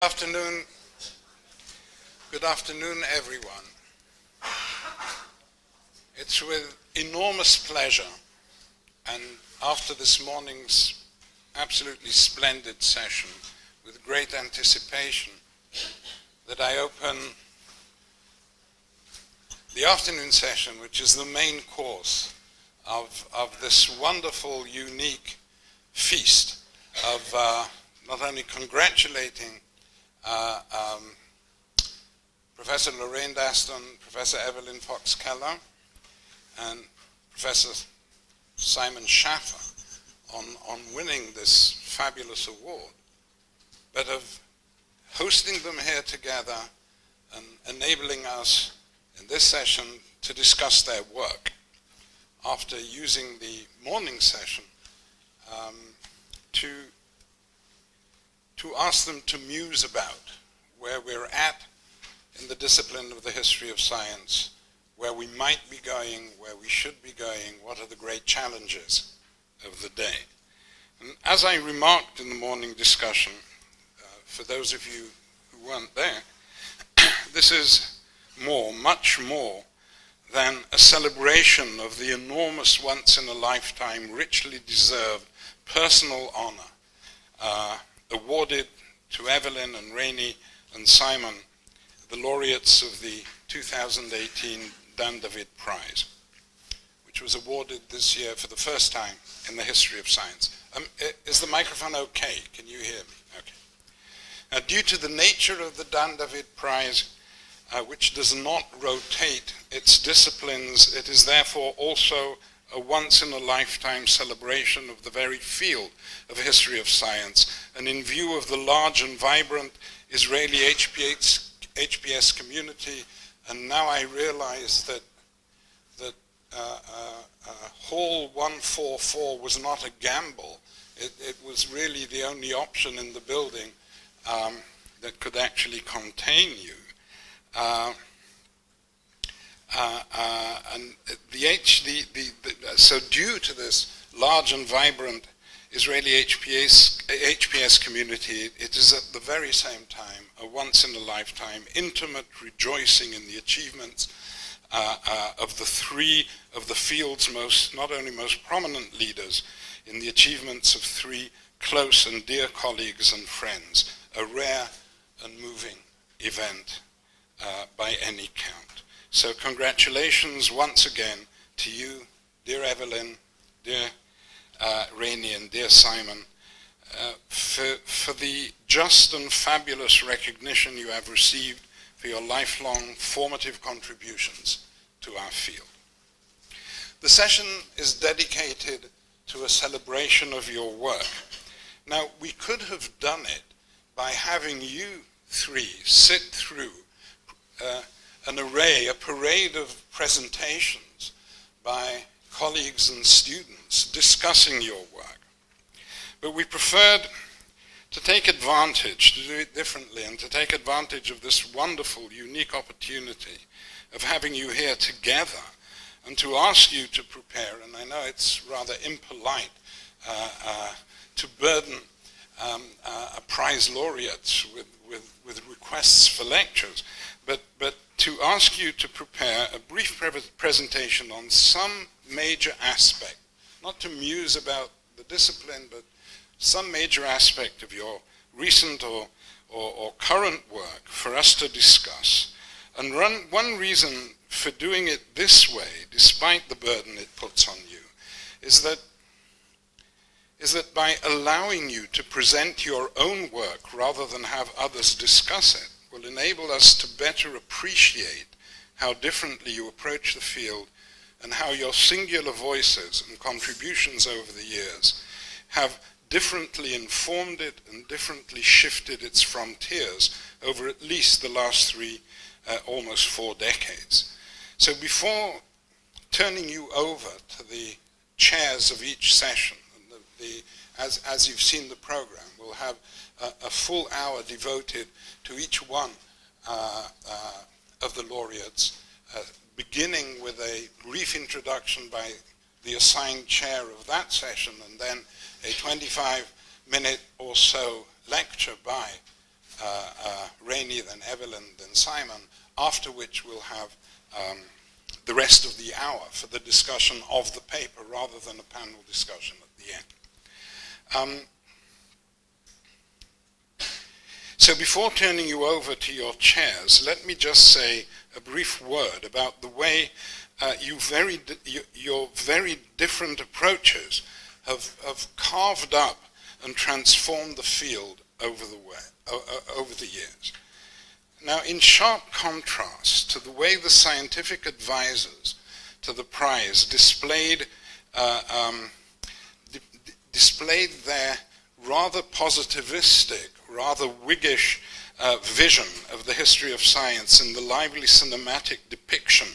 Afternoon. Good afternoon, everyone. It's with enormous pleasure, and after this morning's absolutely splendid session, with great anticipation, that I open the afternoon session, which is the main course of this wonderful, unique feast of not only congratulating Professor Lorraine Daston, Professor Evelyn Fox-Keller, and Professor Simon Schaffer on winning this fabulous award, but of hosting them here together and enabling us in this session to discuss their work after using the morning session to ask them to muse about where we're at in the discipline of the history of science, where we might be going, where we should be going, what are the great challenges of the day. And as I remarked in the morning discussion, for those of you who weren't there, this is much more than a celebration of the enormous once-in-a-lifetime, richly deserved personal honor awarded to Evelyn and Rainey and Simon, the laureates of the 2018 Dan David Prize, which was awarded this year for the first time in the history of science. Is the microphone okay? Can you hear me? Okay. Now, due to the nature of the Dan David Prize, which does not rotate its disciplines, it is therefore also a once-in-a-lifetime celebration of the very field of history of science, and in view of the large and vibrant Israeli HPS community, and now I realize that Hall 144 was not a gamble. It was really the only option in the building that could actually contain you. So due to this large and vibrant Israeli HPS community, it is at the very same time a once-in-a-lifetime intimate rejoicing in the achievements of the three of the field's not only most prominent leaders, in the achievements of three close and dear colleagues and friends, a rare and moving event by any count. So congratulations once again to you, dear Evelyn, dear Rainey, and dear Simon, for the just and fabulous recognition you have received for your lifelong formative contributions to our field. The session is dedicated to a celebration of your work. Now, we could have done it by having you three sit through a parade of presentations by colleagues and students discussing your work. But we preferred to take advantage, to do it differently, and to take advantage of this wonderful, unique opportunity of having you here together and to ask you to prepare, and I know it's rather impolite to burden a prize laureates with requests for lectures, but to ask you to prepare a brief presentation on some major aspect, not to muse about the discipline, but some major aspect of your recent or current work for us to discuss. And one reason for doing it this way, despite the burden it puts on you, is that by allowing you to present your own work rather than have others discuss it, will enable us to better appreciate how differently you approach the field and how your singular voices and contributions over the years have differently informed it and differently shifted its frontiers over at least the last almost 4 decades. So before turning you over to the chairs of each session, as you've seen the program, we'll have a full hour devoted to each one of the laureates, beginning with a brief introduction by the assigned chair of that session, and then a 25-minute or so lecture by Rainey, then Evelyn, then Simon, after which we'll have the rest of the hour for the discussion of the paper rather than a panel discussion at the end. So before turning you over to your chairs, let me just say a brief word about the way your very different approaches have carved up and transformed the field over the years. Now, in sharp contrast to the way the scientific advisors to the prize displayed their rather positivistic, rather Whiggish vision of the history of science in the lively cinematic depiction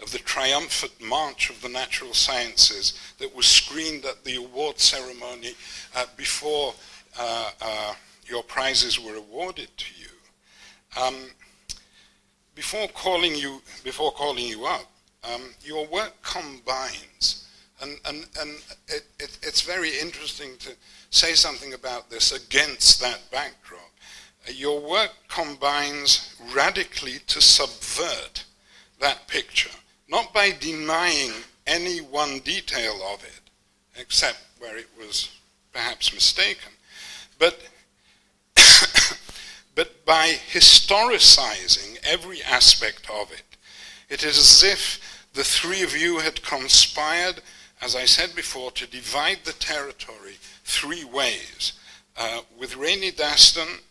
of the triumphant march of the natural sciences that was screened at the award ceremony before your prizes were awarded to you. Before calling you up, your work combines, and it's very interesting to say something about this against that backdrop. Your work combines radically to subvert that picture, not by denying any one detail of it, except where it was perhaps mistaken, but by historicizing every aspect of it. It is as if the three of you had conspired, as I said before, to divide the territory three ways, with Rainey Daston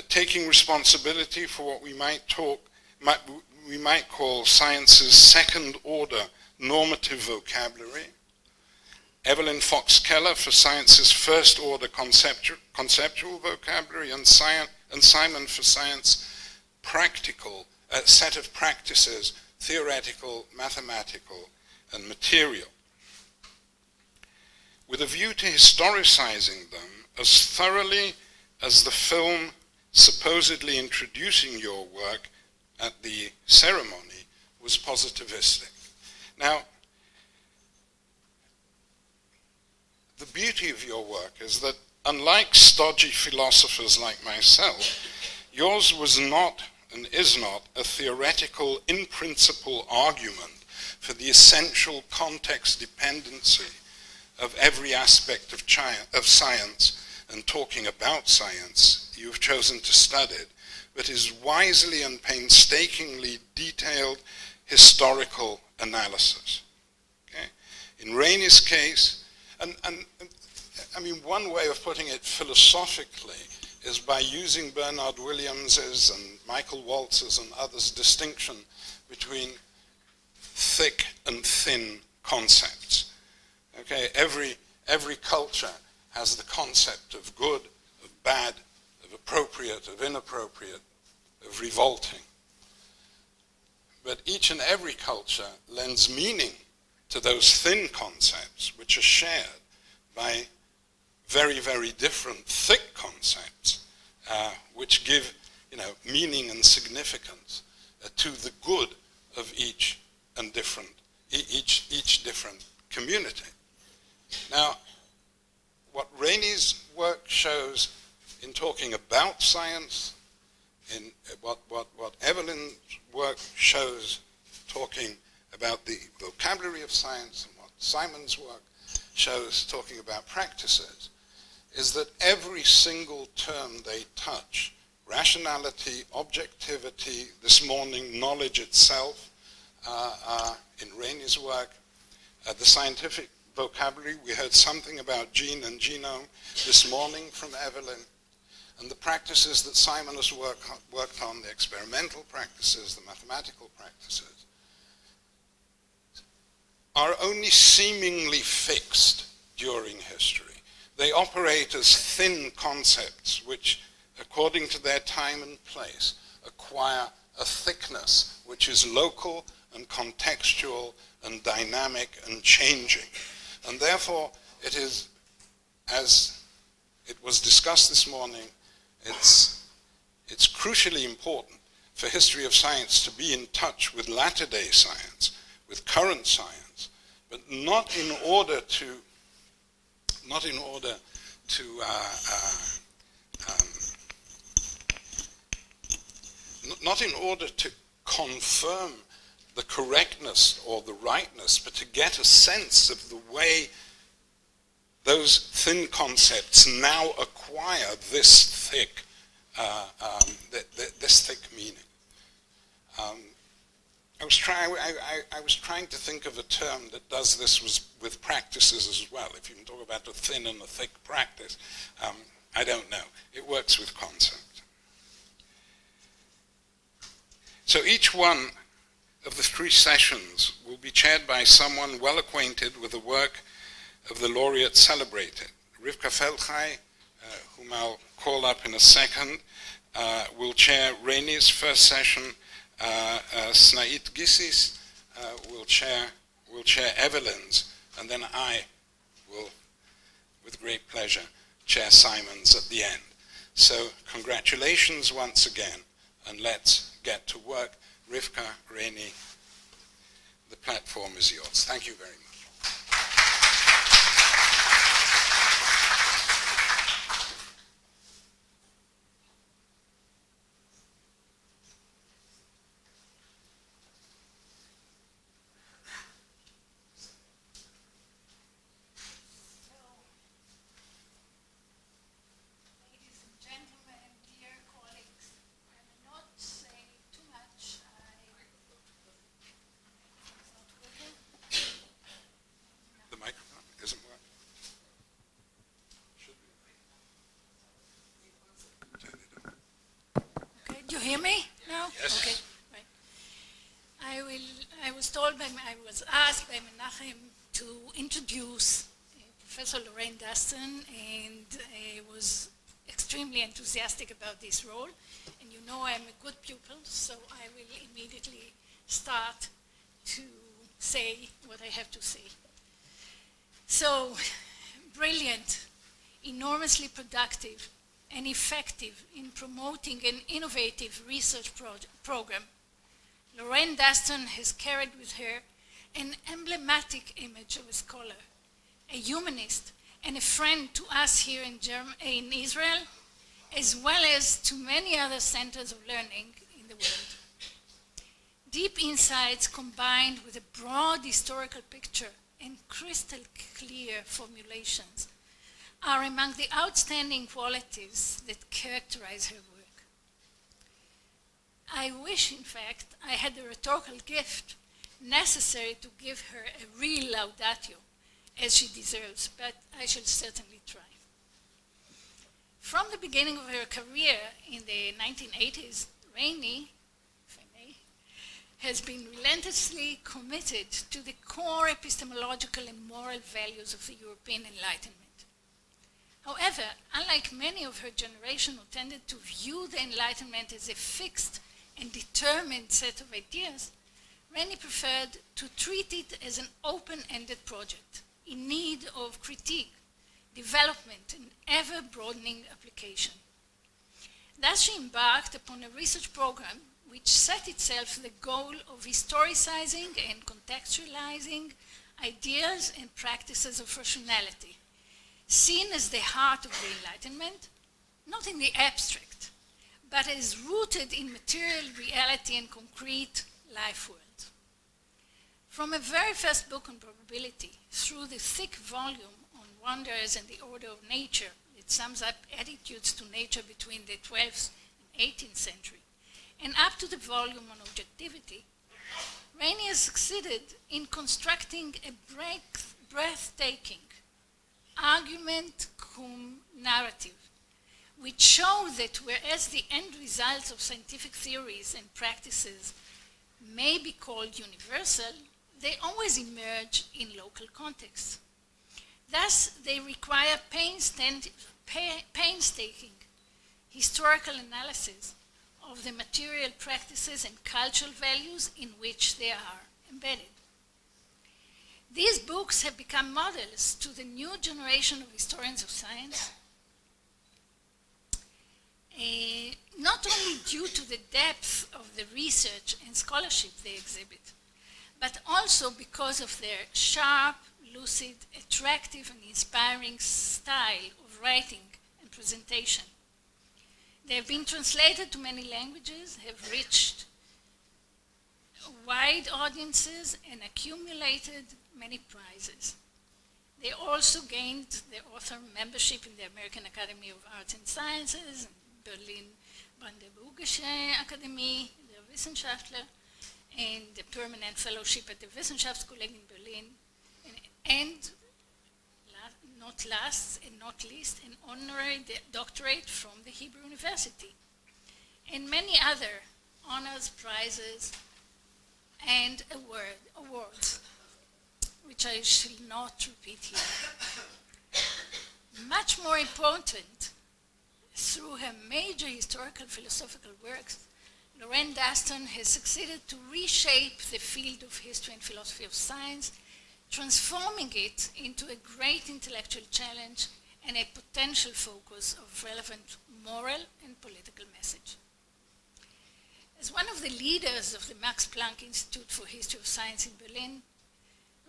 taking responsibility for what we might call science's second-order normative vocabulary, Evelyn Fox Keller for science's first-order conceptual vocabulary, and Simon for science practical, set of practices, theoretical, mathematical, and material. With a view to historicizing them as thoroughly as the film supposedly introducing your work at the ceremony was positivistic. Now, the beauty of your work is that, unlike stodgy philosophers like myself, yours was not and is not a theoretical in-principle argument for the essential context dependency of every aspect of science and talking about science you've chosen to study, but is wisely and painstakingly detailed historical analysis. Okay? In Rainey's case, and I mean, one way of putting it philosophically is by using Bernard Williams's and Michael Waltz's and others' distinction between thick and thin concepts. Okay, every culture has the concept of good, of bad, of appropriate, of inappropriate, of revolting. But each and every culture lends meaning to those thin concepts, which are shared by very, very different thick concepts, which give, meaning and significance to the good of each different community. Now, what Rainey's work shows in talking about science, in what Evelyn's work shows talking about the vocabulary of science, and what Simon's work shows talking about practices, is that every single term they touch, rationality, objectivity, this morning knowledge itself, in Rainey's work, the scientific vocabulary, we heard something about gene and genome this morning from Evelyn, and the practices that Simon has worked on, the experimental practices, the mathematical practices, are only seemingly fixed during history. They operate as thin concepts which, according to their time and place, acquire a thickness which is local and contextual and dynamic and changing. And therefore, it is, as it was discussed this morning, it's crucially important for history of science to be in touch with latter-day science, with current science, but not in order to not in order to confirm the correctness or the rightness, but to get a sense of the way those thin concepts now acquire this thick, this thick meaning. I was trying to think of a term that does this with practices as well. If you can talk about a thin and a thick practice, I don't know. It works with concept. So each one of the 3 sessions will be chaired by someone well acquainted with the work of the Laureates celebrated. Rivka Feldchai, whom I'll call up in a second, will chair Rainey's first session. Snait Gissis will chair Evelyn's, and then I will, with great pleasure, chair Simon's at the end. So congratulations once again, and let's get to work. Rivka, Rainey, the platform is yours. Thank you very much. And was extremely enthusiastic about this role. And you know I'm a good pupil, so I will immediately start to say what I have to say. So, brilliant, enormously productive, and effective in promoting an innovative research program, Lorraine Daston has carried with her an emblematic image of a scholar, a humanist, and a friend to us here in Israel, as well as to many other centers of learning in the world. Deep insights combined with a broad historical picture and crystal clear formulations are among the outstanding qualities that characterize her work. I wish, in fact, I had the rhetorical gift necessary to give her a real laudatio, as she deserves, but I shall certainly try. From the beginning of her career in the 1980s, Rainey, if I may, has been relentlessly committed to the core epistemological and moral values of the European Enlightenment. However, unlike many of her generation who tended to view the Enlightenment as a fixed and determined set of ideas, Rainey preferred to treat it as an open-ended project in need of critique, development, and ever-broadening application. Thus, she embarked upon a research program which set itself the goal of historicizing and contextualizing ideas and practices of rationality, seen as the heart of the Enlightenment, not in the abstract, but as rooted in material reality and concrete life world. From a very first book on probability through the thick volume on wonders and the order of nature that sums up attitudes to nature between the 12th and 18th century, and up to the volume on objectivity, Rainey has succeeded in constructing a breathtaking argument cum narrative, which show that whereas the end results of scientific theories and practices may be called universal, they always emerge in local contexts. Thus, they require painstaking historical analysis of the material practices and cultural values in which they are embedded. These books have become models to the new generation of historians of science, not only due to the depth of the research and scholarship they exhibit, but also because of their sharp, lucid, attractive, and inspiring style of writing and presentation. They have been translated to many languages, have reached wide audiences, and accumulated many prizes. They also gained the author membership in the American Academy of Arts and Sciences, Berlin Brandenburgische Akademie, der Wissenschaftler, and the permanent fellowship at the Wissenschaftskolleg in Berlin, and not last and not least, an honorary doctorate from the Hebrew University, and many other honors, prizes, and awards, which I shall not repeat here. Much more important, through her major historical philosophical works, Lorraine Daston has succeeded to reshape the field of history and philosophy of science, transforming it into a great intellectual challenge and a potential focus of relevant moral and political message. As one of the leaders of the Max Planck Institute for History of Science in Berlin,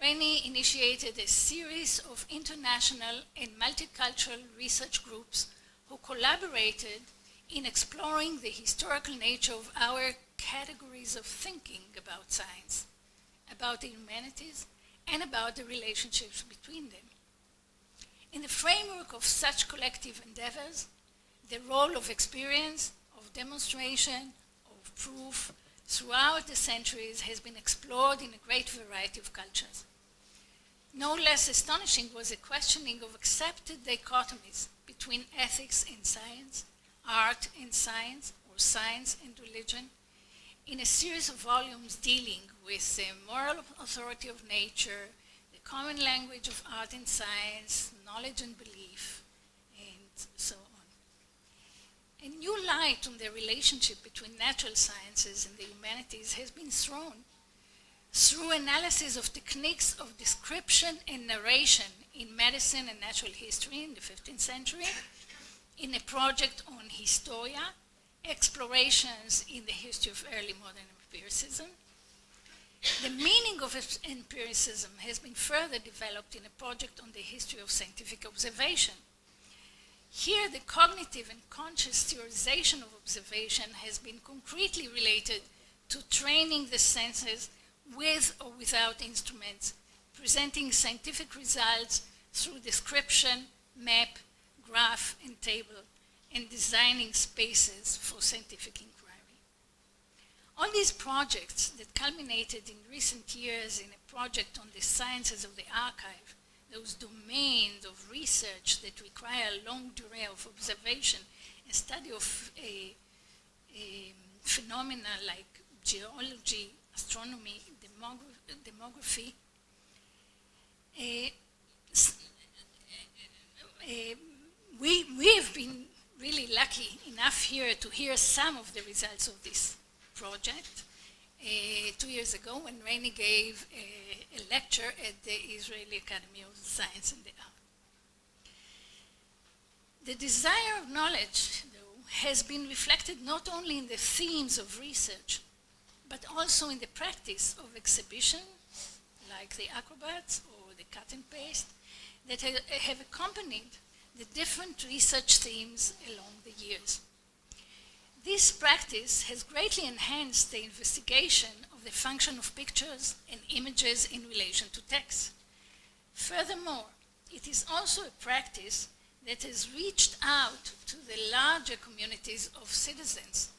Rainey initiated a series of international and multicultural research groups who collaborated in exploring the historical nature of our categories of thinking about science, about the humanities, and about the relationships between them. In the framework of such collective endeavors, the role of experience, of demonstration, of proof throughout the centuries has been explored in a great variety of cultures. No less astonishing was the questioning of accepted dichotomies between ethics and science, art and science, or science and religion, in a series of volumes dealing with the moral authority of nature, the common language of art and science, knowledge and belief, and so on. A new light on the relationship between natural sciences and the humanities has been thrown through analysis of techniques of description and narration in medicine and natural history in the 15th century, in a project on Historia, explorations in the history of early modern empiricism. The meaning of empiricism has been further developed in a project on the history of scientific observation. Here, the cognitive and conscious theorization of observation has been concretely related to training the senses with or without instruments, presenting scientific results through description, map, graph, and table, and designing spaces for scientific inquiry. All these projects that culminated in recent years in a project on the sciences of the archive, those domains of research that require a long durée of observation and study of a phenomena like geology, astronomy, demography, we have been really lucky enough here to hear some of the results of this project 2 years ago when Rainey gave a lecture at the Israeli Academy of Science and the Art. The desire of knowledge, though, has been reflected not only in the themes of research, but also in the practice of exhibition, like the acrobats or the cut and paste, that have accompanied the different research themes along the years. This practice has greatly enhanced the investigation of the function of pictures and images in relation to text. Furthermore, it is also a practice that has reached out to the larger communities of citizens,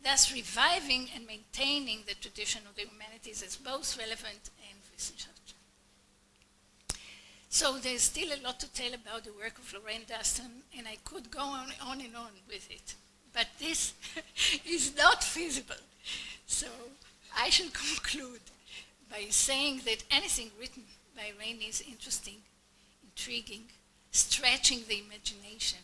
thus reviving and maintaining the tradition of the humanities as both relevant and Wissenschaft. So there's still a lot to tell about the work of Lorraine Daston, and I could go on and on with it. But this is not feasible. So I shall conclude by saying that anything written by Rainey is interesting, intriguing, stretching the imagination.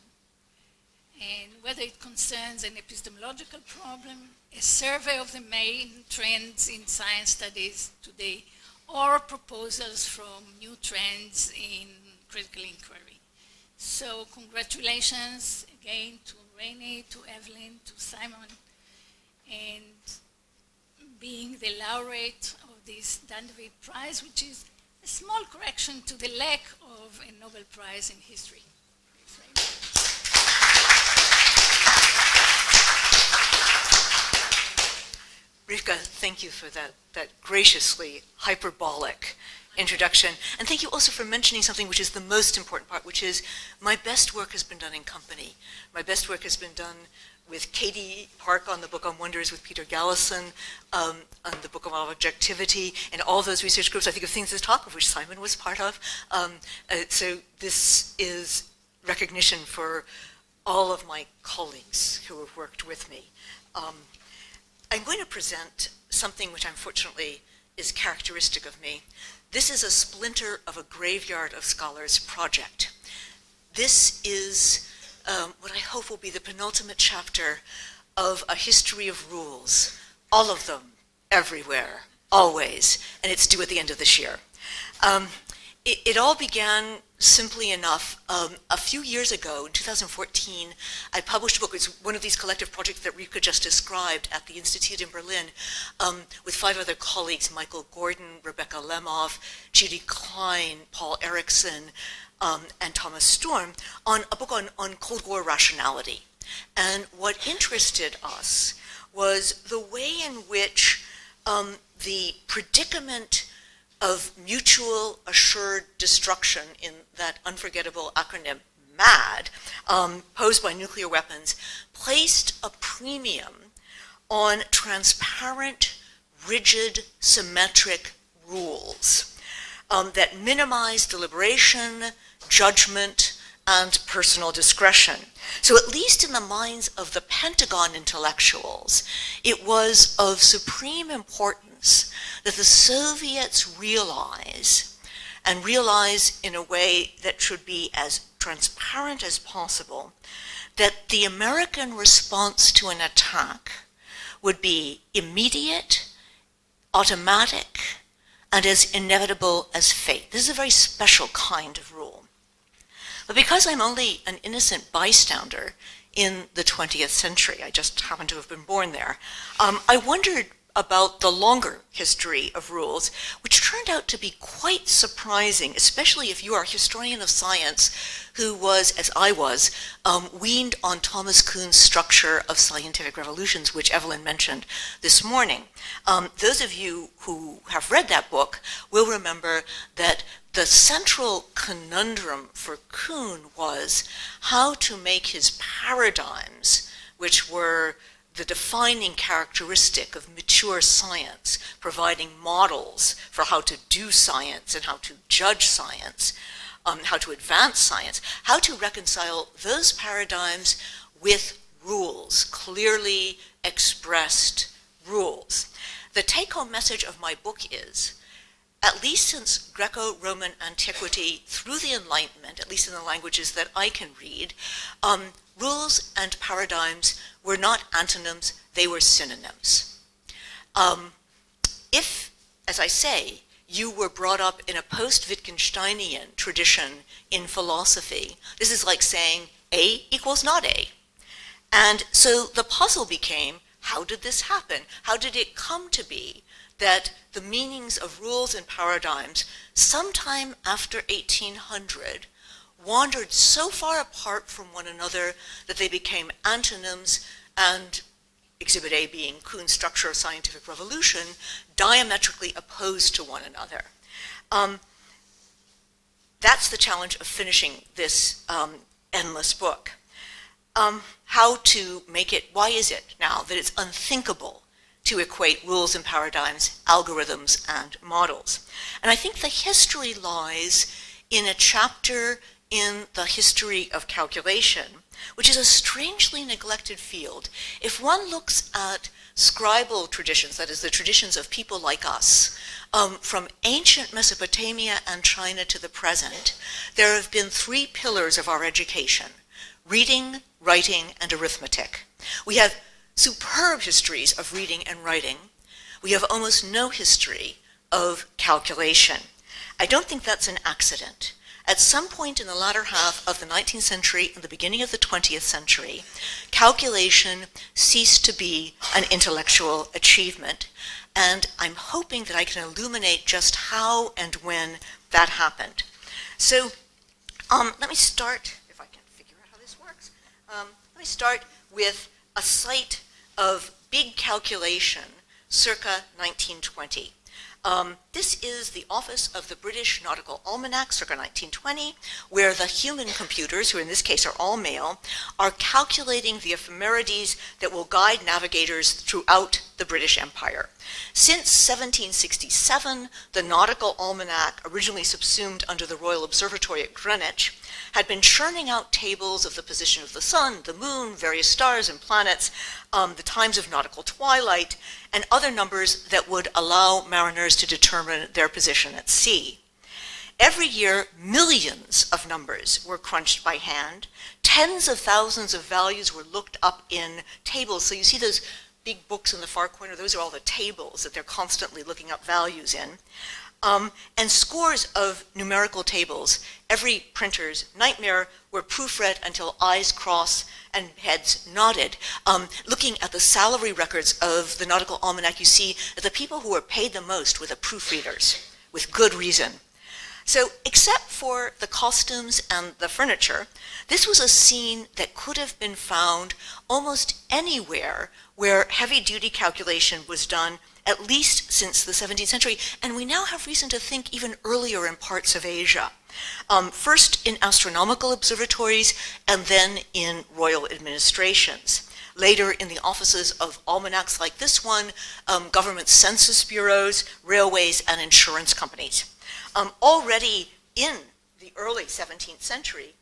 And whether it concerns an epistemological problem, a survey of the main trends in science studies today, or proposals from new trends in critical inquiry. So congratulations again to Rainey, to Evelyn, to Simon, and being the laureate of this David Prize, which is a small correction to the lack of a Nobel Prize in history. Thanks very much. Rivka, thank you for that graciously hyperbolic introduction. And thank you also for mentioning something which is the most important part, which is my best work has been done in company. My best work has been done with Katie Park on the book on Wonders, with Peter Gallison on the book on objectivity, and all those research groups. I think of Things as Talk, of which Simon was part of. So this is recognition for all of my colleagues who have worked with me. I'm going to present something which unfortunately is characteristic of me. This is a splinter of a Graveyard of Scholars project. This is what I hope will be the penultimate chapter of a history of rules, all of them, everywhere, always, and it's due at the end of this year. It all began simply enough. A few years ago, in 2014, I published a book. It's one of these collective projects that Rika just described at the Institute in Berlin, with 5 other colleagues, Michael Gordon, Rebecca Lemov, Judy Klein, Paul Erickson, and Thomas Storm, on a book on Cold War rationality. And what interested us was the way in which the predicament of mutual assured destruction in that unforgettable acronym MAD, posed by nuclear weapons, placed a premium on transparent, rigid, symmetric rules that minimize deliberation, judgment, and personal discretion. So at least in the minds of the Pentagon intellectuals, it was of supreme importance that the Soviets realize in a way that should be as transparent as possible, that the American response to an attack would be immediate, automatic, and as inevitable as fate. This is a very special kind of rule. But because I'm only an innocent bystander in the 20th century, I just happen to have been born there, I wondered about the longer history of rules, which turned out to be quite surprising, especially if you are a historian of science who was, as I was, weaned on Thomas Kuhn's structure of scientific revolutions, which Evelyn mentioned this morning. Those of you who have read that book will remember that the central conundrum for Kuhn was how to make his paradigms, which were the defining characteristic of mature science, providing models for how to do science and how to judge science, how to advance science, how to reconcile those paradigms with rules, clearly expressed rules. The take-home message of my book is, at least since Greco-Roman antiquity through the Enlightenment, at least in the languages that I can read, rules and paradigms were not antonyms, they were synonyms. If, as I say, you were brought up in a post-Wittgensteinian tradition in philosophy, this is like saying A equals not A. And so the puzzle became, how did this happen? How did it come to be that the meanings of rules and paradigms, sometime after 1800, wandered so far apart from one another that they became antonyms, and Exhibit A being Kuhn's structure of scientific revolution, diametrically opposed to one another. That's the challenge of finishing this endless book. How to make it, why is it now that it's unthinkable to equate rules and paradigms, algorithms, and models? And I think the history lies in a chapter in the history of calculation, which is a strangely neglected field. If one looks at scribal traditions, that is the traditions of people like us, from ancient Mesopotamia and China to the present, there have been 3 pillars of our education: reading, writing, and arithmetic. We have superb histories of reading and writing. We have almost no history of calculation. I don't think that's an accident. At some point in the latter half of the 19th century and the beginning of the 20th century, calculation ceased to be an intellectual achievement, and I'm hoping that I can illuminate just how and when that happened. So let me start, if I can figure out how this works, let me start with a site of big calculation circa 1920. This is the office of the British Nautical Almanac, circa 1920, where the human computers, who in this case are all male, are calculating the ephemerides that will guide navigators throughout the British Empire. Since 1767, the Nautical Almanac, originally subsumed under the Royal Observatory at Greenwich, had been churning out tables of the position of the sun, the moon, various stars and planets, the times of nautical twilight, and other numbers that would allow mariners to determine their position at sea. Every year, millions of numbers were crunched by hand. Tens of thousands of values were looked up in tables. So you see those big books in the far corner, those are all the tables that they're constantly looking up values in. And scores of numerical tables, every printer's nightmare, were proofread until eyes cross and heads nodded. Looking at the salary records of the Nautical Almanac, you see that the people who were paid the most were the proofreaders, with good reason. So, except for the costumes and the furniture, this was a scene that could have been found almost anywhere where heavy-duty calculation was done, at least since the 17th century, and we now have reason to think even earlier in parts of Asia. First in astronomical observatories, and then in royal administrations. Later in the offices of almanacs like this one, government census bureaus, railways, and insurance companies. Already in the early 17th century,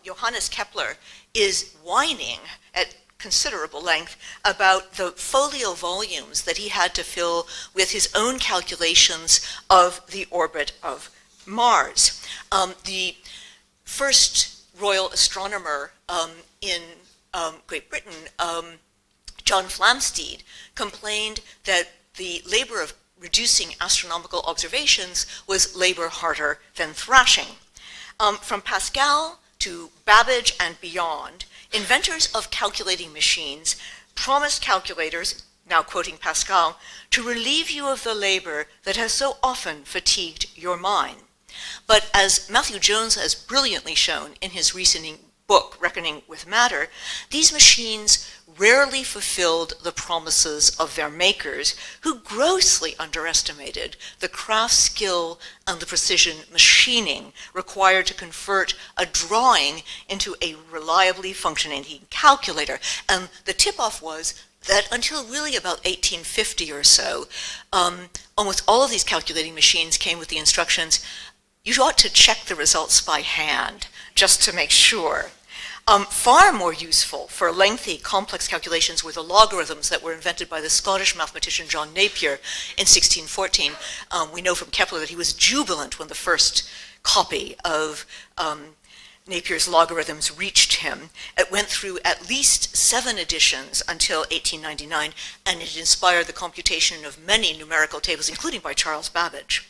Johannes Kepler is whining at considerable length about the folio volumes that he had to fill with his own calculations of the orbit of Mars. The first royal astronomer in Great Britain, John Flamsteed, complained that the labor of reducing astronomical observations was labor harder than thrashing. From Pascal to Babbage and beyond, inventors of calculating machines promised calculators, now quoting Pascal, to relieve you of the labor that has so often fatigued your mind. But as Matthew Jones has brilliantly shown in his recent book, Reckoning with Matter, these machines rarely fulfilled the promises of their makers, who grossly underestimated the craft skill and the precision machining required to convert a drawing into a reliably functioning calculator. And the tip-off was that until really about 1850 or so, almost all of these calculating machines came with the instructions, you ought to check the results by hand, just to make sure. Far more useful for lengthy, complex calculations were the logarithms that were invented by the Scottish mathematician John Napier in 1614. We know from Kepler that he was jubilant when the first copy of Napier's logarithms reached him. It went through at least 7 editions until 1899, and it inspired the computation of many numerical tables, including by Charles Babbage.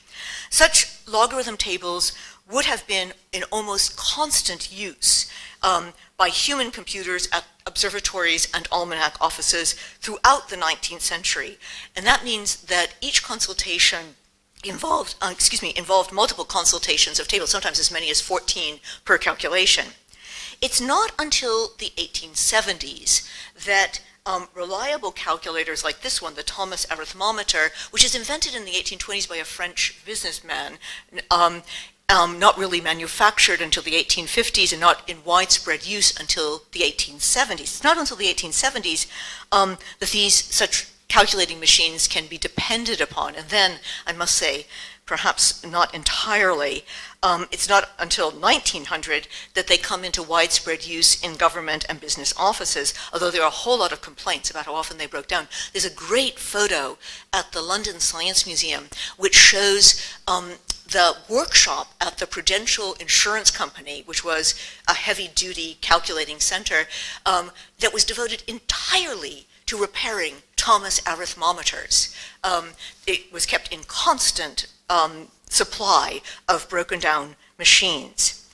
Such logarithm tables would have been in almost constant use by human computers at observatories and almanac offices throughout the 19th century. And that means that each consultation involved multiple consultations of tables, sometimes as many as 14 per calculation. It's not until the 1870s that reliable calculators like this one, the Thomas arithmometer, which is invented in the 1820s by a French businessman, not really manufactured until the 1850s and not in widespread use until the 1870s. It's not until the 1870s that such calculating machines can be depended upon. And then, I must say, perhaps not entirely, it's not until 1900 that they come into widespread use in government and business offices, although there are a whole lot of complaints about how often they broke down. There's a great photo at the London Science Museum which shows the workshop at the Prudential Insurance Company, which was a heavy-duty calculating center, that was devoted entirely to repairing Thomas arithmometers. It was kept in constant supply of broken down machines.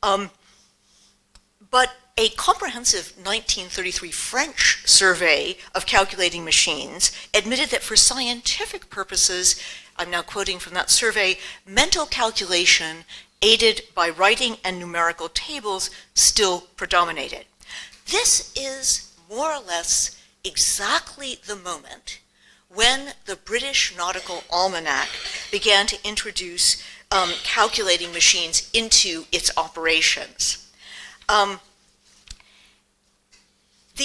But a comprehensive 1933 French survey of calculating machines admitted that for scientific purposes, I'm now quoting from that survey, mental calculation aided by writing and numerical tables still predominated. This is more or less exactly the moment when the British Nautical Almanac began to introduce calculating machines into its operations. The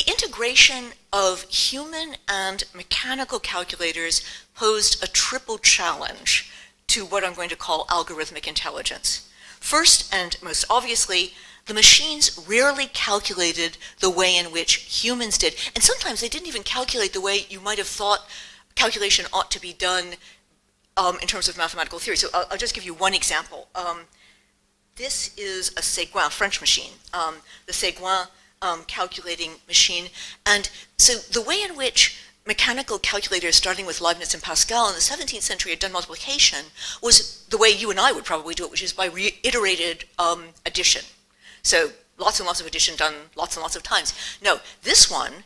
integration of human and mechanical calculators posed a triple challenge to what I'm going to call algorithmic intelligence. First, and most obviously, the machines rarely calculated the way in which humans did, and sometimes they didn't even calculate the way you might have thought calculation ought to be done in terms of mathematical theory. So I'll just give you one example. This is a Séguin, French machine, the Séguin calculating machine. And so the way in which mechanical calculators, starting with Leibniz and Pascal in the 17th century, had done multiplication was the way you and I would probably do it, which is by reiterated addition. So lots and lots of addition done lots and lots of times. No, this one,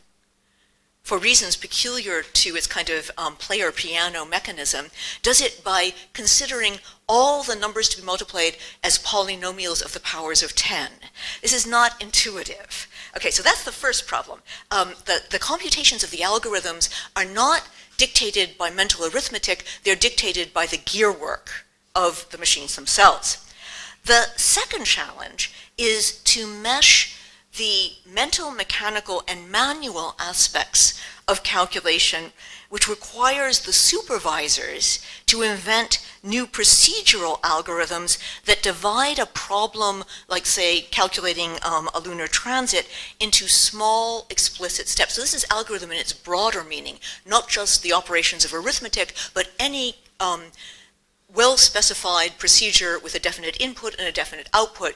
for reasons peculiar to its kind of player piano mechanism, does it by considering all the numbers to be multiplied as polynomials of the powers of 10. This is not intuitive. Okay, so that's the first problem. The computations of the algorithms are not dictated by mental arithmetic, they're dictated by the gear work of the machines themselves. The second challenge is to mesh the mental, mechanical, and manual aspects of calculation, which requires the supervisors to invent new procedural algorithms that divide a problem, like, say, calculating a lunar transit, into small, explicit steps. So this is algorithm in its broader meaning, not just the operations of arithmetic, but any well-specified procedure with a definite input and a definite output,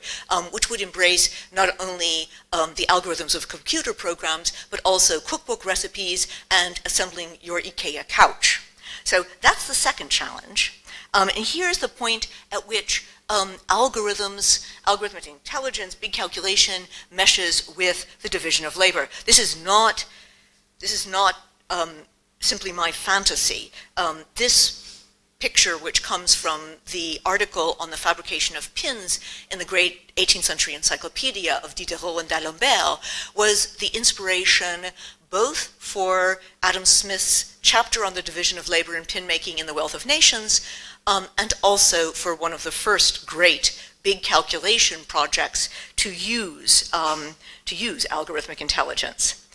which would embrace not only the algorithms of computer programs, but also cookbook recipes and assembling your IKEA couch. So that's the second challenge. And here's the point at which algorithmic intelligence, big calculation, meshes with the division of labor. This is not simply my fantasy. This picture, which comes from the article on the fabrication of pins in the great 18th century encyclopedia of Diderot and d'Alembert, was the inspiration both for Adam Smith's chapter on the division of labor in pin making in The Wealth of Nations, and also for one of the first great big calculation projects to use algorithmic intelligence.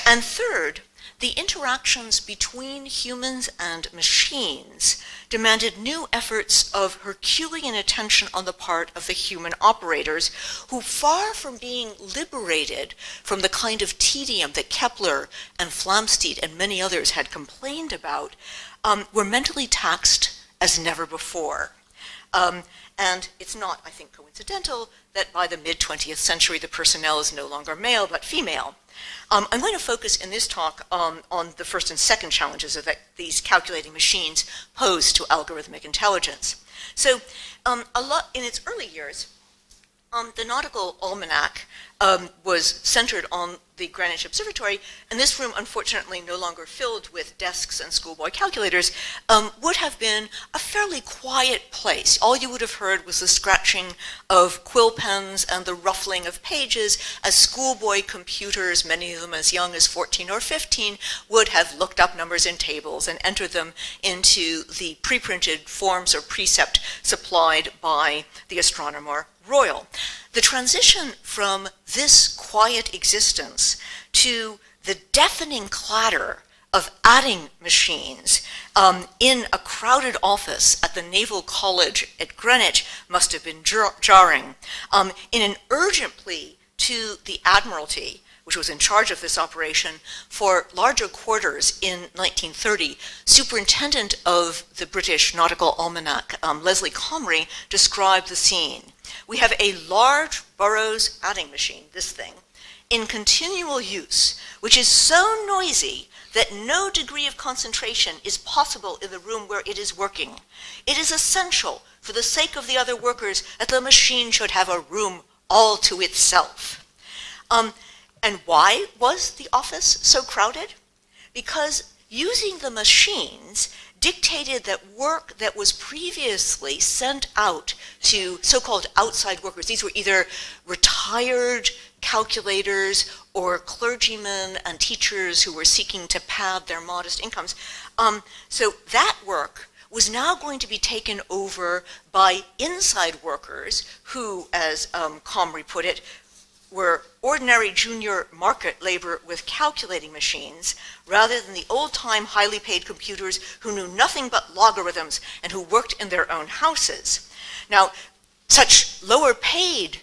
And third, the interactions between humans and machines demanded new efforts of Herculean attention on the part of the human operators, who, far from being liberated from the kind of tedium that Kepler and Flamsteed and many others had complained about, were mentally taxed as never before. And it's not, I think, coincidental that by the mid-20th century the personnel is no longer male but female. I'm going to focus in this talk on the first and second challenges that these calculating machines pose to algorithmic intelligence. So a lot in its early years, the Nautical Almanac was centered on the Greenwich Observatory, and this room, unfortunately no longer filled with desks and schoolboy calculators, would have been a fairly quiet place. All you would have heard was the scratching of quill pens and the ruffling of pages as schoolboy computers, many of them as young as 14 or 15, would have looked up numbers in tables and entered them into the pre-printed forms or precept supplied by the astronomer royal. The transition from this quiet existence to the deafening clatter of adding machines in a crowded office at the Naval College at Greenwich must have been jarring. In an urgent plea to the Admiralty, which was in charge of this operation, for larger quarters in 1930, Superintendent of the British Nautical Almanac, Leslie Comrie, described the scene. We have a large Burroughs adding machine, this thing, in continual use, which is so noisy that no degree of concentration is possible in the room where it is working. It is essential, for the sake of the other workers, that the machine should have a room all to itself. And why was the office so crowded? Because using the machines dictated that work that was previously sent out to so-called outside workers, these were either retired calculators or clergymen and teachers who were seeking to pad their modest incomes. So that work was now going to be taken over by inside workers who, as Comrie put it, were ordinary junior market labor with calculating machines, rather than the old-time highly paid computers who knew nothing but logarithms and who worked in their own houses. Now, such lower paid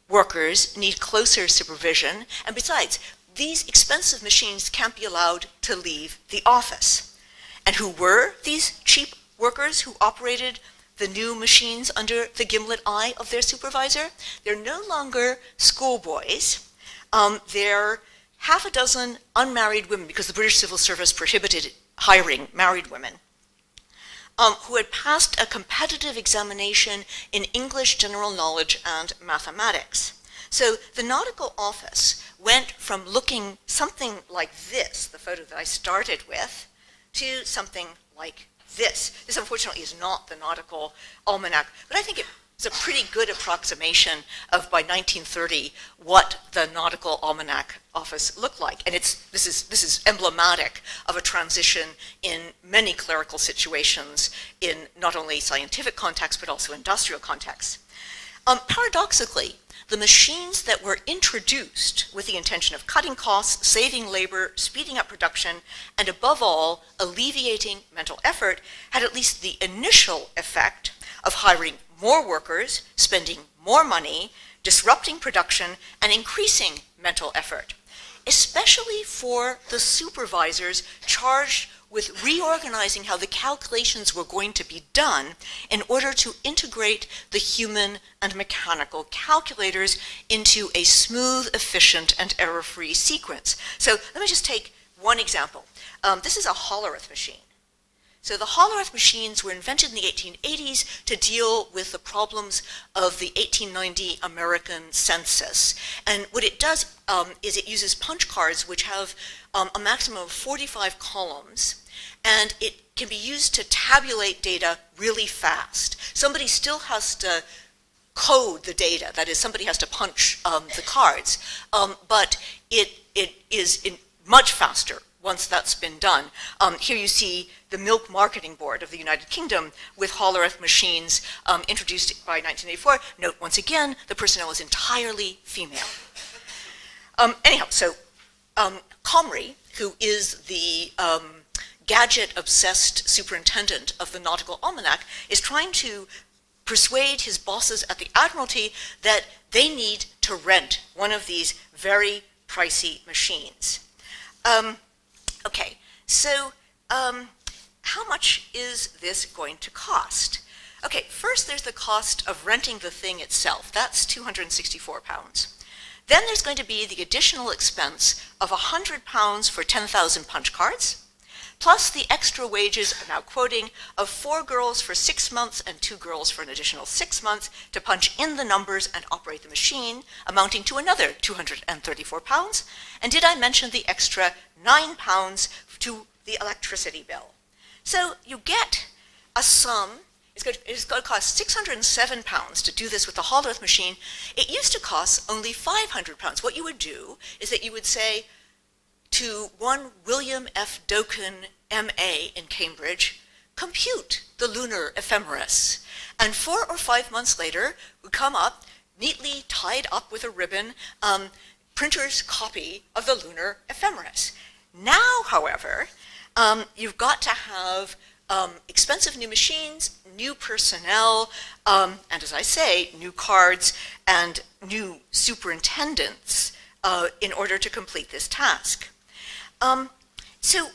workers need closer supervision, and besides, these expensive machines can't be allowed to leave the office. And who were these cheap workers who operated the new machines under the gimlet eye of their supervisor? They're no longer schoolboys. They're half a dozen unmarried women, because the British Civil Service prohibited hiring married women, who had passed a competitive examination in English general knowledge and mathematics. So the Nautical office went from looking something like this, the photo that I started with, to something like this. This, unfortunately, is not the Nautical Almanac, but I think it's a pretty good approximation of, by 1930, what the Nautical Almanac office looked like. And this is emblematic of a transition in many clerical situations in not only scientific contexts, but also industrial contexts. Paradoxically, the machines that were introduced with the intention of cutting costs, saving labor, speeding up production, and above all, alleviating mental effort, had at least the initial effect of hiring more workers, spending more money, disrupting production, and increasing mental effort, especially for the supervisors charged with reorganizing how the calculations were going to be done in order to integrate the human and mechanical calculators into a smooth, efficient, and error-free sequence. So let me just take one example. This is a Hollerith machine. So the Hollerith machines were invented in the 1880s to deal with the problems of the 1890 American census. And what it does is it uses punch cards which have a maximum of 45 columns, and it can be used to tabulate data really fast. Somebody still has to code the data, that is, somebody has to punch the cards, but it is much faster once that's been done. Here you see the Milk Marketing Board of the United Kingdom with Hollerith machines introduced by 1984. Note, once again, the personnel is entirely female. Anyhow, so Comrie, who is the gadget-obsessed superintendent of the Nautical Almanac, is trying to persuade his bosses at the Admiralty that they need to rent one of these very pricey machines. Okay, so how much is this going to cost? Okay, first there's the cost of renting the thing itself. That's £264. Then there's going to be the additional expense of £100 for 10,000 punch cards, plus the extra wages, I'm now quoting, of 4 girls for 6 months and 2 girls for an additional 6 months to punch in the numbers and operate the machine, amounting to another £234. And did I mention the extra £9 to the electricity bill? So you get a sum. It's going to cost £607 to do this with the Hollerith machine. It used to cost only £500. What you would do is that you would say to one William F. Doken, M.A. in Cambridge, compute the lunar ephemeris. And 4 or 5 months later would come up, neatly tied up with a ribbon, printer's copy of the lunar ephemeris. Now, however, you've got to have expensive new machines, new personnel, and as I say, new cards and new superintendents in order to complete this task. So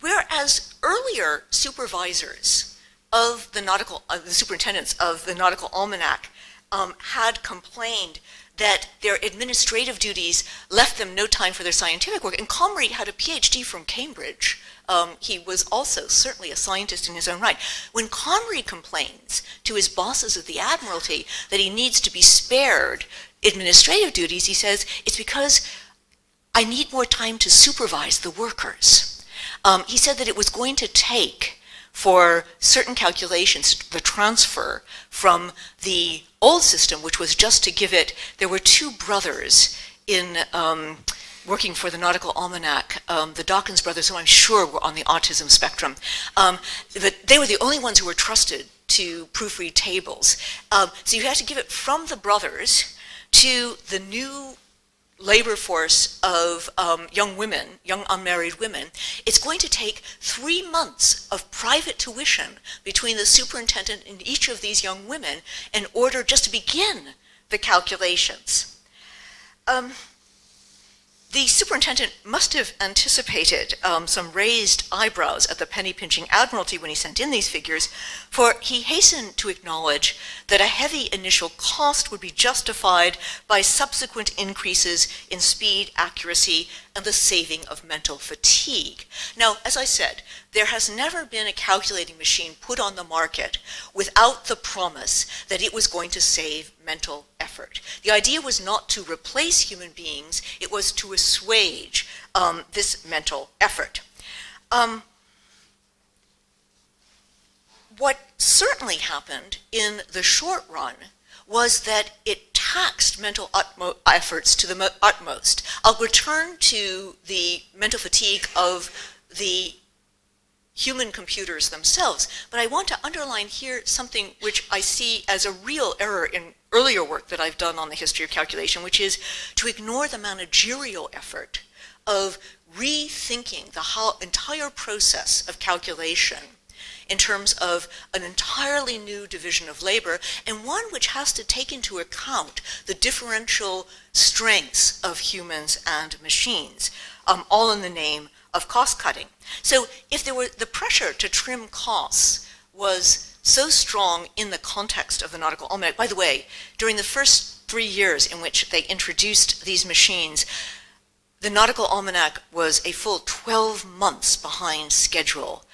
whereas earlier supervisors of the Nautical, the superintendents of the Nautical Almanac had complained that their administrative duties left them no time for their scientific work. And Comrie had a PhD from Cambridge. He was also certainly a scientist in his own right. When Comrie complains to his bosses at the Admiralty that he needs to be spared administrative duties, he says, it's because I need more time to supervise the workers. He said that it was going to take for certain calculations, the transfer from the old system, which was just to give it, there were two brothers in working for the Nautical Almanac, the Dawkins brothers, who I'm sure were on the autism spectrum. But they were the only ones who were trusted to proofread tables. So you had to give it from the brothers to the new labor force of young women, young unmarried women. It's going to take 3 months of private tuition between the superintendent and each of these young women in order just to begin the calculations. The superintendent must have anticipated some raised eyebrows at the penny-pinching Admiralty when he sent in these figures, for he hastened to acknowledge that a heavy initial cost would be justified by subsequent increases in speed, accuracy, and the saving of mental fatigue. Now, as I said, there has never been a calculating machine put on the market without the promise that it was going to save mental effort. The idea was not to replace human beings, it was to assuage this mental effort. What certainly happened in the short run was that it taxed mental efforts to the utmost. I'll return to the mental fatigue of the human computers themselves, but I want to underline here something which I see as a real error in earlier work that I've done on the history of calculation, which is to ignore the managerial effort of rethinking the entire process of calculation in terms of an entirely new division of labor, and one which has to take into account the differential strengths of humans and machines, all in the name of cost cutting. So if there were the pressure to trim costs was so strong in the context of the Nautical Almanac, by the way, during the first 3 years in which they introduced these machines, the Nautical Almanac was a full 12 months behind schedule.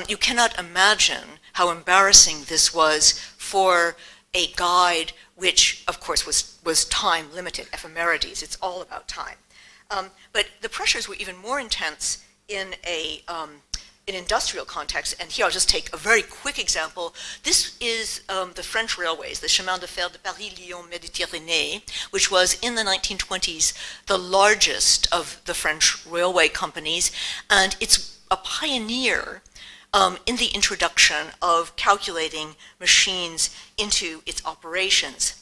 You cannot imagine how embarrassing this was for a guide which, of course, was time limited, ephemerides. It's all about time. But the pressures were even more intense in an industrial context, and here I'll just take a very quick example. This is the French railways, the Chemin de Fer de Paris-Lyon-Méditerranée, which was in the 1920s the largest of the French railway companies, and it's a pioneer in the introduction of calculating machines into its operations.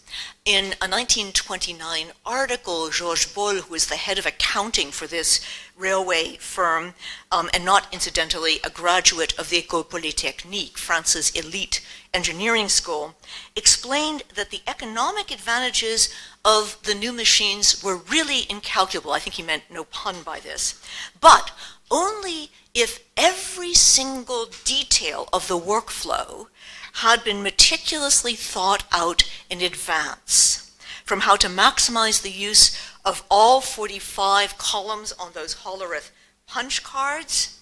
In a 1929 article, Georges Boll, who is the head of accounting for this railway firm, and not incidentally a graduate of the École Polytechnique, France's elite engineering school, explained that the economic advantages of the new machines were really incalculable. I think he meant no pun by this. But only if every single detail of the workflow had been meticulously thought out in advance, from how to maximize the use of all 45 columns on those Hollerith punch cards,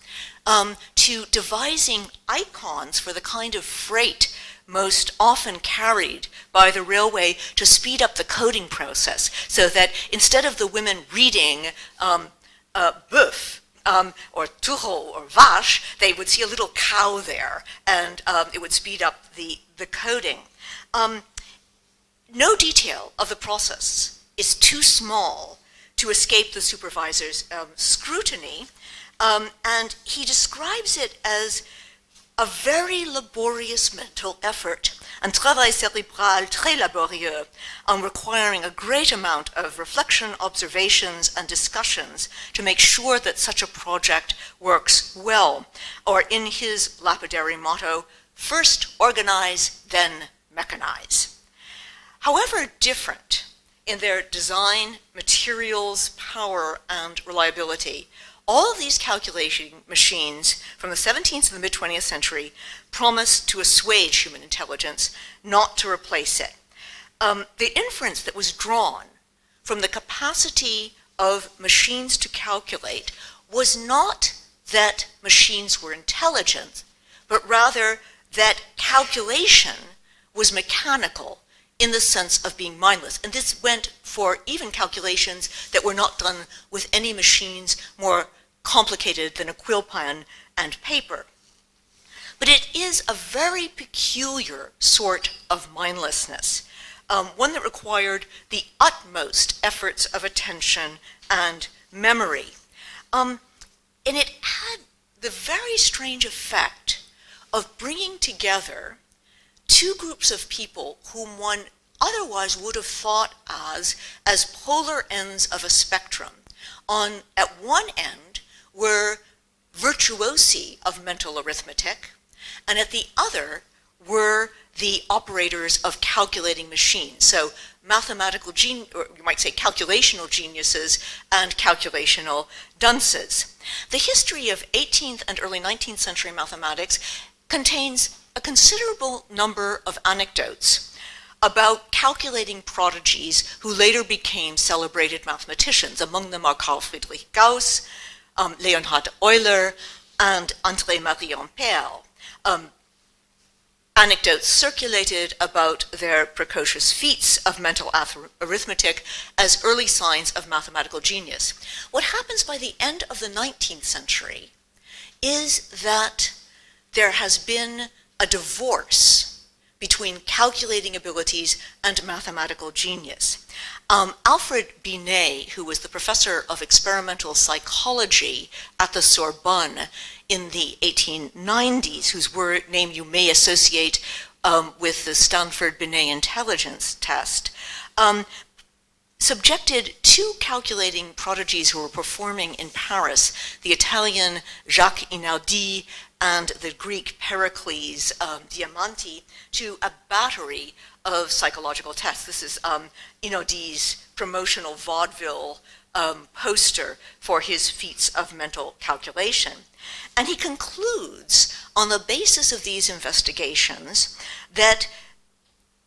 to devising icons for the kind of freight most often carried by the railway to speed up the coding process, so that instead of the women reading bœuf, or taureau or vache, they would see a little cow there, and it would speed up the coding. No detail of the process is too small to escape the supervisor's scrutiny, and he describes it as a very laborious mental effort, un travail cérébral très laborieux, requiring a great amount of reflection, observations, and discussions to make sure that such a project works well. Or in his lapidary motto, first organize, then mechanize. However different in their design, materials, power, and reliability, all of these calculation machines from the 17th to the mid-20th century promise to assuage human intelligence, not to replace it. The inference that was drawn from the capacity of machines to calculate was not that machines were intelligent, but rather that calculation was mechanical in the sense of being mindless. And this went for even calculations that were not done with any machines more complicated than a quill pen and paper. But it is a very peculiar sort of mindlessness. one that required the utmost efforts of attention and memory. And it had the very strange effect of bringing together two groups of people whom one otherwise would have thought as polar ends of a spectrum. At one end were virtuosi of mental arithmetic, and at the other were the operators of calculating machines. So mathematical or you might say calculational geniuses and calculational dunces. The history of 18th and early 19th century mathematics contains a considerable number of anecdotes about calculating prodigies who later became celebrated mathematicians. Among them are Carl Friedrich Gauss, Leonhard Euler, and André-Marie Ampère. Anecdotes circulated about their precocious feats of mental arithmetic as early signs of mathematical genius. What happens by the end of the 19th century is that there has been a divorce between calculating abilities and mathematical genius. Alfred Binet, who was the professor of experimental psychology at the Sorbonne in the 1890s, whose name you may associate with the Stanford Binet intelligence test, subjected two calculating prodigies who were performing in Paris, the Italian Jacques Inaudi and the Greek Pericles Diamanti, to a battery of psychological tests. This is Inaudi's promotional vaudeville poster for his feats of mental calculation. And he concludes, on the basis of these investigations, that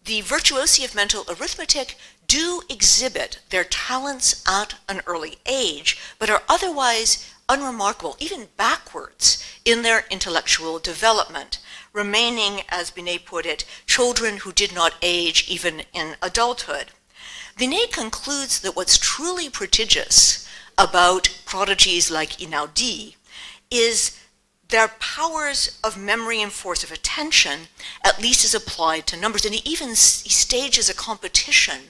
the virtuosi of mental arithmetic do exhibit their talents at an early age, but are otherwise unremarkable, even backwards, in their intellectual development, remaining, as Binet put it, children who did not age even in adulthood. Binet concludes that what's truly prodigious about prodigies like Inaudi is their powers of memory and force of attention, at least as applied to numbers. And he stages a competition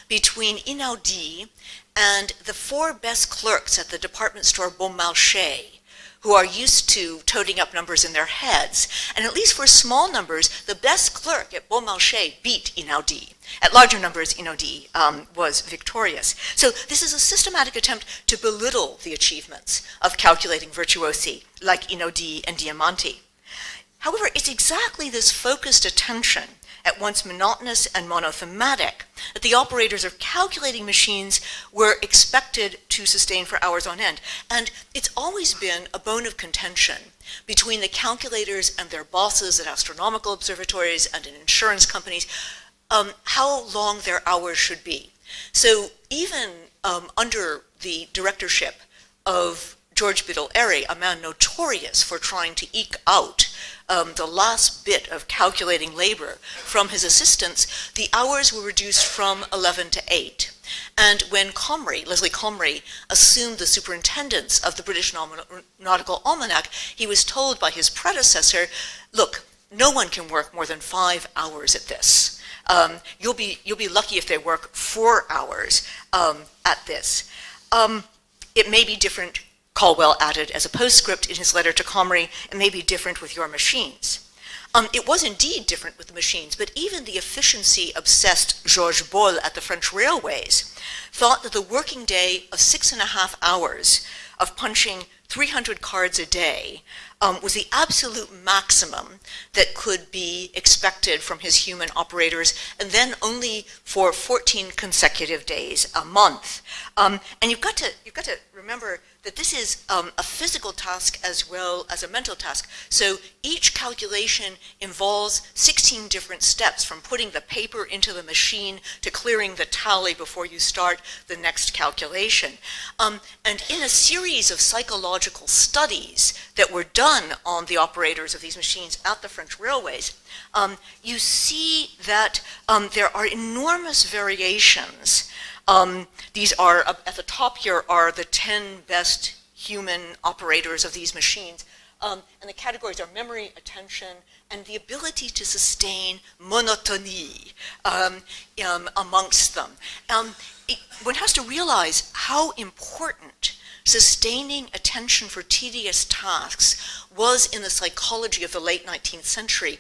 between Inaudi and the four best clerks at the department store Bon Marché, who are used to toting up numbers in their heads. And at least for small numbers, the best clerk at Bon Marché beat Inaudi. At larger numbers, Inaudi was victorious. So this is a systematic attempt to belittle the achievements of calculating virtuosi like Inaudi and Diamanti. However, it's exactly this focused attention, at once monotonous and monothematic, that the operators of calculating machines were expected to sustain for hours on end. And it's always been a bone of contention between the calculators and their bosses at astronomical observatories and in insurance companies, how long their hours should be. So even under the directorship of George Biddle-Airy, a man notorious for trying to eke out the last bit of calculating labor from his assistants, the hours were reduced from 11 to 8. And when Leslie Comrie, assumed the superintendence of the British Nautical Almanac, he was told by his predecessor, look, no one can work more than 5 hours at this. You'll be lucky if they work 4 hours at this. It may be different, Caldwell added as a postscript in his letter to Comrie, it may be different with your machines. It was indeed different with the machines, but even the efficiency-obsessed Georges Boll at the French Railways thought that the working day of 6.5 hours of punching 300 cards a day was the absolute maximum that could be expected from his human operators, and then only for 14 consecutive days a month. And you've got to remember that this is a physical task as well as a mental task. So each calculation involves 16 different steps, from putting the paper into the machine to clearing the tally before you start the next calculation. And in a series of psychological studies that were done on the operators of these machines at the French railways, you see that there are enormous variations. These are, at the top here are the 10 best human operators of these machines And the categories are memory, attention, and the ability to sustain monotony amongst them. One has to realize how important sustaining attention for tedious tasks was in the psychology of the late 19th century,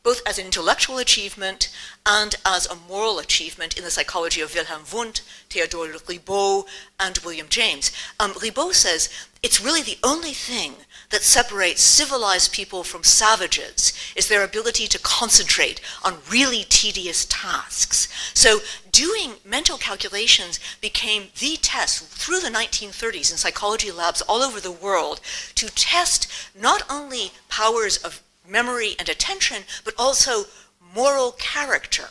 both as an intellectual achievement and as a moral achievement in the psychology of Wilhelm Wundt, Theodore Ribot, and William James. Ribot says, it's really the only thing that separates civilized people from savages is their ability to concentrate on really tedious tasks. So doing mental calculations became the test through the 1930s in psychology labs all over the world to test not only powers of memory and attention, but also moral character.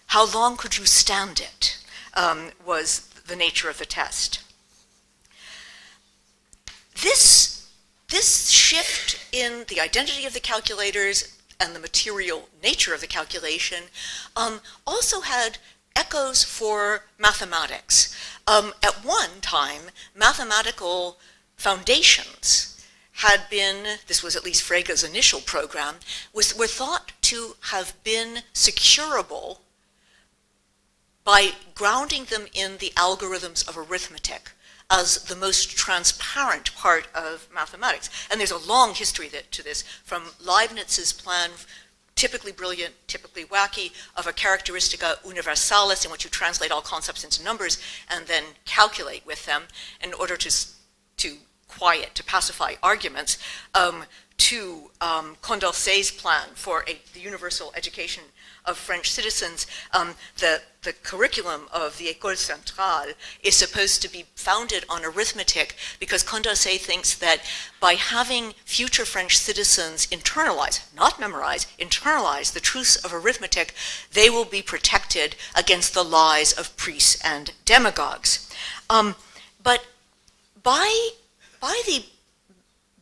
How long could you stand it, was the nature of the test. This shift in the identity of the calculators and the material nature of the calculation also had echoes for mathematics. At one time, mathematical foundations had been, this was at least Frege's initial program, were thought to have been securable by grounding them in the algorithms of arithmetic as the most transparent part of mathematics. And there's a long history to this, from Leibniz's plan, typically brilliant, typically wacky, of a characteristica universalis, in which you translate all concepts into numbers and then calculate with them in order to pacify arguments, to Condorcet's plan for the universal education of French citizens. The curriculum of the École Centrale is supposed to be founded on arithmetic because Condorcet thinks that by having future French citizens internalize, not memorize, internalize the truths of arithmetic, they will be protected against the lies of priests and demagogues. But by the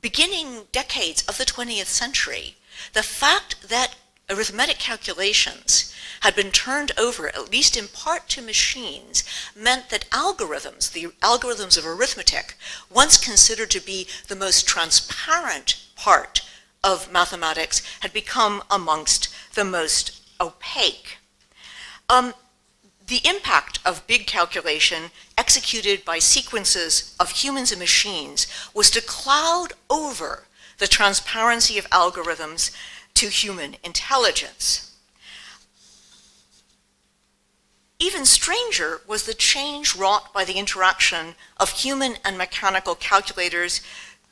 beginning decades of the 20th century, the fact that arithmetic calculations had been turned over, at least in part to machines, meant that algorithms, the algorithms of arithmetic, once considered to be the most transparent part of mathematics, had become amongst the most opaque. The impact of big calculation executed by sequences of humans and machines was to cloud over the transparency of algorithms to human intelligence. Even stranger was the change wrought by the interaction of human and mechanical calculators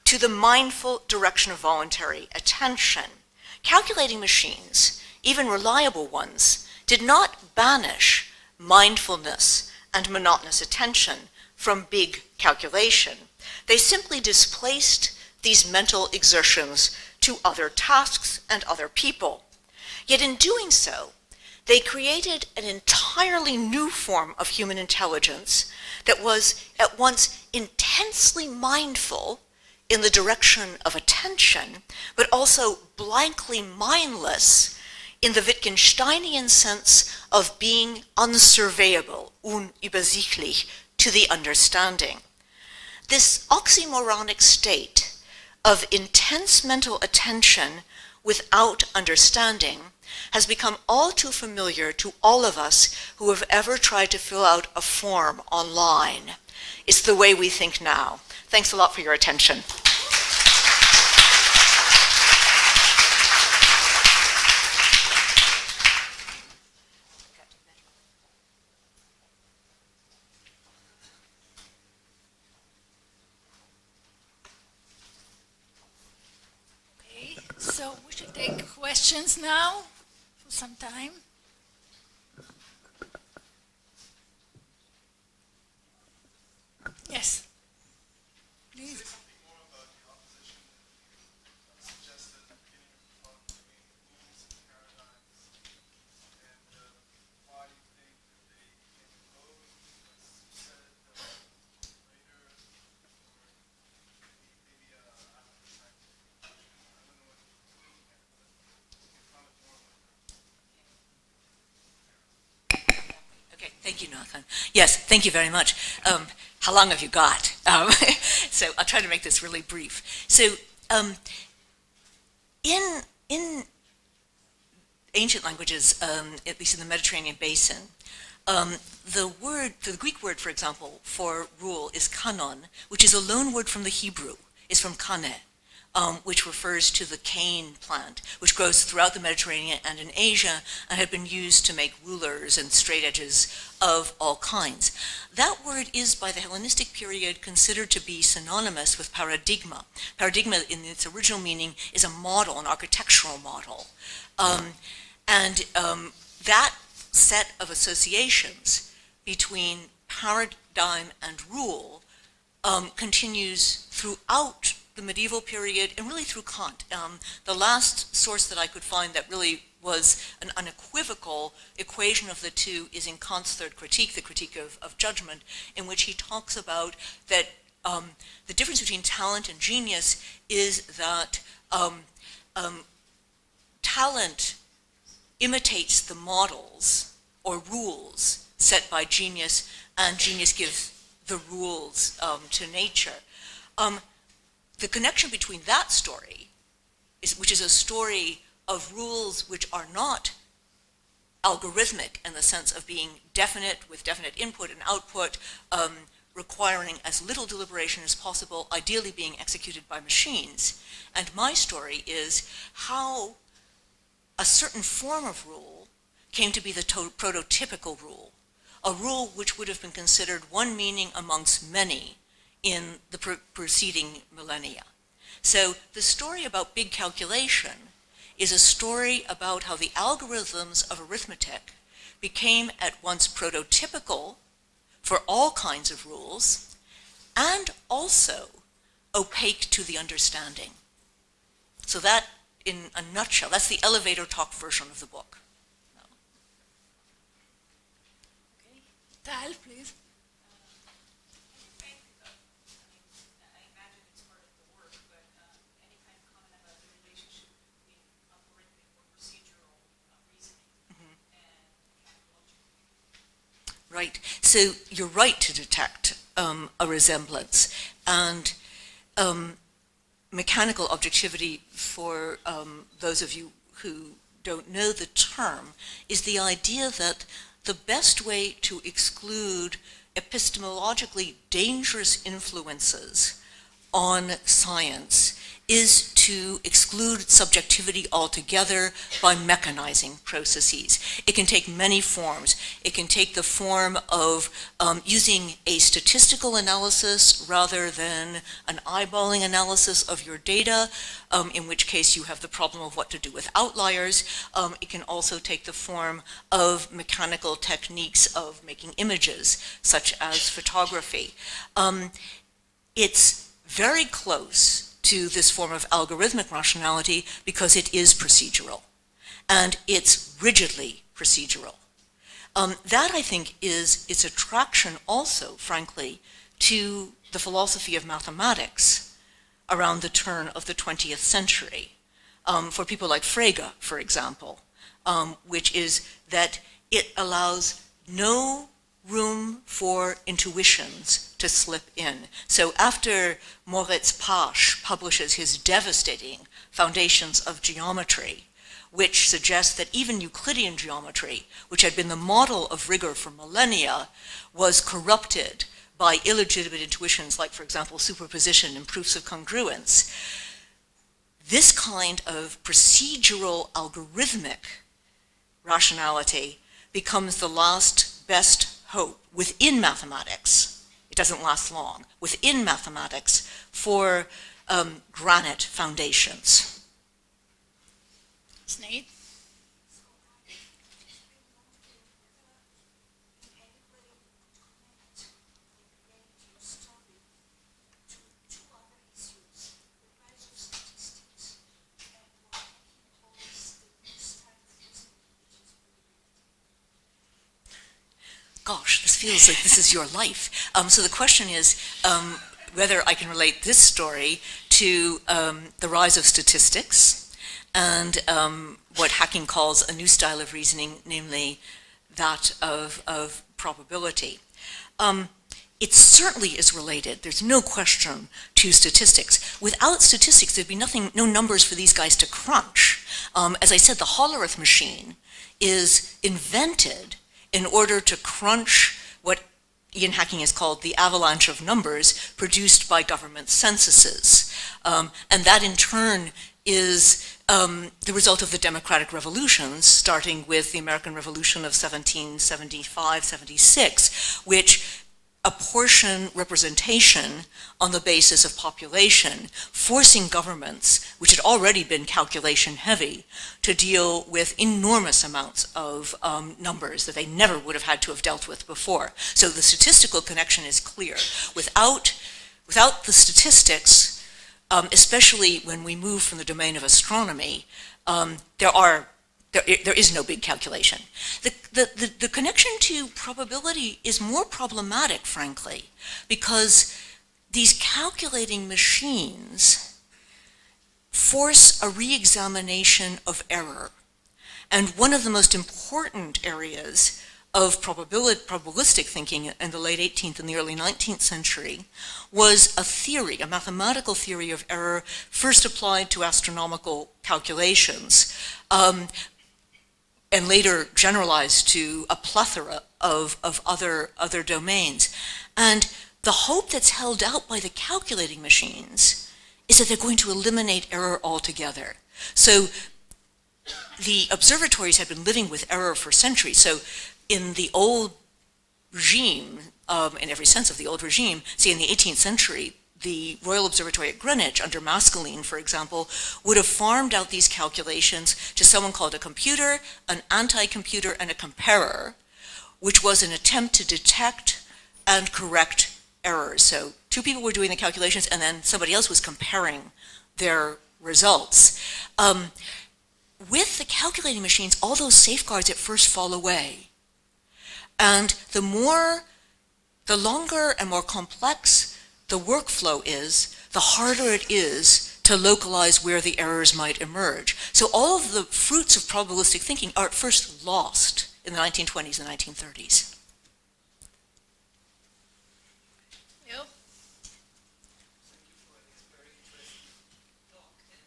to the mindful direction of voluntary attention. Calculating machines, even reliable ones, did not banish mindfulness and monotonous attention from big calculation. They simply displaced these mental exertions to other tasks and other people. Yet in doing so, they created an entirely new form of human intelligence that was at once intensely mindful in the direction of attention, but also blankly mindless in the Wittgensteinian sense of being unsurveyable, unübersichtlich, to the understanding. This oxymoronic state of intense mental attention without understanding has become all too familiar to all of us who have ever tried to fill out a form online. It's the way we think now. Thanks a lot for your attention. So we should take questions now for some time. Yes, please. Thank you, Nathan. Yes, thank you very much. How long have you got? So I'll try to make this really brief. So In ancient languages, at least in the Mediterranean basin, the Greek word, for example, for rule is kanon, which is a loan word from the Hebrew. It's from kane, which refers to the cane plant, which grows throughout the Mediterranean and in Asia, and had been used to make rulers and straight edges of all kinds. That word is, by the Hellenistic period, considered to be synonymous with paradigma. Paradigma, in its original meaning, is a model, an architectural model. That set of associations between paradigm and rule continues throughout the medieval period and really through Kant. The last source that I could find that really was an unequivocal equation of the two is in Kant's third critique, the critique of judgment, in which he talks about that the difference between talent and genius is that talent imitates the models or rules set by genius, and genius gives the rules to nature. The connection between that story, which is a story of rules which are not algorithmic in the sense of being definite, with definite input and output, requiring as little deliberation as possible, ideally being executed by machines. And my story is how a certain form of rule came to be the prototypical rule, a rule which would have been considered one meaning amongst many in the preceding millennia. So the story about big calculation is a story about how the algorithms of arithmetic became at once prototypical for all kinds of rules and also opaque to the understanding. So that, in a nutshell, that's the elevator talk version of the book. Okay. Tal, please. Right. So you're right to detect a resemblance. And mechanical objectivity, for those of you who don't know the term, is the idea that the best way to exclude epistemologically dangerous influences on science is to exclude subjectivity altogether by mechanizing processes. It can take many forms. It can take the form of using a statistical analysis rather than an eyeballing analysis of your data, in which case you have the problem of what to do with outliers. It can also take the form of mechanical techniques of making images, such as photography. It's very close to this form of algorithmic rationality because it is procedural, and it's rigidly procedural. That, I think, is its attraction also, frankly, to the philosophy of mathematics around the turn of the 20th century. For people like Frege, for example, which is that it allows no room for intuitions to slip in. So after Moritz Pasch publishes his devastating Foundations of Geometry, which suggests that even Euclidean geometry, which had been the model of rigor for millennia, was corrupted by illegitimate intuitions like, for example, superposition and proofs of congruence, this kind of procedural algorithmic rationality becomes the last best hope within mathematics. It doesn't last long. Within mathematics for granite foundations. Snade? Gosh, this feels like this is your life. So the question is whether I can relate this story to the rise of statistics and what Hacking calls a new style of reasoning, namely that of probability. it certainly is related, there's no question, to statistics. Without statistics, there'd be no numbers for these guys to crunch. As I said, the Hollerith machine is invented in order to crunch what Ian Hacking has called the avalanche of numbers produced by government censuses. And that in turn is the result of the democratic revolutions, starting with the American Revolution of 1775-76, which apportion representation on the basis of population, forcing governments, which had already been calculation heavy, to deal with enormous amounts of numbers that they never would have had to have dealt with before. So the statistical connection is clear. Without the statistics, especially when we move from the domain of astronomy, there is no big calculation. The connection to probability is more problematic, frankly, because these calculating machines force a re-examination of error. And one of the most important areas of probabilistic thinking in the late 18th and the early 19th century was a theory, a mathematical theory of error, first applied to astronomical calculations, and later generalized to a plethora of other domains. And the hope that's held out by the calculating machines is that they're going to eliminate error altogether. So the observatories had been living with error for centuries. So in the old regime, in every sense of the old regime, say in the 18th century, the Royal Observatory at Greenwich, under Maskelyne, for example, would have farmed out these calculations to someone called a computer, an anti-computer, and a comparer, which was an attempt to detect and correct errors. So two people were doing the calculations, and then somebody else was comparing their results. With the calculating machines, all those safeguards at first fall away. And the longer and more complex the workflow is, the harder it is to localize where the errors might emerge. So all of the fruits of probabilistic thinking are at first lost in the 1920s and 1930s. Yep. Thank you for this very interesting talk. And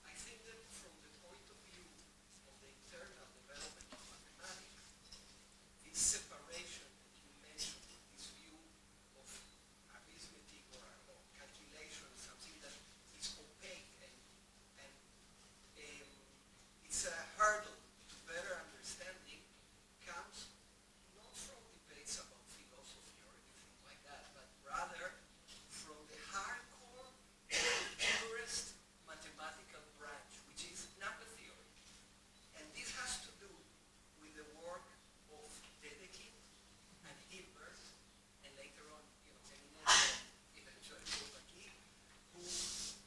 I think that from the point of view of the internal development of mathematics, this separation that you mentioned, this view of arithmetic or calculation, something that is opaque and it's a hurdle to better understanding, comes not from debates about philosophy or anything like that, but rather from the hardcore, purest mathematical branch, which is number theory. And this has to do with the work of Dedekind and Hilbert, and later on, eventually Bourbaki, who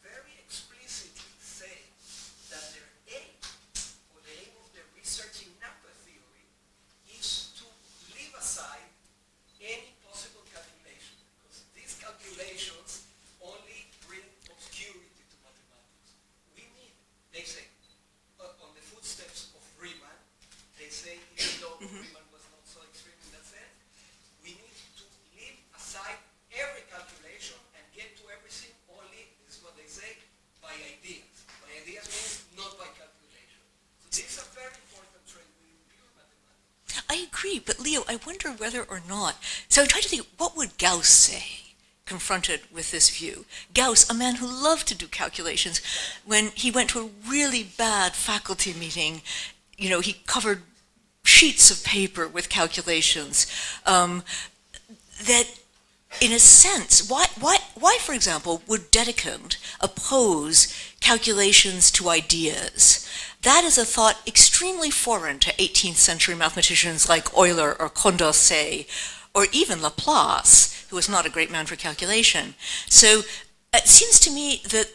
very explicitly say that their aim, or the aim of their research in number theory, is to leave aside any possible calculation, because these calculations only bring obscurity to mathematics. We need, they say, on the footsteps of Riemann, they say, even though Riemann was not so extreme in that sense, we need to leave aside every calculation and get to everything only, this is what they say, by ideas. By ideas means not by calculation. So this is a very important trait within pure mathematics. I agree, but Leo, I wonder whether or not, so I'm trying to think, what would Gauss say confronted with this view? Gauss, a man who loved to do calculations, when he went to a really bad faculty meeting, he covered sheets of paper with calculations, that in a sense, why, for example, would Dedekind oppose calculations to ideas? That is a thought extremely foreign to 18th century mathematicians like Euler or Condorcet, or even Laplace, who was not a great man for calculation. So it seems to me that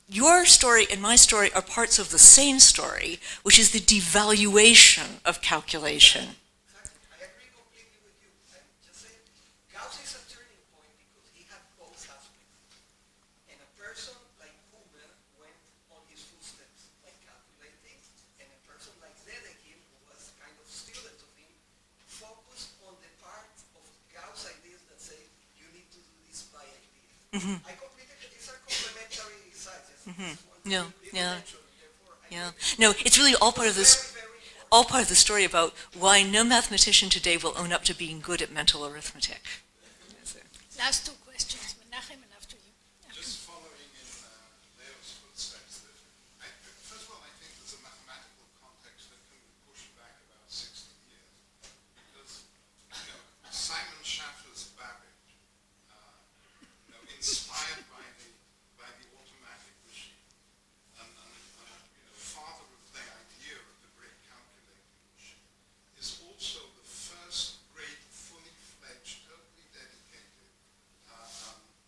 your story and my story are parts of the same story, which is the devaluation of calculation. Exactly. I agree completely with you. I'm just saying, Gauss is a turning point because he had both aspects. And a person like Huber went on his footsteps, like calculating, and a person like Dedekind, who was kind of student of him, focused on the part of Gauss ideas that say I completed it. These are complementary sites. No, yeah. Yeah. No, it's really all part of this. All part of the story about why no mathematician today will own up to being good at mental arithmetic. Last two questions, Menachem, and after you. Just following in Leo's footsteps, first of all, I think there's a mathematical context that can be pushed back about 60 years. Because, Simon Schaffer's Babbage, inspired by the automatic machine, and father of the idea of the great calculating machine, is also the first great fully fledged, totally dedicated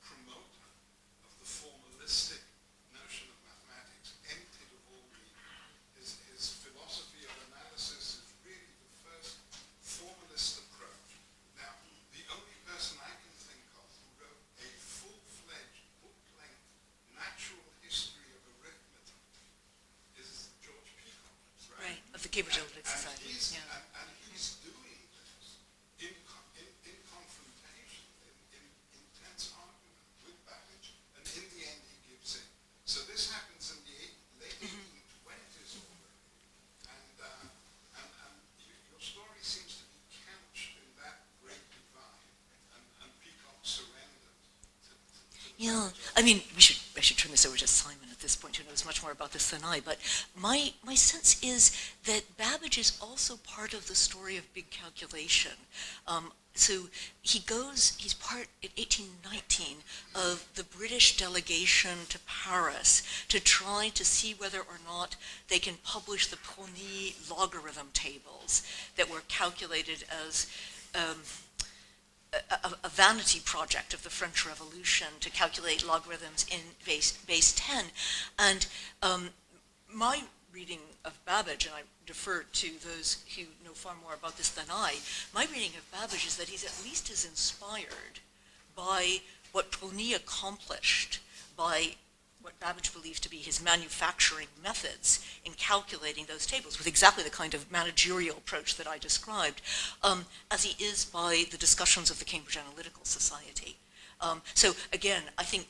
promoter of the formalistic notion of mathematics, emptied of all meaning. His philosophy of analysis is really the first formalist approach. Now, the only person I can think of who wrote a full-fledged, book-length, natural history of arithmetic is George Peacock, right? Right, of the Cambridge Analytic Society. And he's doing this in confrontation, in intense argument with Babbage, and in the end he gives in. So this happens in the late 1820s already, and your story seems to be couched in that great divide, and Peacock surrendered to Yeah, I mean, I should turn this over to Simon at this point, who knows much more about this than I, but my sense is that Babbage is also part of the story of big calculation. So he's part, in 1819, of the British delegation to Paris to try to see whether or not they can publish the Prony logarithm tables that were calculated as a vanity project of the French Revolution to calculate logarithms in base 10. And my reading of Babbage, and I defer to those who know far more about this than I, my reading of Babbage is that he's at least as inspired by what Prony accomplished, by what Babbage believed to be his manufacturing methods in calculating those tables with exactly the kind of managerial approach that I described, as he is by the discussions of the Cambridge Analytical Society. So again, I think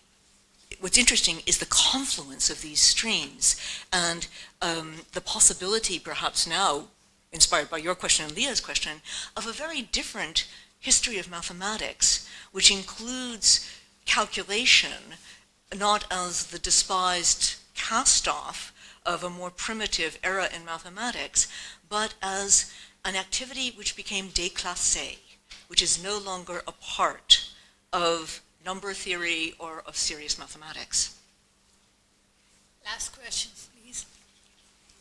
what's interesting is the confluence of these streams and the possibility perhaps now, inspired by your question and Leah's question, of a very different history of mathematics, which includes calculation not as the despised cast-off of a more primitive era in mathematics, but as an activity which became déclassée, which is no longer a part of number theory or of serious mathematics. Last questions, please.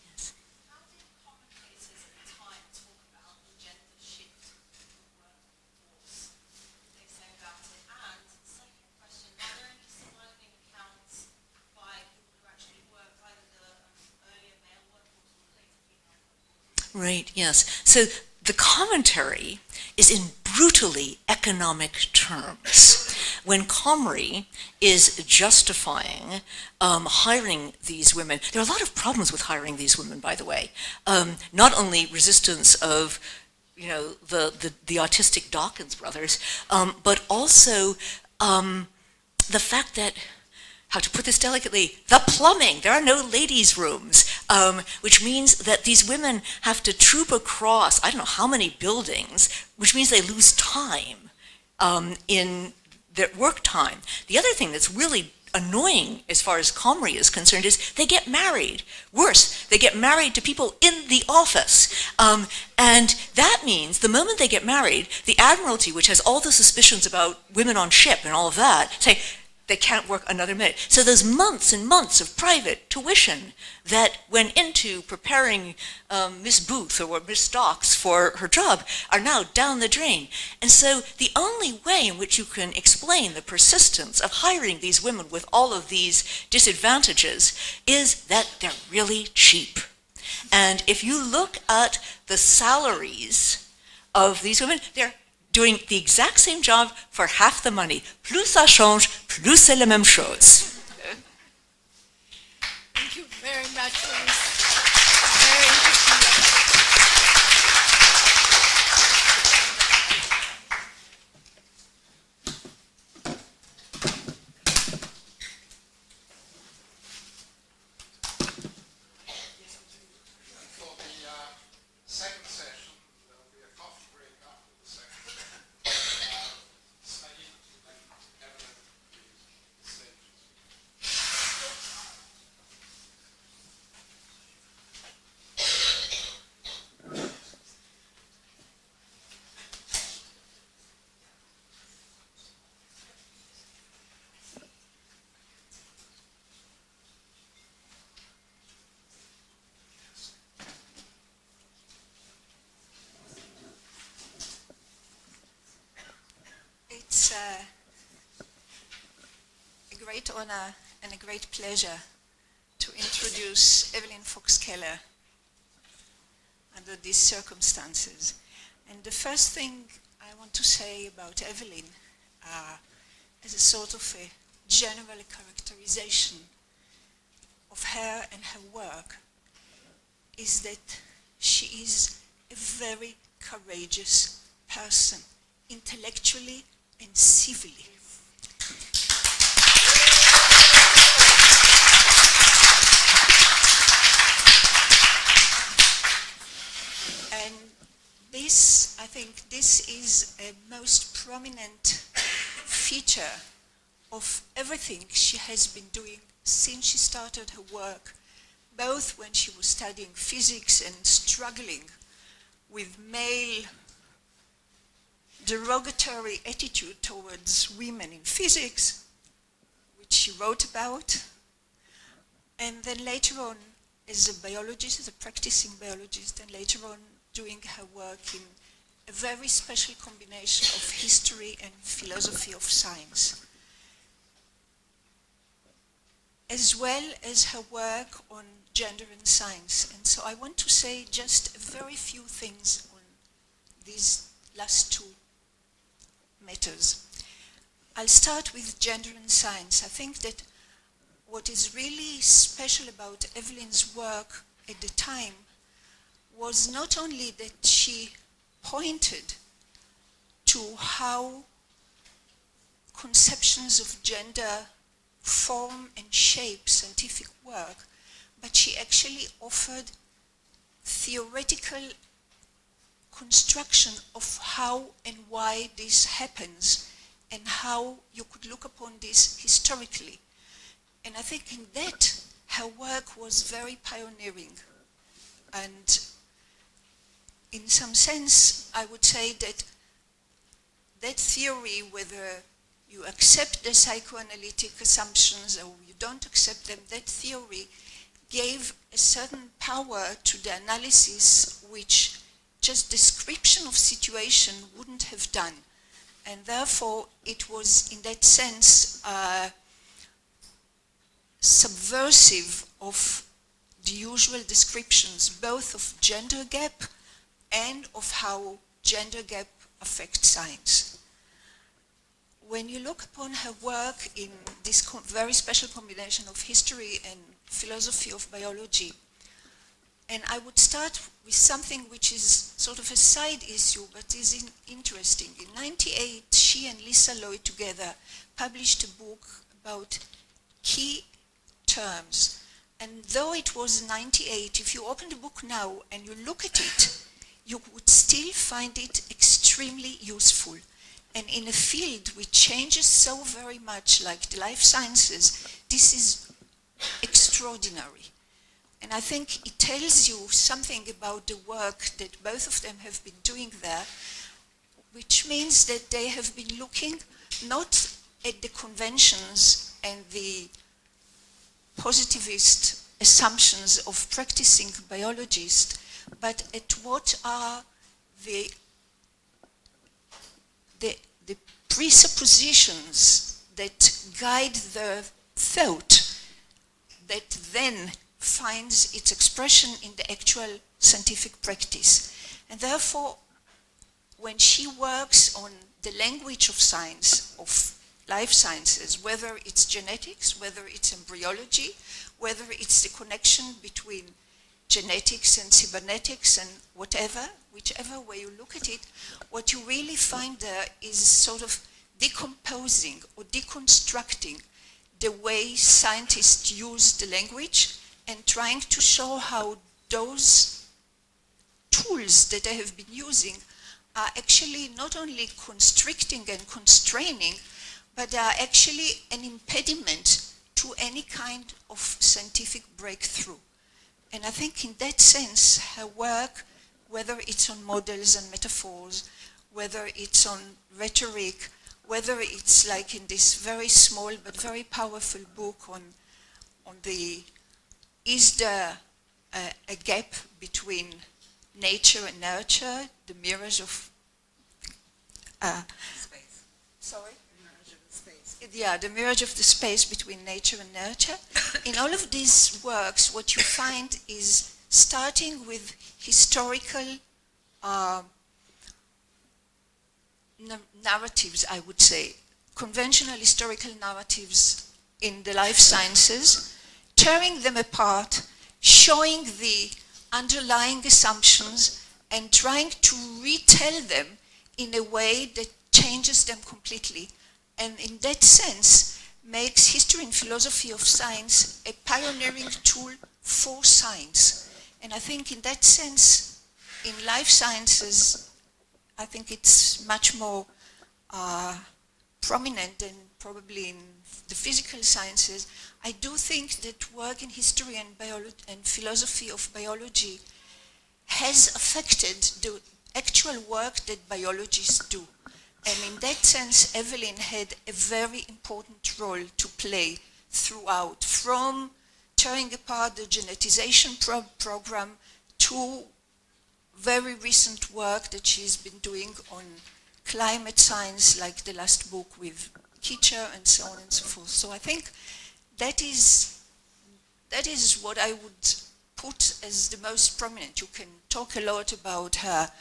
Yes. How did commentators at the time talk about the gender shift in the workforce? What did they say about it? And second question, are there any surviving accounts by people who actually worked either the earlier male workforce or the later female workforce? Right, yes. So the commentary is in brutally economic terms. When Canary is justifying hiring these women, there are a lot of problems with hiring these women, by the way. Not only resistance of, the autistic Dawkins brothers, but also the fact that, how to put this delicately, the plumbing. There are no ladies' rooms, which means that these women have to troop across, I don't know how many buildings, which means they lose time in their work time. The other thing that's really annoying as far as Canary is concerned is they get married. Worse, they get married to people in the office. And that means the moment they get married, the Admiralty, which has all the suspicions about women on ship and all of that, say, they can't work another minute. So those months and months of private tuition that went into preparing Miss Booth or Miss Stocks for her job are now down the drain. And so the only way in which you can explain the persistence of hiring these women with all of these disadvantages is that they're really cheap. And if you look at the salaries of these women, they're doing the exact same job for half the money. Plus ça change, plus c'est la même chose. Thank you very much for this very interesting. great honor and a great pleasure to introduce Evelyn Fox Keller under these circumstances. And the first thing I want to say about Evelyn, as a sort of a general characterization of her and her work, is that she is a very courageous person, intellectually and civilly. And this, I think, this is a most prominent feature of everything she has been doing since she started her work, both when she was studying physics and struggling with male derogatory attitude towards women in physics, which she wrote about, and then later on as a biologist, as a practicing biologist, and later on doing her work in a very special combination of history and philosophy of science, as well as her work on gender and science. And so I want to say just a very few things on these last two matters. I'll start with gender and science. I think that what is really special about Evelyn's work at the time was not only that she pointed to how conceptions of gender form and shape scientific work, but she actually offered theoretical construction of how and why this happens and how you could look upon this historically. And I think in that her work was very pioneering. And in some sense, I would say that that theory, whether you accept the psychoanalytic assumptions or you don't accept them, that theory gave a certain power to the analysis which just description of situation wouldn't have done. And therefore, it was in that sense subversive of the usual descriptions, both of gender gap and of how gender gap affects science. When you look upon her work in this very special combination of history and philosophy of biology, and I would start with something which is sort of a side issue, but is interesting. In '98, she and Lisa Lloyd together published a book about key terms. And though it was '98, if you open the book now and you look at it, you would still find it extremely useful. And in a field which changes so very much, like the life sciences, this is extraordinary. And I think it tells you something about the work that both of them have been doing there, which means that they have been looking not at the conventions and the positivist assumptions of practicing biologists, but at what are the presuppositions that guide the thought that then finds its expression in the actual scientific practice. And therefore, when she works on the language of science, of life sciences, whether it's genetics, whether it's embryology, whether it's the connection between genetics and cybernetics and whatever, whichever way you look at it, what you really find there is sort of decomposing or deconstructing the way scientists use the language and trying to show how those tools that they have been using are actually not only constricting and constraining, but are actually an impediment to any kind of scientific breakthrough. And I think in that sense, her work, whether it's on models and metaphors, whether it's on rhetoric, whether it's like in this very small but very powerful book on the, is there a gap between nature and nurture, the mirrors of Space. Sorry? Mirrors of space. Yeah, the merge of the space between nature and nurture. In all of these works, what you find is starting with historical narratives, I would say, conventional historical narratives in the life sciences, tearing them apart, showing the underlying assumptions, and trying to retell them in a way that changes them completely. And in that sense, makes history and philosophy of science a pioneering tool for science. And I think in that sense, in life sciences, I think it's much more prominent than probably in the physical sciences. I do think that work in history and philosophy of biology has affected the actual work that biologists do. And in that sense, Evelyn had a very important role to play throughout, from tearing apart the genetization program to very recent work that she's been doing on climate science, like the last book with Kitcher and so on and so forth. So I think that is what I would put as the most prominent. You can talk a lot about her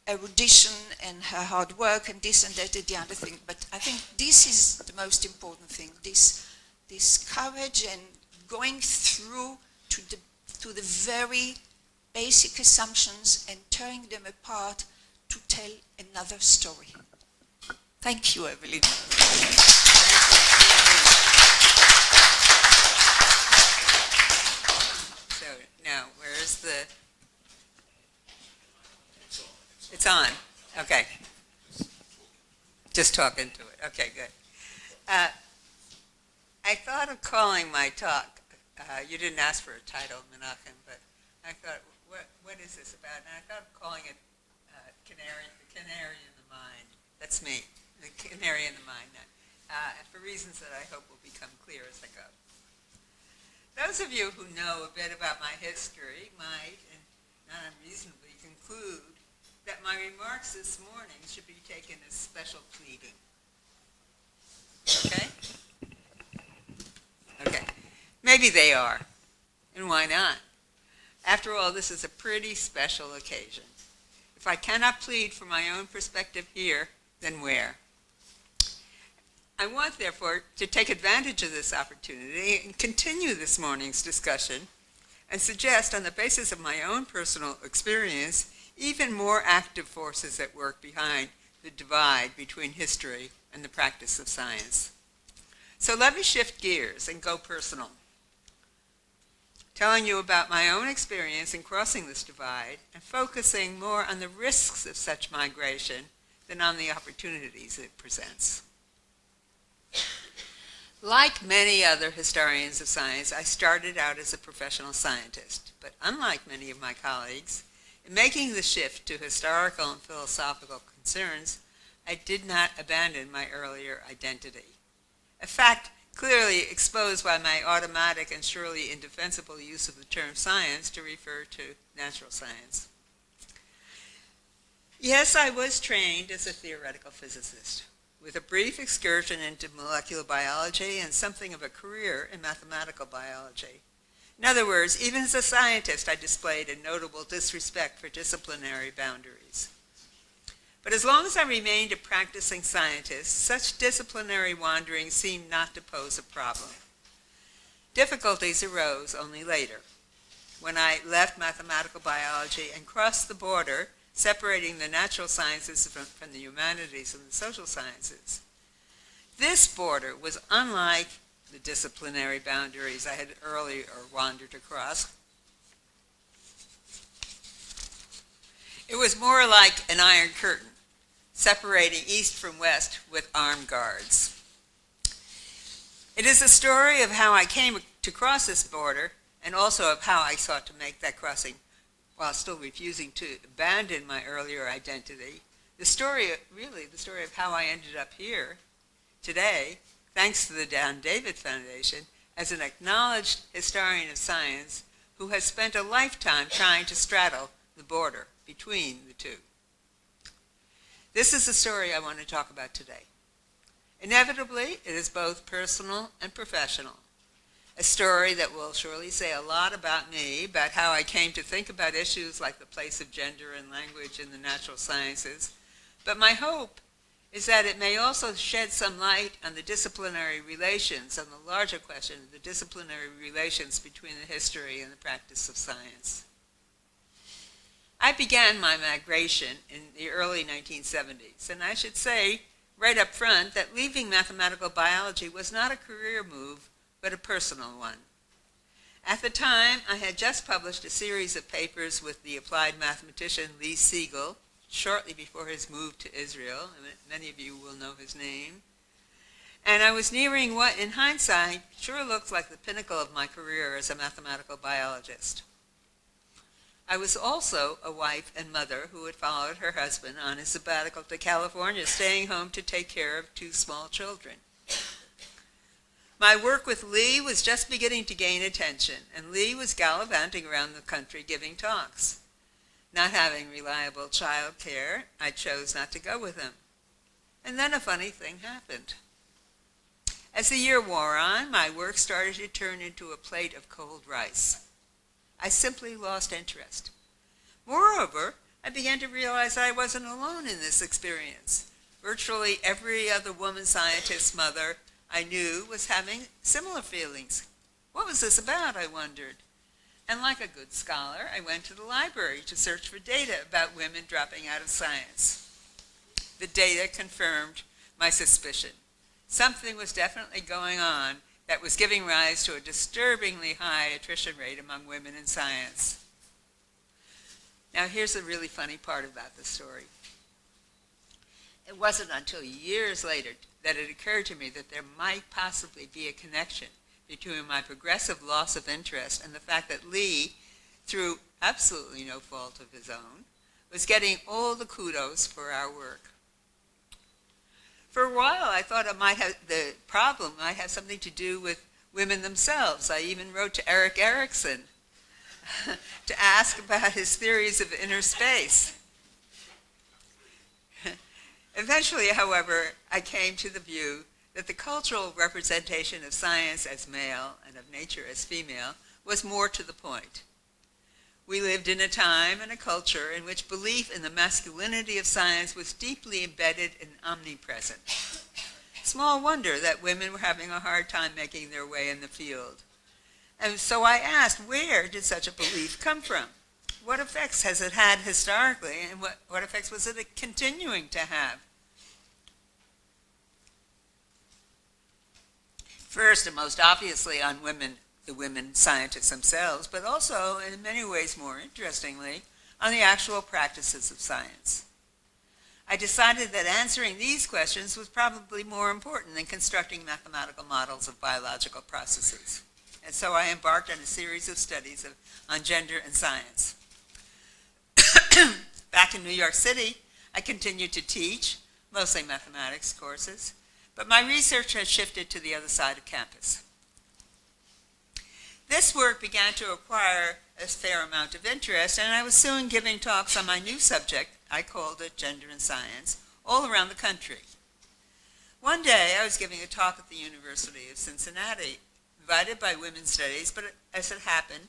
erudition and her hard work and this and that and the other thing, but I think this is the most important thing, this courage and going through to the very basic assumptions and tearing them apart to tell another story. Thank you, Evelyn. So now, where's the... It's on. Okay. Just talking to it. Okay, good. I thought of calling my talk, you didn't ask for a title, Menachem, but I thought, what is this about? And I thought of calling it Canary, the Canary in the Mind. That's me, the Canary in the Mind, for reasons that I hope will become clear as I go. Those of you who know a bit about my history might, and not unreasonably, conclude that my remarks this morning should be taken as special pleading. Okay? Okay. Maybe they are. And why not? After all, this is a pretty special occasion. If I cannot plead for my own perspective here, then where? I want, therefore, to take advantage of this opportunity and continue this morning's discussion and suggest, on the basis of my own personal experience, even more active forces at work behind the divide between history and the practice of science. So let me shift gears and go personal, telling you about my own experience in crossing this divide and focusing more on the risks of such migration than on the opportunities it presents. Like many other historians of science, I started out as a professional scientist, but unlike many of my colleagues, in making the shift to historical and philosophical concerns, I did not abandon my earlier identity. A fact clearly exposed by my automatic and surely indefensible use of the term science to refer to natural science. Yes, I was trained as a theoretical physicist, with a brief excursion into molecular biology and something of a career in mathematical biology. In other words, even as a scientist, I displayed a notable disrespect for disciplinary boundaries. But as long as I remained a practicing scientist, such disciplinary wandering seemed not to pose a problem. Difficulties arose only later, when I left mathematical biology and crossed the border, separating the natural sciences from the humanities and the social sciences. This border was unlike the disciplinary boundaries I had earlier wandered across. It was more like an iron curtain, separating east from west with armed guards. It is a story of how I came to cross this border, and also of how I sought to make that crossing while still refusing to abandon my earlier identity. The story of how I ended up here today, thanks to the Dan David Foundation, as an acknowledged historian of science who has spent a lifetime trying to straddle the border between the two. This is the story I want to talk about today. Inevitably, it is both personal and professional. A story that will surely say a lot about me, about how I came to think about issues like the place of gender and language in the natural sciences. But my hope is that it may also shed some light on the disciplinary relations, on the larger question of the disciplinary relations between the history and the practice of science. I began my migration in the early 1970s, and I should say right up front that leaving mathematical biology was not a career move, but a personal one. At the time, I had just published a series of papers with the applied mathematician Lee Siegel, shortly before his move to Israel, and many of you will know his name. And I was nearing what, in hindsight, sure looks like the pinnacle of my career as a mathematical biologist. I was also a wife and mother who had followed her husband on his sabbatical to California, staying home to take care of 2 small children. My work with Lee was just beginning to gain attention, and Lee was gallivanting around the country giving talks. Not having reliable child care, I chose not to go with him. And then a funny thing happened. As the year wore on, my work started to turn into a plate of cold rice. I simply lost interest. Moreover, I began to realize I wasn't alone in this experience. Virtually every other woman scientist mother I knew was having similar feelings. What was this about, I wondered. And like a good scholar, I went to the library to search for data about women dropping out of science. The data confirmed my suspicion. Something was definitely going on that was giving rise to a disturbingly high attrition rate among women in science. Now here's the really funny part about the story. It wasn't until years later that it occurred to me that there might possibly be a connection between my progressive loss of interest and the fact that Lee, through absolutely no fault of his own, was getting all the kudos for our work. For a while, I thought the problem might have something to do with women themselves. I even wrote to Erik Erikson to ask about his theories of inner space. Eventually, however, I came to the view that the cultural representation of science as male and of nature as female was more to the point. We lived in a time and a culture in which belief in the masculinity of science was deeply embedded and omnipresent. Small wonder that women were having a hard time making their way in the field. And so I asked, where did such a belief come from? What effects has it had historically, and what effects was it continuing to have? First, and most obviously on women, the women scientists themselves, but also, in many ways more interestingly, on the actual practices of science. I decided that answering these questions was probably more important than constructing mathematical models of biological processes. And so I embarked on a series of studies on gender and science. Back in New York City, I continued to teach, mostly mathematics courses, but my research has shifted to the other side of campus. This work began to acquire a fair amount of interest, and I was soon giving talks on my new subject, I called it Gender and Science, all around the country. One day, I was giving a talk at the University of Cincinnati, invited by Women's Studies, but as it happened,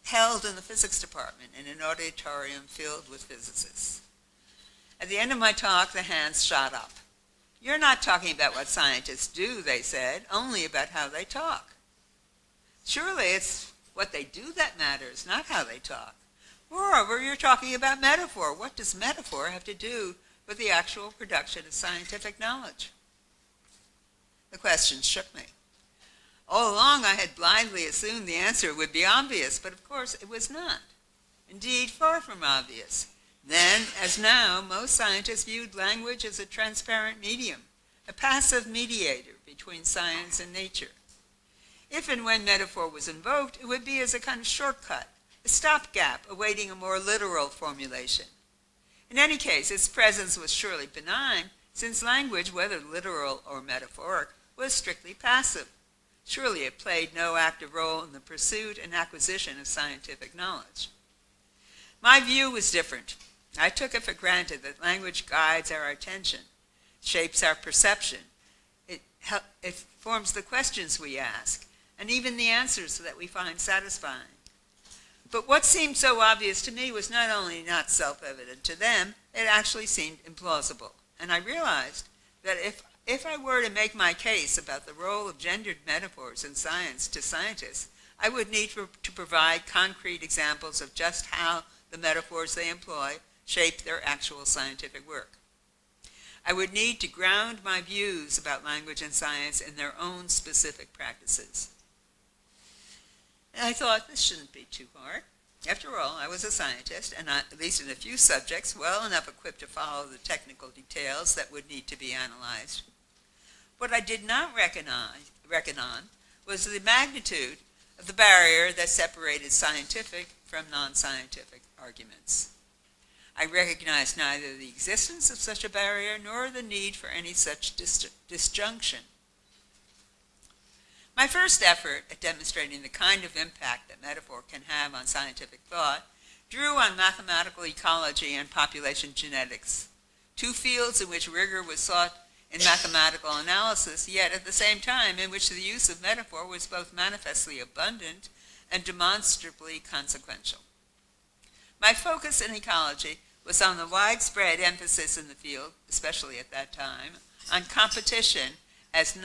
held in the physics department in an auditorium filled with physicists. At the end of my talk, the hands shot up. "You're not talking about what scientists do," they said, "only about how they talk." Surely it's what they do that matters, not how they talk. Moreover, you're talking about metaphor. What does metaphor have to do with the actual production of scientific knowledge? The question shook me. All along, I had blindly assumed the answer would be obvious, but of course it was not. Indeed, far from obvious. Then, as now, most scientists viewed language as a transparent medium, a passive mediator between science and nature. If and when metaphor was invoked, it would be as a kind of shortcut, a stopgap awaiting a more literal formulation. In any case, its presence was surely benign, since language, whether literal or metaphoric, was strictly passive. Surely it played no active role in the pursuit and acquisition of scientific knowledge. My view was different. I took it for granted that language guides our attention, shapes our perception. it forms the questions we ask, and even the answers that we find satisfying. But what seemed so obvious to me was not only not self-evident to them, it actually seemed implausible. And I realized that if I were to make my case about the role of gendered metaphors in science to scientists, I would need to provide concrete examples of just how the metaphors they employ shape their actual scientific work. I would need to ground my views about language and science in their own specific practices. And I thought, this shouldn't be too hard. After all, I was a scientist, and at least in a few subjects, well enough equipped to follow the technical details that would need to be analyzed. What I did not reckon on was the magnitude of the barrier that separated scientific from non-scientific arguments. I recognized neither the existence of such a barrier nor the need for any such disjunction. My first effort at demonstrating the kind of impact that metaphor can have on scientific thought drew on mathematical ecology and population genetics, two fields in which rigor was sought in mathematical analysis, yet at the same time in which the use of metaphor was both manifestly abundant and demonstrably consequential. My focus in ecology was on the widespread emphasis in the field, especially at that time, on competition as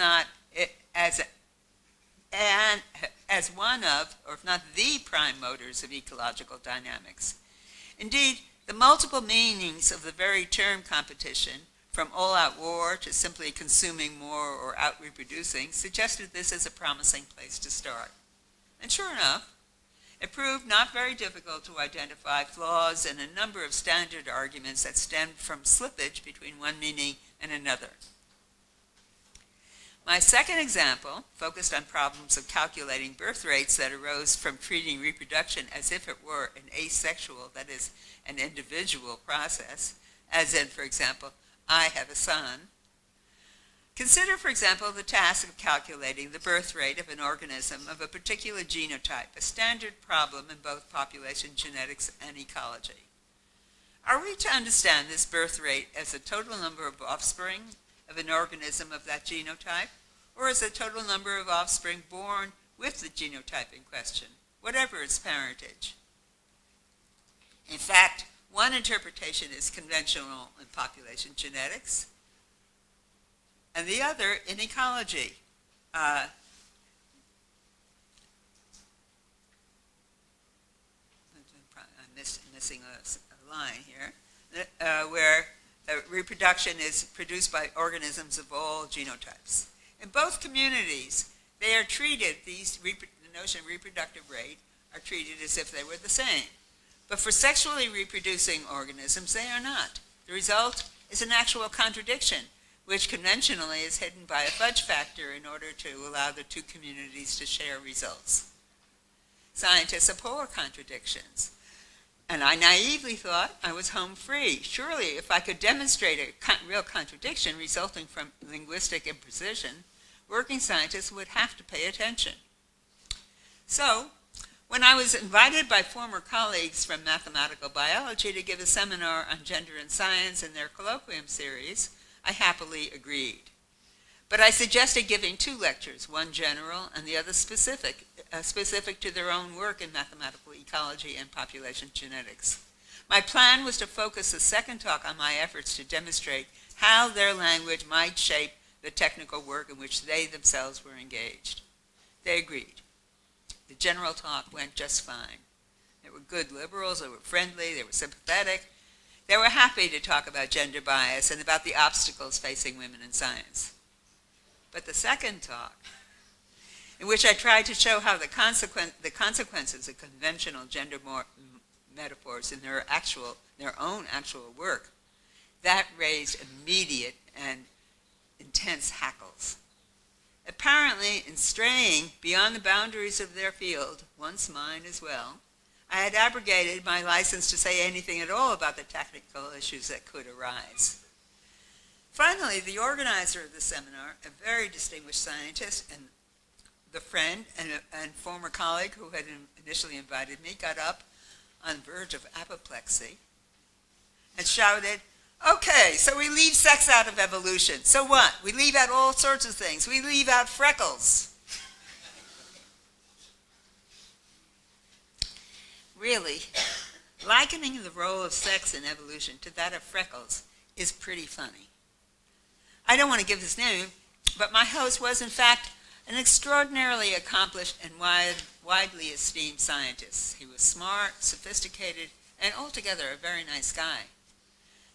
one of, or if not the prime motors of ecological dynamics. Indeed, the multiple meanings of the very term competition, from all-out war to simply consuming more or out-reproducing, suggested this as a promising place to start. And sure enough, it proved not very difficult to identify flaws in a number of standard arguments that stemmed from slippage between one meaning and another. My second example focused on problems of calculating birth rates that arose from treating reproduction as if it were an asexual, that is, an individual process, as in, for example, I have a son. Consider, for example, the task of calculating the birth rate of an organism of a particular genotype, a standard problem in both population genetics and ecology. Are we to understand this birth rate as the total number of offspring of an organism of that genotype, or as the total number of offspring born with the genotype in question, whatever its parentage? In fact, one interpretation is conventional in population genetics, and the other in ecology. I'm missing a line here, where reproduction is produced by organisms of all genotypes. In both communities, they are treated, the notion of reproductive rate, are treated as if they were the same. But for sexually reproducing organisms, they are not. The result is an actual contradiction, which conventionally is hidden by a fudge factor in order to allow the two communities to share results. Scientists abhor contradictions, and I naively thought I was home free. Surely, if I could demonstrate a real contradiction resulting from linguistic imprecision, working scientists would have to pay attention. So, when I was invited by former colleagues from mathematical biology to give a seminar on gender and science in their colloquium series, I happily agreed. But I suggested giving two lectures, one general and the other specific to their own work in mathematical ecology and population genetics. My plan was to focus the second talk on my efforts to demonstrate how their language might shape the technical work in which they themselves were engaged. They agreed. The general talk went just fine. They were good liberals, they were friendly, they were sympathetic. They were happy to talk about gender bias and about the obstacles facing women in science. But the second talk, in which I tried to show how the consequences of conventional gender metaphors in their own actual work, that raised immediate and intense hackles. Apparently, in straying beyond the boundaries of their field, once mine as well, I had abrogated my license to say anything at all about the technical issues that could arise. Finally, the organizer of the seminar, a very distinguished scientist and the friend and former colleague who had initially invited me, got up on the verge of apoplexy and shouted, Okay, so we leave sex out of evolution. So what? We leave out all sorts of things. We leave out freckles. Really, likening the role of sex in evolution to that of freckles is pretty funny. I don't want to give his name, but my host was in fact an extraordinarily accomplished and widely esteemed scientist. He was smart, sophisticated, and altogether a very nice guy.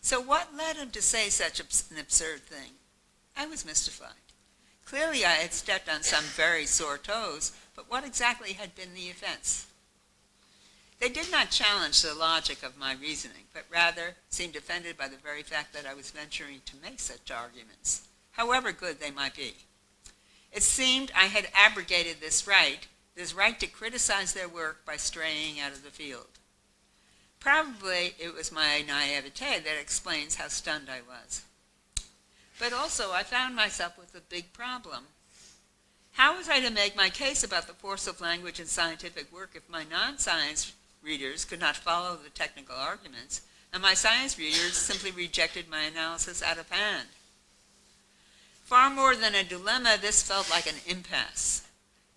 So what led him to say such an absurd thing? I was mystified. Clearly I had stepped on some very sore toes, but what exactly had been the offense? They did not challenge the logic of my reasoning, but rather seemed offended by the very fact that I was venturing to make such arguments, however good they might be. It seemed I had abrogated this right to criticize their work by straying out of the field. Probably it was my naivete that explains how stunned I was. But also I found myself with a big problem. How was I to make my case about the force of language in scientific work if my non-science readers could not follow the technical arguments, and my science readers simply rejected my analysis out of hand? Far more than a dilemma, this felt like an impasse.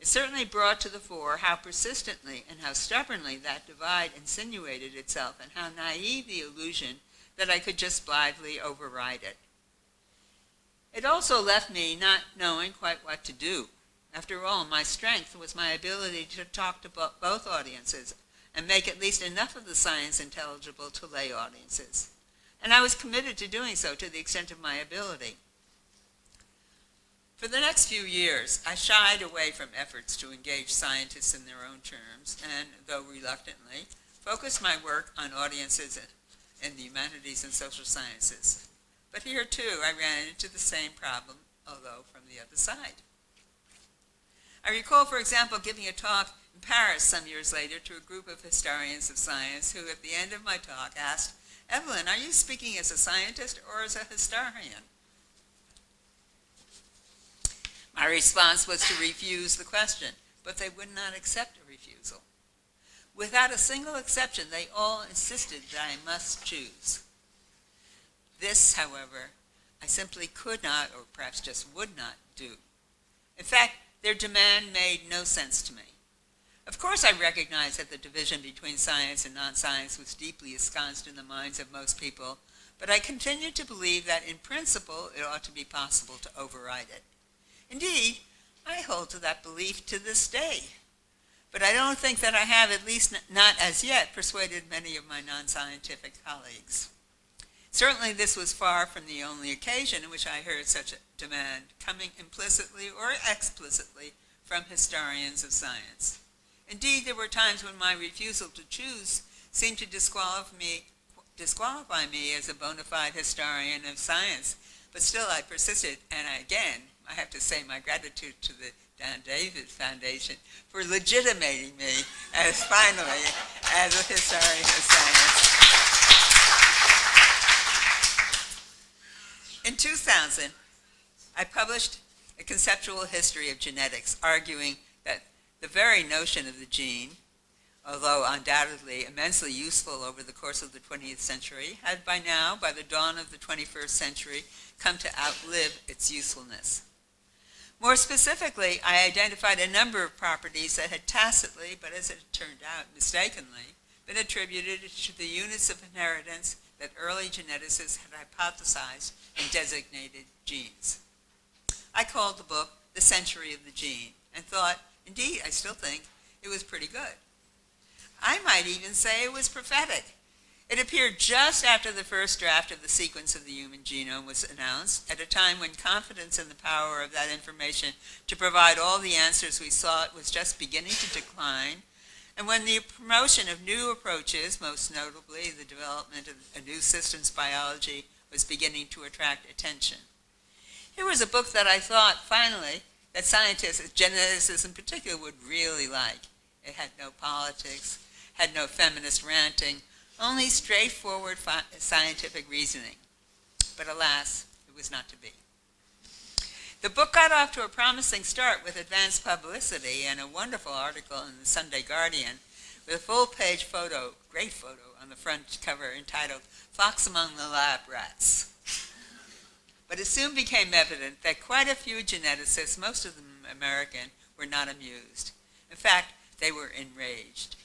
It certainly brought to the fore how persistently and how stubbornly that divide insinuated itself, and how naive the illusion that I could just blithely override it. It also left me not knowing quite what to do. After all, my strength was my ability to talk to both audiences and make at least enough of the science intelligible to lay audiences. And I was committed to doing so to the extent of my ability. For the next few years, I shied away from efforts to engage scientists in their own terms, and, though reluctantly, focused my work on audiences in the humanities and social sciences. But here, too, I ran into the same problem, although from the other side. I recall, for example, giving a talk in Paris some years later to a group of historians of science who, at the end of my talk, asked, "Evelyn, are you speaking as a scientist or as a historian?" My response was to refuse the question, but they would not accept a refusal. Without a single exception, they all insisted that I must choose. This, however, I simply could not, or perhaps just would not, do. In fact, their demand made no sense to me. Of course, I recognized that the division between science and non-science was deeply ensconced in the minds of most people, but I continued to believe that in principle it ought to be possible to override it. Indeed, I hold to that belief to this day. But I don't think that I have, at least not as yet, persuaded many of my non-scientific colleagues. Certainly this was far from the only occasion in which I heard such a demand, coming implicitly or explicitly from historians of science. Indeed, there were times when my refusal to choose seemed to disqualify me as a bona fide historian of science, but still I persisted, and again, I have to say my gratitude to the Dan David Foundation for legitimating me as finally as a historian of science. In 2000, I published a conceptual history of genetics, arguing that the very notion of the gene, although undoubtedly immensely useful over the course of the 20th century, had by now, by the dawn of the 21st century, come to outlive its usefulness. More specifically, I identified a number of properties that had tacitly, but as it turned out mistakenly, been attributed to the units of inheritance that early geneticists had hypothesized and designated genes. I called the book The Century of the Gene, and thought, indeed, I still think, it was pretty good. I might even say it was prophetic. It appeared just after the first draft of the sequence of the human genome was announced, at a time when confidence in the power of that information to provide all the answers we sought was just beginning to decline, and when the promotion of new approaches, most notably the development of a new systems biology, was beginning to attract attention. Here was a book that I thought, finally, that scientists, geneticists in particular, would really like. It had no politics, had no feminist ranting, only straightforward scientific reasoning. But alas, it was not to be. The book got off to a promising start with advanced publicity and a wonderful article in the Sunday Guardian with a full-page photo, great photo, on the front cover entitled "Fox Among the Lab Rats." But it soon became evident that quite a few geneticists, most of them American, were not amused. In fact, they were enraged.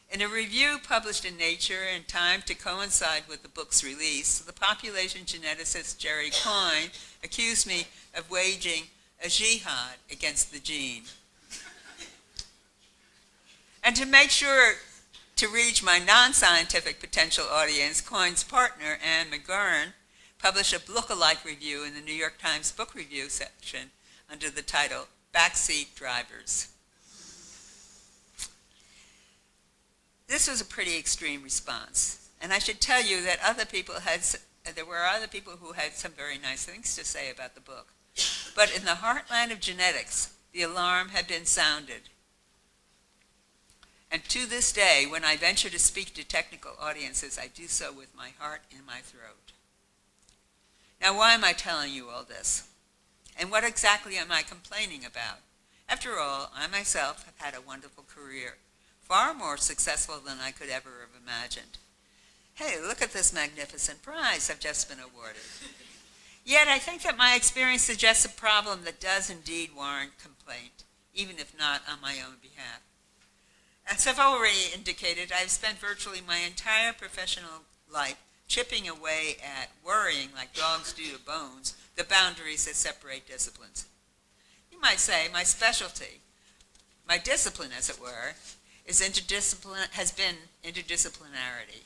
In a review published in Nature in time to coincide with the book's release, the population geneticist Jerry Coyne accused me of waging a jihad against the gene. And to make sure to reach my non-scientific potential audience, Coyne's partner, Anne McGurran, published a look-alike review in the New York Times Book Review section under the title, "Backseat Drivers." This was a pretty extreme response, and I should tell you that there were other people who had some very nice things to say about the book. But in the heartland of genetics, the alarm had been sounded. And to this day, when I venture to speak to technical audiences, I do so with my heart in my throat. Now, why am I telling you all this? And what exactly am I complaining about? After all, I myself have had a wonderful career, far more successful than I could ever have imagined. Hey, look at this magnificent prize I've just been awarded. Yet I think that my experience suggests a problem that does indeed warrant complaint, even if not on my own behalf. As I've already indicated, I've spent virtually my entire professional life chipping away at, worrying like dogs do to bones, the boundaries that separate disciplines. You might say my specialty, my discipline as it were, has been interdisciplinarity.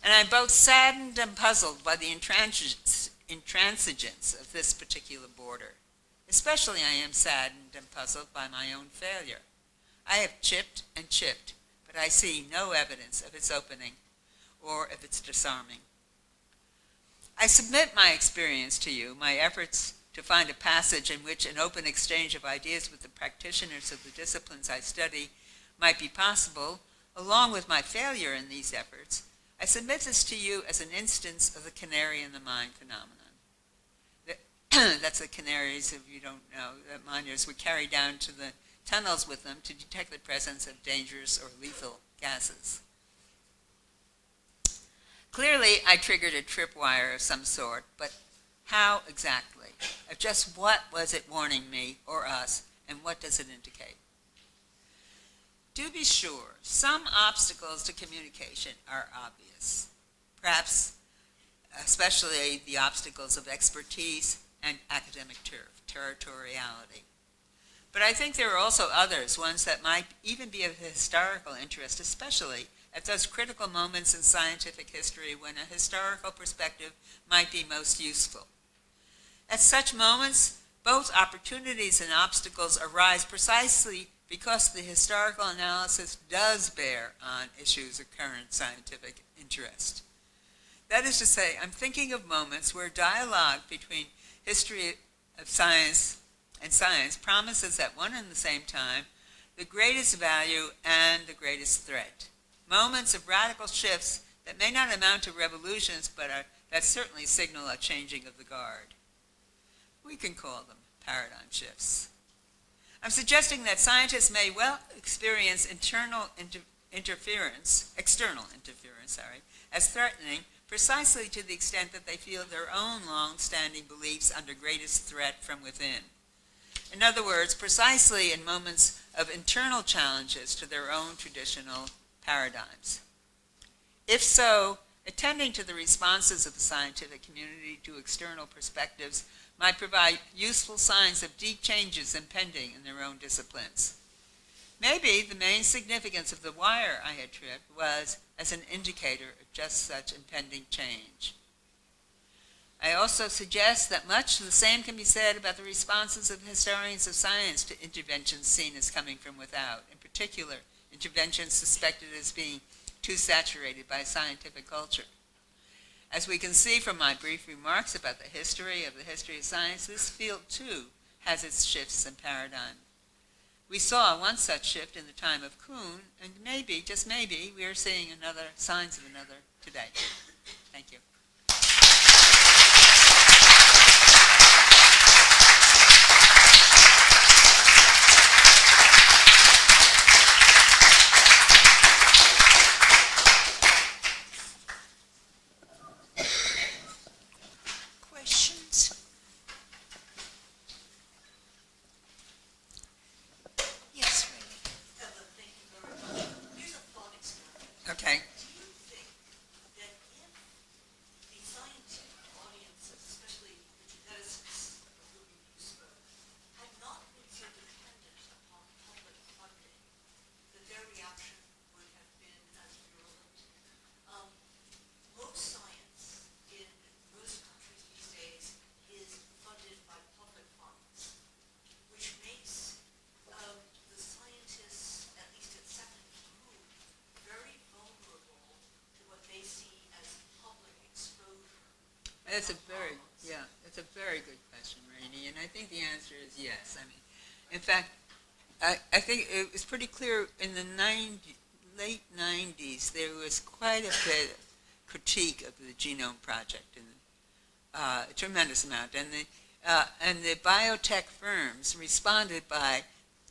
And I'm both saddened and puzzled by the intransigence of this particular border. Especially I am saddened and puzzled by my own failure. I have chipped and chipped, but I see no evidence of its opening or of its disarming. I submit my experience to you, my efforts to find a passage in which an open exchange of ideas with the practitioners of the disciplines I study might be possible, along with my failure in these efforts. I submit this to you as an instance of the canary in the mine phenomenon. That's the canaries, if you don't know, that miners would carry down to the tunnels with them to detect the presence of dangerous or lethal gases. Clearly, I triggered a tripwire of some sort, but how exactly? Of just what was it warning me or us, and what does it indicate? To be sure, some obstacles to communication are obvious, perhaps especially the obstacles of expertise and academic territoriality. But I think there are also others, ones that might even be of historical interest, especially at those critical moments in scientific history when a historical perspective might be most useful. At such moments, both opportunities and obstacles arise precisely because the historical analysis does bear on issues of current scientific interest. That is to say, I'm thinking of moments where dialogue between history of science and science promises at one and the same time the greatest value and the greatest threat. Moments of radical shifts that may not amount to revolutions, but that certainly signal a changing of the guard. We can call them paradigm shifts. I'm suggesting that scientists may well experience external interference, as threatening precisely to the extent that they feel their own long-standing beliefs under greatest threat from within. In other words, precisely in moments of internal challenges to their own traditional paradigms. If so, attending to the responses of the scientific community to external perspectives might provide useful signs of deep changes impending in their own disciplines. Maybe the main significance of the wire I had tripped was as an indicator of just such impending change. I also suggest that much the same can be said about the responses of historians of science to interventions seen as coming from without, in particular, interventions suspected as being too saturated by scientific culture. As we can see from my brief remarks about the history of science, this field too has its shifts and paradigm. We saw one such shift in the time of Kuhn, and maybe, just maybe, we are seeing signs of another today. Thank you. Okay. Do you think that if the scientific audiences, especially the geneticists of whom you spoke, had not been so dependent upon public funding, that their reaction would have been as virulent? Most science in most countries these days is funded by public funds, which makes the scientists, at least at second group, very vulnerable to what they see as public exposure. That's a very good question, Rainey, and I think the answer is yes. I mean, in fact, I think it was pretty clear in the late 90s there was quite a bit of critique of the Genome Project, and a tremendous amount, and the biotech firms responded by,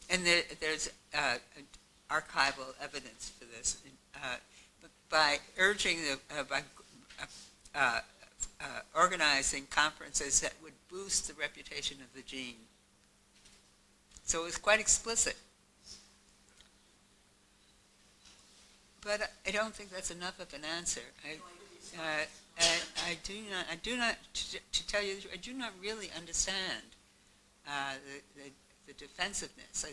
and there's archival evidence for this, by urging organizing conferences that would boost the reputation of the gene. So it was quite explicit. But I don't think that's enough of an answer. I do not, to tell you the truth, I do not really understand the defensiveness.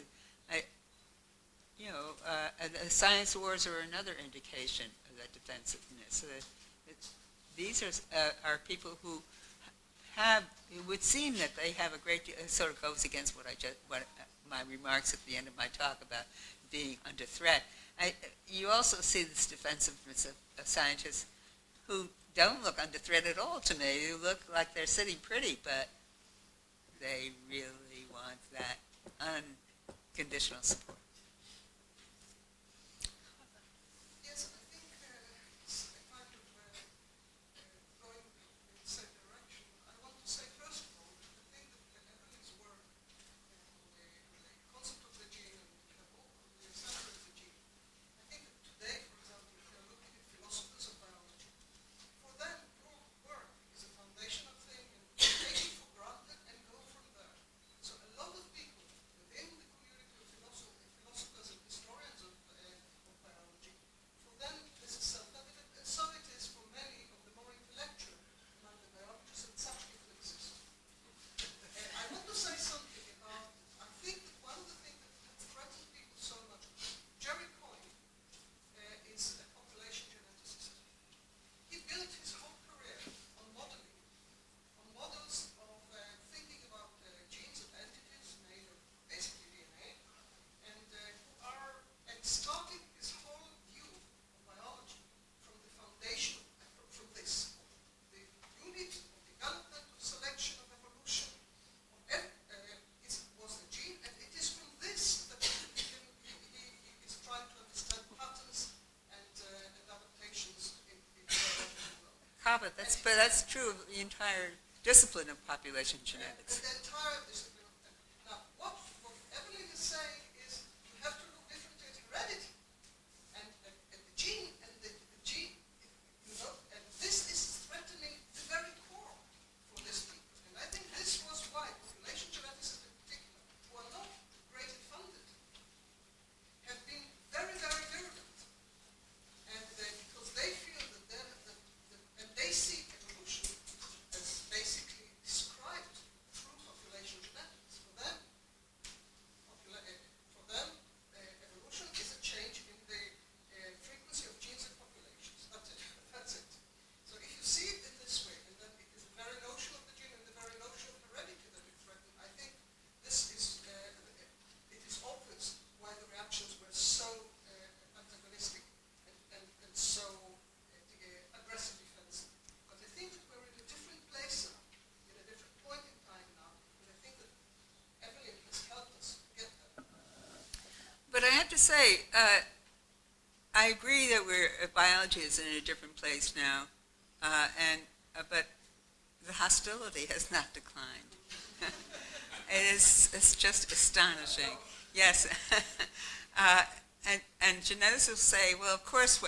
The science wars are another indication of that defensiveness. These are people who have, it would seem that they have a great deal, it sort of goes against what my remarks at the end of my talk about being under threat. You also see this defensiveness of scientists who don't look under threat at all to me. They look like they're sitting pretty, but they really want that unconditional support. Yes, I think it's a kind of going in the same direction. I want to say, first of all, that I think that Evelyn's work on the concept of the gene and the assembly of the gene, I think that today, for example, if you're looking at philosophers of biology, for them, your work is a foundational thing, and take it for granted and go from there. So a lot of people within the community of philosophers and historians of biology, for them this is self-evident, and so it is for many of the more intellectual among the biologists, and such people exist. I want to say something about, I think that one of the things that threatens people so much, Jerry Coyne is a population geneticist. He built his whole career on modeling, on models of thinking about genes of entities made of basically DNA, and starting his whole view of biology from the foundation, from this, the unit of development, of selection, of evolution, was the gene, and it is from this that he is trying to understand patterns and adaptations in the biological world. But that's true of the entire discipline of population genetics. And the entire discipline of that. Now, what Evelyn is saying is you have to look differently at heredity and the gene, and the gene, and this is threatening the very core for this people. And I think this was why population geneticists in particular, who are not greatly funded, have been very, very virulent. And because they feel that and they see evolution as basically described through population genetics. For them, evolution is a change in the frequency of genes and populations. That's it. So if you see it in this way, and then it is the very notion of the gene and the very notion of heredity that is threatened, I think this is, it is obvious why the reactions were so antagonistic and so aggressive defensive. But I think that we're in a different place now, in a different point in time now, and I think that Evelyn has helped us get there. But I have to say, I agree that biology is in a different place now, but the hostility has not declined. It's just astonishing. Yes, and geneticists say, well, of course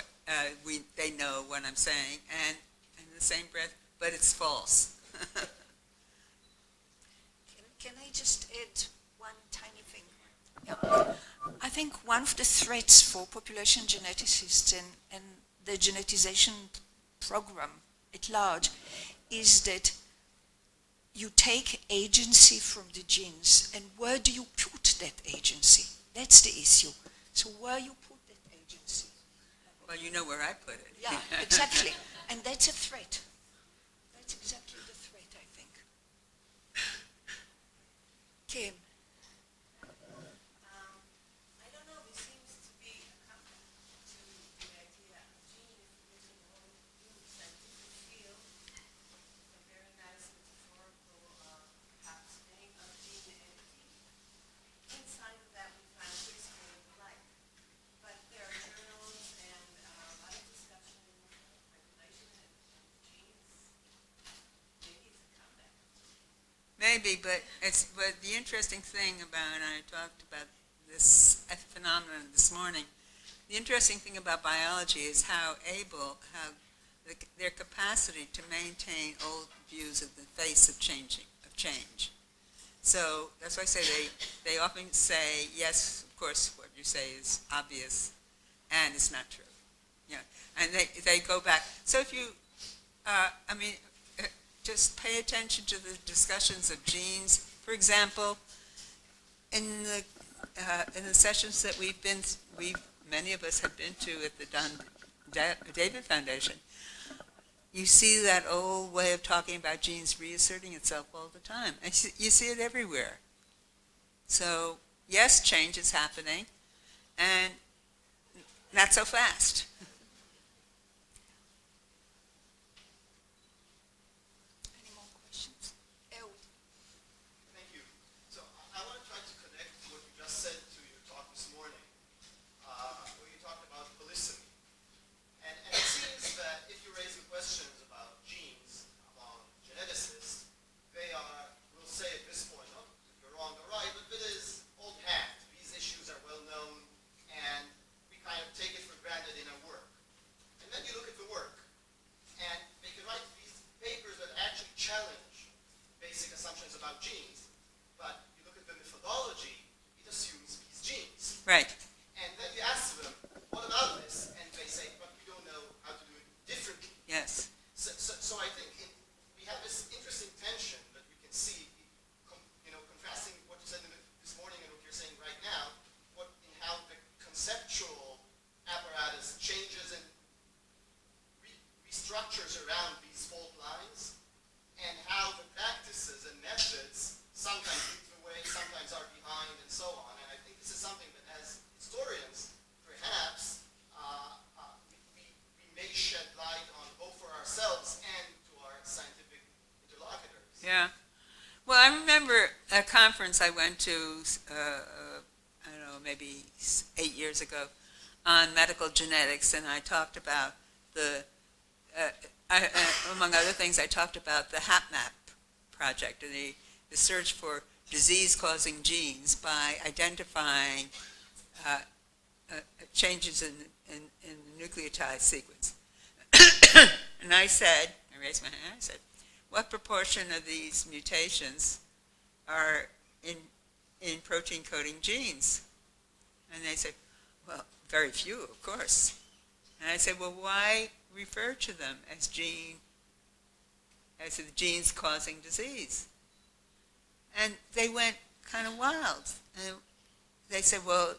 they know what I'm saying, and in the same breath, but it's false. Can I just add one tiny thing? Yeah. I think one of the threats for population geneticists and the genetization program at large is that you take agency from the genes, and where do you put that agency? That's the issue. So where you put that agency? Well, you know where I put it. Yeah, exactly. And that's a threat. That's exactly the threat, I think. Kim. I don't know, it seems to be a counter to the idea of gene information in all new scientific field. A very nice metaphorical, perhaps, name of gene entity. Inside of that, we find whispering of life. But there are journals and a lot of discussion, regulation, and genes. Maybe it's a comeback. Maybe, but the interesting thing about, and I talked about this phenomenon this morning, the interesting thing about biology is how their capacity to maintain old views of the face of change. So that's why I say they often say, yes, of course, what you say is obvious, and it's not true. Yeah, and they go back. So if you, just pay attention to the discussions of genes. For example, in the sessions that many of us have been to at the David Foundation, you see that old way of talking about genes reasserting itself all the time. And you see it everywhere. So, yes, change is happening, and not so fast. Any more questions? Ehud. Thank you. So I want to try to connect what you just said to your talk this morning, where you talked about polysemy. And it seems that if you're raising questions about genes among geneticists, they will say at this point, oh, if you're wrong or right, but it is old hat. These issues are well known, and we kind of take it for granted in our work. And then you look at the work, and they can write these papers that actually challenge basic assumptions about genes, but you look at the methodology, it assumes these genes. Right. And then you ask them, what about this? And they say, but we don't know how to do it differently. Yes. So I think we have this interesting tension that you can see, contrasting what you said this morning and what you're saying right now, in how the conceptual apparatus changes and restructures around these fault lines, and how the practices and methods sometimes lead the way, sometimes are behind, and so on. And I think this is something that, as historians, perhaps we may shed light on both for ourselves and to our scientific interlocutors. Yeah. Well, I remember a conference I went to, I don't know, maybe 8 years ago, on medical genetics, and I talked about among other things, I talked about the HapMap project and the search for disease-causing genes by identifying changes in the nucleotide sequence. And I raised my hand, I said, what proportion of these mutations are in protein-coding genes? And they said, well, very few, of course. And I said, well, why refer to them as the genes causing disease? And they went kind of wild. And they said, well,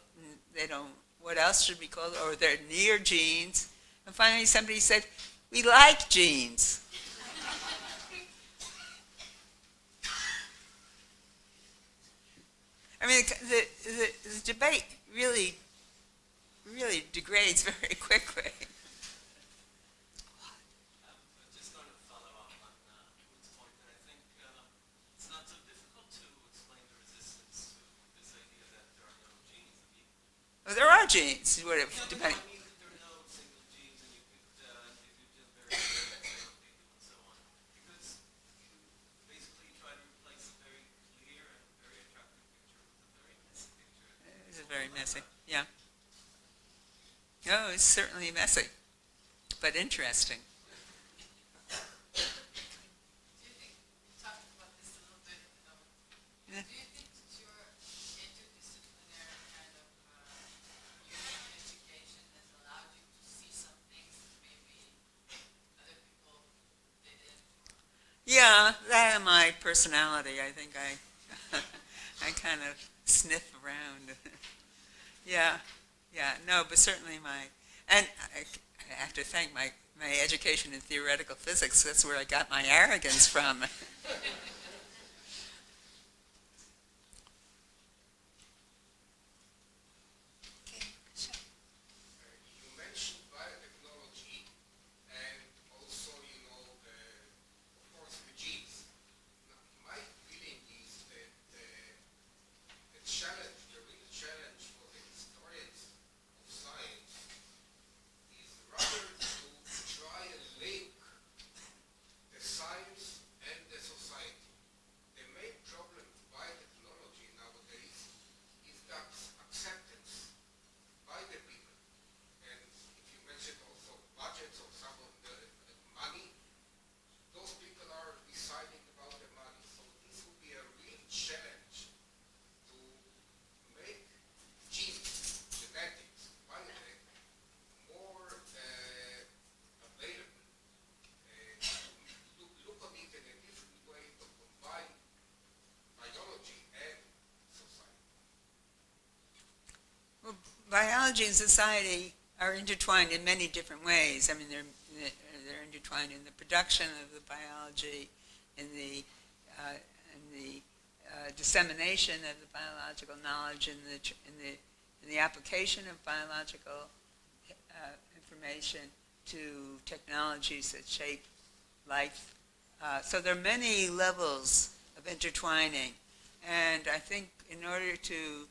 they don't, what else should we call it? Or they're near genes. And finally somebody said, we like genes. I mean, the debate really degrades very quickly. Just going to follow up on Ruth's point, that I think it's not so difficult to explain the resistance to this idea that there are no genes. Well, there are genes, I depending. mean that there are no single genes, and you could do very experiments and so on. Because you basically try to replace a very clear and very attractive picture with a very messy picture. This is very messy, yeah. No, it's certainly messy, but interesting. Do you think, we talked about this a little bit, Yeah. do you think that your interdisciplinary kind of unit education has allowed you to see some things Yeah, that and my personality. I think I kind of sniff around. Yeah, no, but certainly and I have to thank my education in theoretical physics. That's where I got my arrogance from. You mentioned biotechnology and also, of course, machines. My feeling is that the challenge, the real challenge for the historians of science is rather to try and link the science and the society. The main problem with biotechnology nowadays is that acceptance by the people. And if you mentioned also budgets or some of the money, those people are deciding about the money. So this would be a real challenge to make genes, genetics, biotech more available. Look on it in a different way to combine biology and society. Well, biology and society are intertwined in many different ways. I mean, they're intertwined in the production of the biology, in the dissemination of the biological knowledge, in the application of biological information to technologies that shape life. So there are many levels of intertwining, and I think in order to,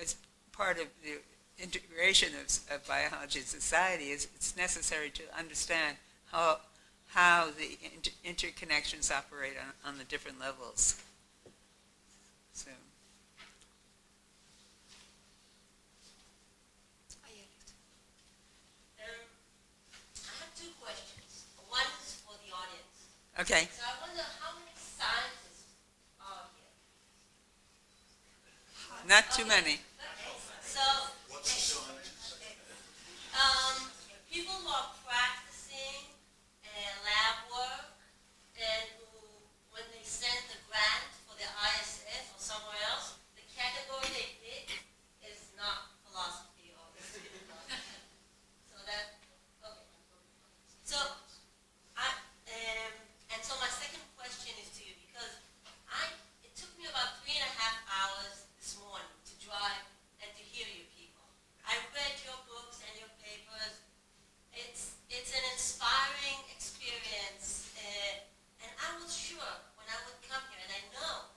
as part of the integration of biology and society, it's necessary to understand how the interconnections operate on the different levels. So. I have two questions. One is for the audience. Okay. So I wonder how many scientists are here? Not too many. So, people who are practicing lab work and who, when they send the grant for the ISF or somewhere else, the category they pick is not philosophy or history. So that, okay. So, and so my second question is to you, because it took me about 3.5 hours this morning to drive and to hear you people. I read your books and your papers. It's an inspiring experience, and I was sure when I would come here, and I know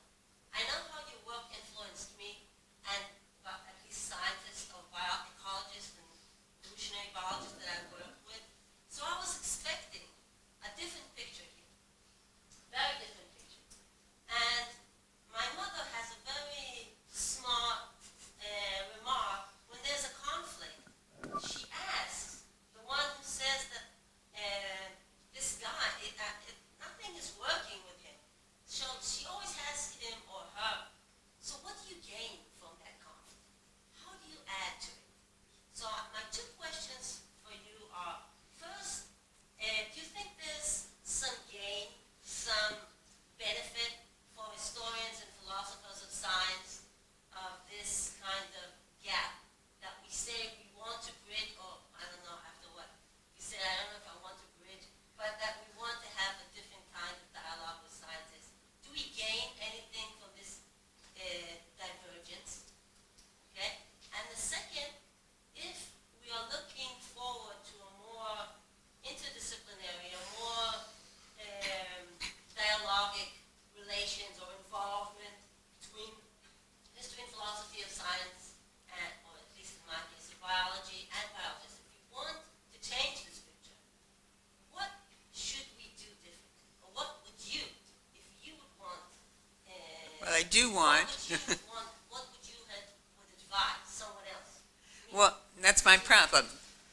how your work influenced me, and at least scientists or ecologists and evolutionary biologists that I work with. So I was expecting a different picture here, very different picture. And my mother has a very smart remark. When there's a conflict, she asks the one who says that this guy, nothing is working with him. So she always asks him or her, so what do you gain from that conflict? How do you add to it? So my two questions for you are, first, do you think there's some gain, some benefit for historians and philosophers of science of this kind of gap that we say we want to bridge, or I don't know, after what you said, I don't know if I want to bridge, but that we want to have a different kind of dialogue with scientists. Do we gain anything from this divergence? Okay? And the second, if we are looking forward to a more interdisciplinary, a more dialogic relations or involvement between history and philosophy of science, and, or at least in my case, biology and biologists, if we want to change this picture, what should we do different? Or what would you, if you would want, Well, I do want. what would you would advise someone else? Well, that's my problem.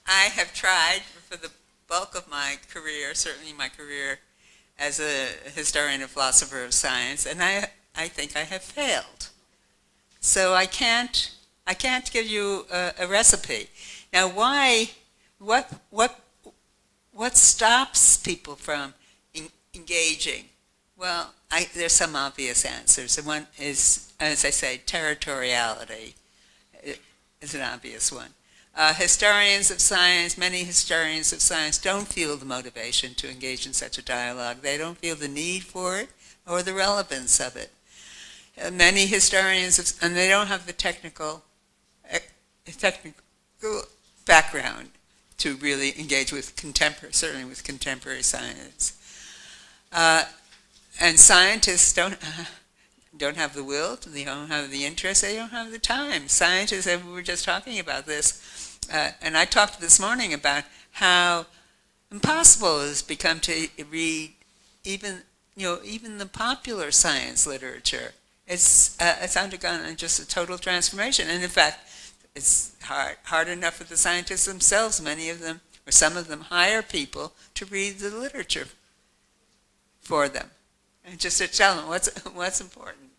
I have tried for the bulk of my career, certainly my career as a historian and philosopher of science, and I think I have failed. So I can't give you a recipe. Now, what stops people from engaging? Well, there's some obvious answers. And one is, as I say, territoriality is an obvious one. Historians of science, many historians of science don't feel the motivation to engage in such a dialogue. They don't feel the need for it or the relevance of it. Many historians, and they don't have the technical background to really engage with certainly with contemporary science. And scientists don't have the will, they don't have the interest, they don't have the time. Scientists, and we were just talking about this, and I talked this morning about how impossible it has become to read even the popular science literature. It's undergone just a total transformation, and in fact, it's hard enough for the scientists themselves. Many of them, or some of them, hire people to read the literature for them, and just to tell them what's important.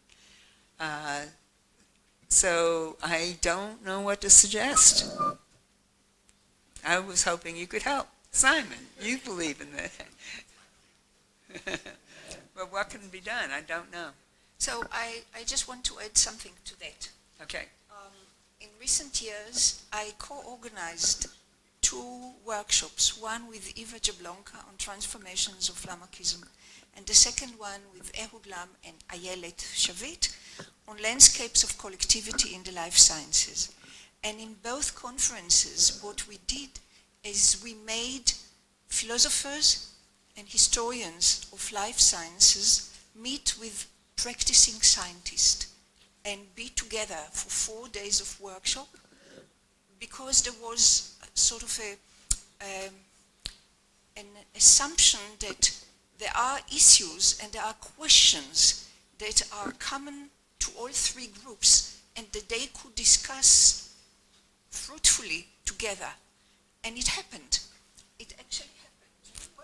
So I don't know what to suggest. I was hoping you could help. Simon, you believe in that. But what can be done? I don't know. So I just want to add something to that. Okay. In recent years, I co-organized 2 workshops, one with Eva Jablonka on transformations of Lamarckism, and the second one with Ehud Lam and Ayelet Shavit on landscapes of collectivity in the life sciences. And in both conferences, what we did is we made philosophers and historians of life sciences meet with practicing scientists and be together for 4 days of workshop, because there was sort of an assumption that there are issues and there are questions that are common to all 3 groups and that they could discuss fruitfully together. And it happened. It actually happened. You were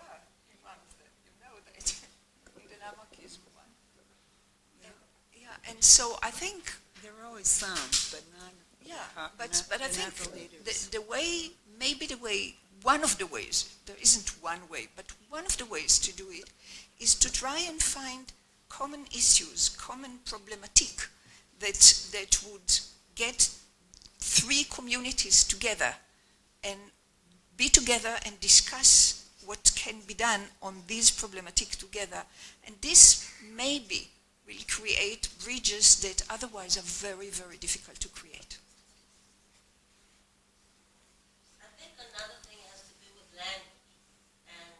one of them. You know that. In the Lamarckism one. Yeah, and so I think... There are always some, but not... Yeah, but I think one of the ways, there isn't one way, but one of the ways to do it is to try and find common issues, common problematique that would get 3 communities together and be together and discuss what can be done on these problematique together. And this maybe will create bridges that otherwise are very, very difficult to create. I think another thing has to do with language. And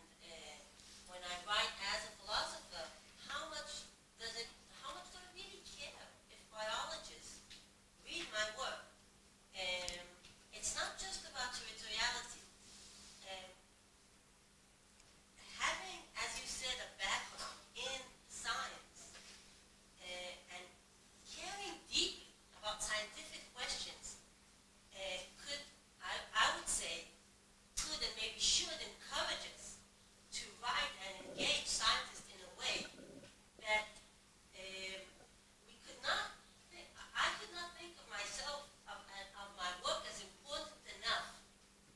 when I write as a philosopher, how much do I really care if biologists read my work? It's not just about territoriality. Having, as you said, a background in science and caring deeply about scientific questions could, I would say, could and maybe should encourage us to write and engage scientists in a way that we could not think. I could not think of myself, of my work as important enough.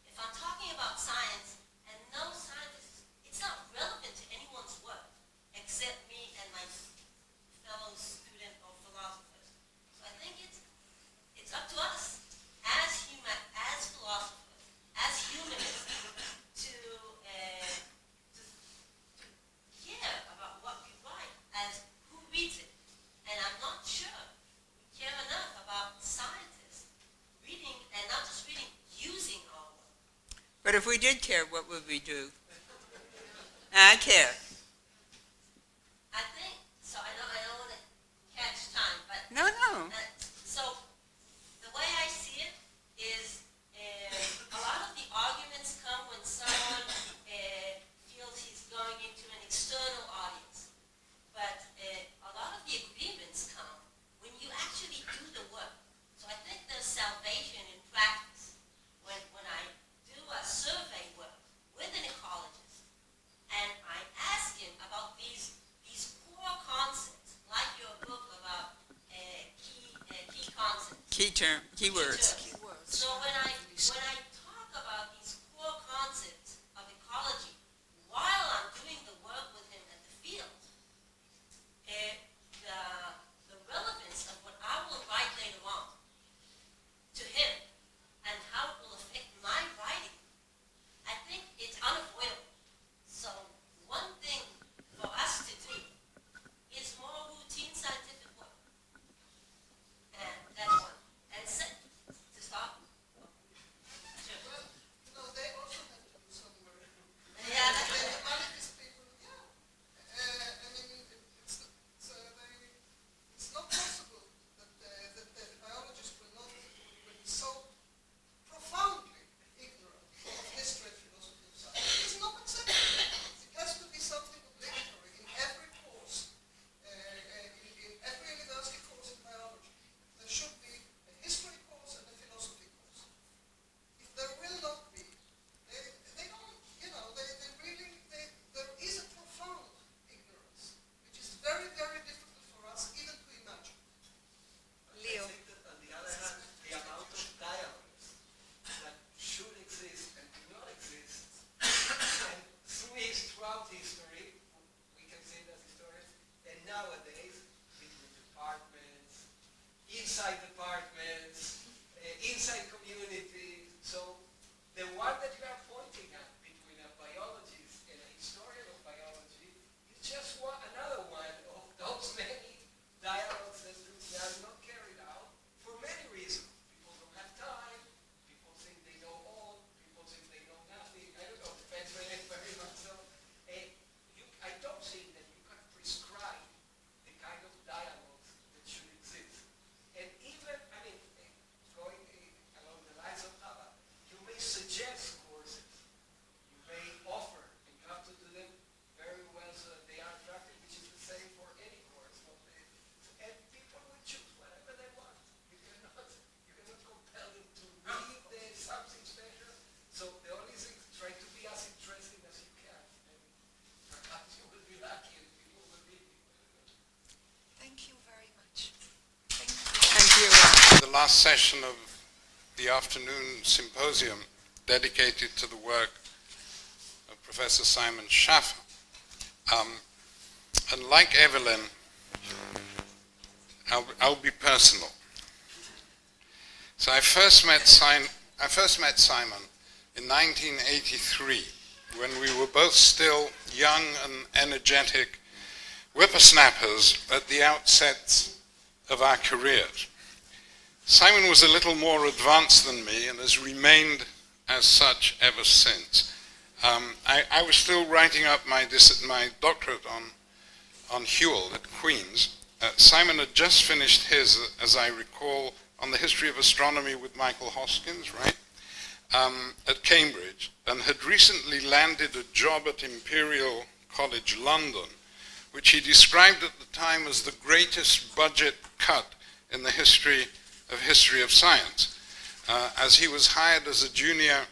If I'm talking about science and no scientist, it's not relevant to anyone's work except me and my fellow student or philosophers. So I think it's up to us as philosophers, as humanists, to care about what we write as who reads it. And I'm not sure we care enough about scientists reading, and not just reading, using our work. But if we did care, what would we do? I care. I think, so I don't want to catch time, but No. so the way I see it is a lot of the arguments come when someone feels he's going into an external audience. But a lot of the agreements come when you actually do the work. So I think there's salvation in practice. When I do a survey work with an ecologist and I ask him about these core concepts, like your book about key concepts. Keywords. So when I talk about these core concepts of ecology while I'm doing the work with him at the field, last session of the afternoon symposium dedicated to the work of Professor Simon Schaffer. And like Evelyn, I'll be personal. So I first met Simon in 1983, when we were both still young and energetic whippersnappers at the outset of our careers. Simon was a little more advanced than me and has remained as such ever since. I was still writing up my doctorate on Whewell at Queen's. Simon had just finished his, as I recall, on the history of astronomy with Michael Hoskins, right, at Cambridge, and had recently landed a job at Imperial College London, which he described at the time as the greatest budget cut in the history of science, as he was hired as a junior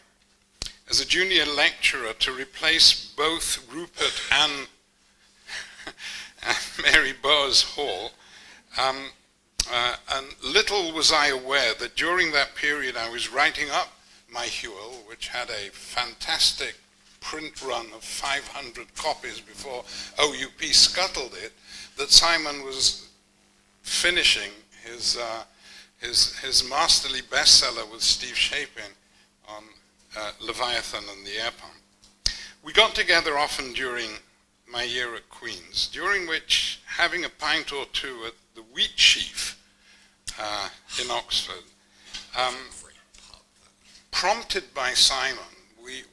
lecturer to replace both Rupert and Mary Bowers Hall. And little was I aware that during that period I was writing up my Whewell, which had a fantastic print run of 500 copies before OUP scuttled it, that Simon was finishing his masterly bestseller with Steve Shapin on Leviathan and the Air Pump. We got together often during my year at Queen's, during which, having a pint or two at the Wheat Sheaf in Oxford, prompted by Simon,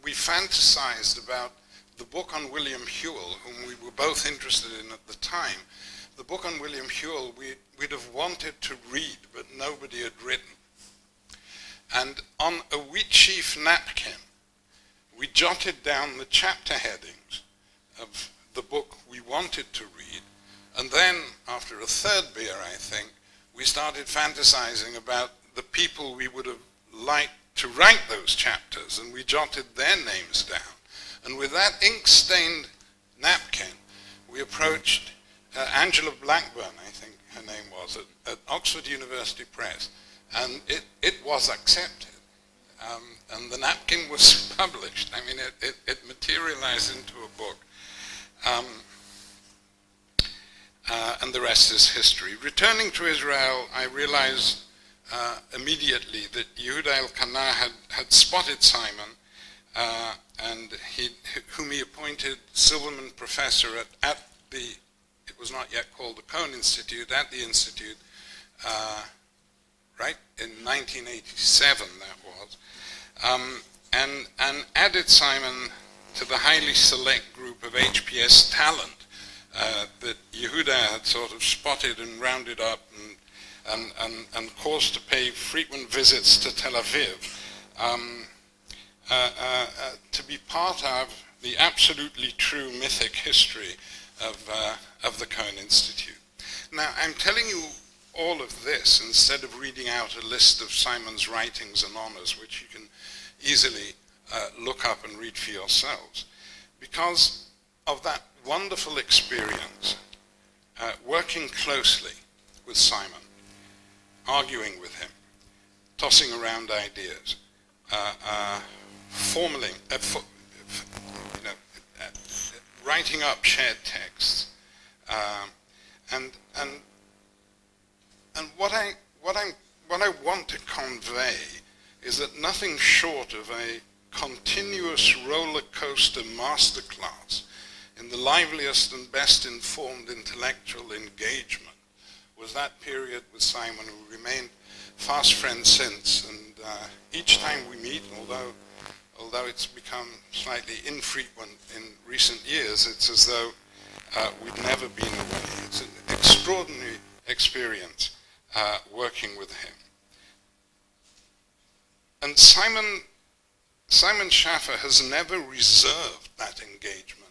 we fantasized about the book on William Whewell, whom we were both interested in at the time. The book on William Whewell we'd have wanted to read, but nobody had written. And on a Wheat Sheaf napkin, we jotted down the chapter headings of the book we wanted to read, and then, after a third beer, I think, we started fantasizing about the people we would have liked to write those chapters, and we jotted their names down. And with that ink-stained napkin, we approached Angela Blackburn, I think her name was, at Oxford University Press, and it was accepted. And the napkin was published. I mean, it materialized into a book. And the rest is history. Returning to Israel, I realized immediately that Yehuda Elkanah had spotted Simon, and whom he appointed Silverman professor at the, it was not yet called the Cohen Institute, at the Institute, right, in 1987 that was, and added Simon to the highly select group of HPS talent that Yehuda had sort of spotted and rounded up and caused to pay frequent visits to Tel Aviv, to be part of the absolutely true mythic history of the Cohen Institute. Now, I'm telling you all of this instead of reading out a list of Simon's writings and honors, which you can easily look up and read for yourselves, because of that wonderful experience working closely with Simon, arguing with him, tossing around ideas, writing up shared texts, and what I want to convey is that nothing short of a continuous roller coaster masterclass in the liveliest and best informed intellectual engagement was that period with Simon, who remained fast friends since. And each time we meet, although it's become slightly infrequent in recent years, it's as though we'd never been away. It's an extraordinary experience working with him. And Simon Schaffer has never reserved that engagement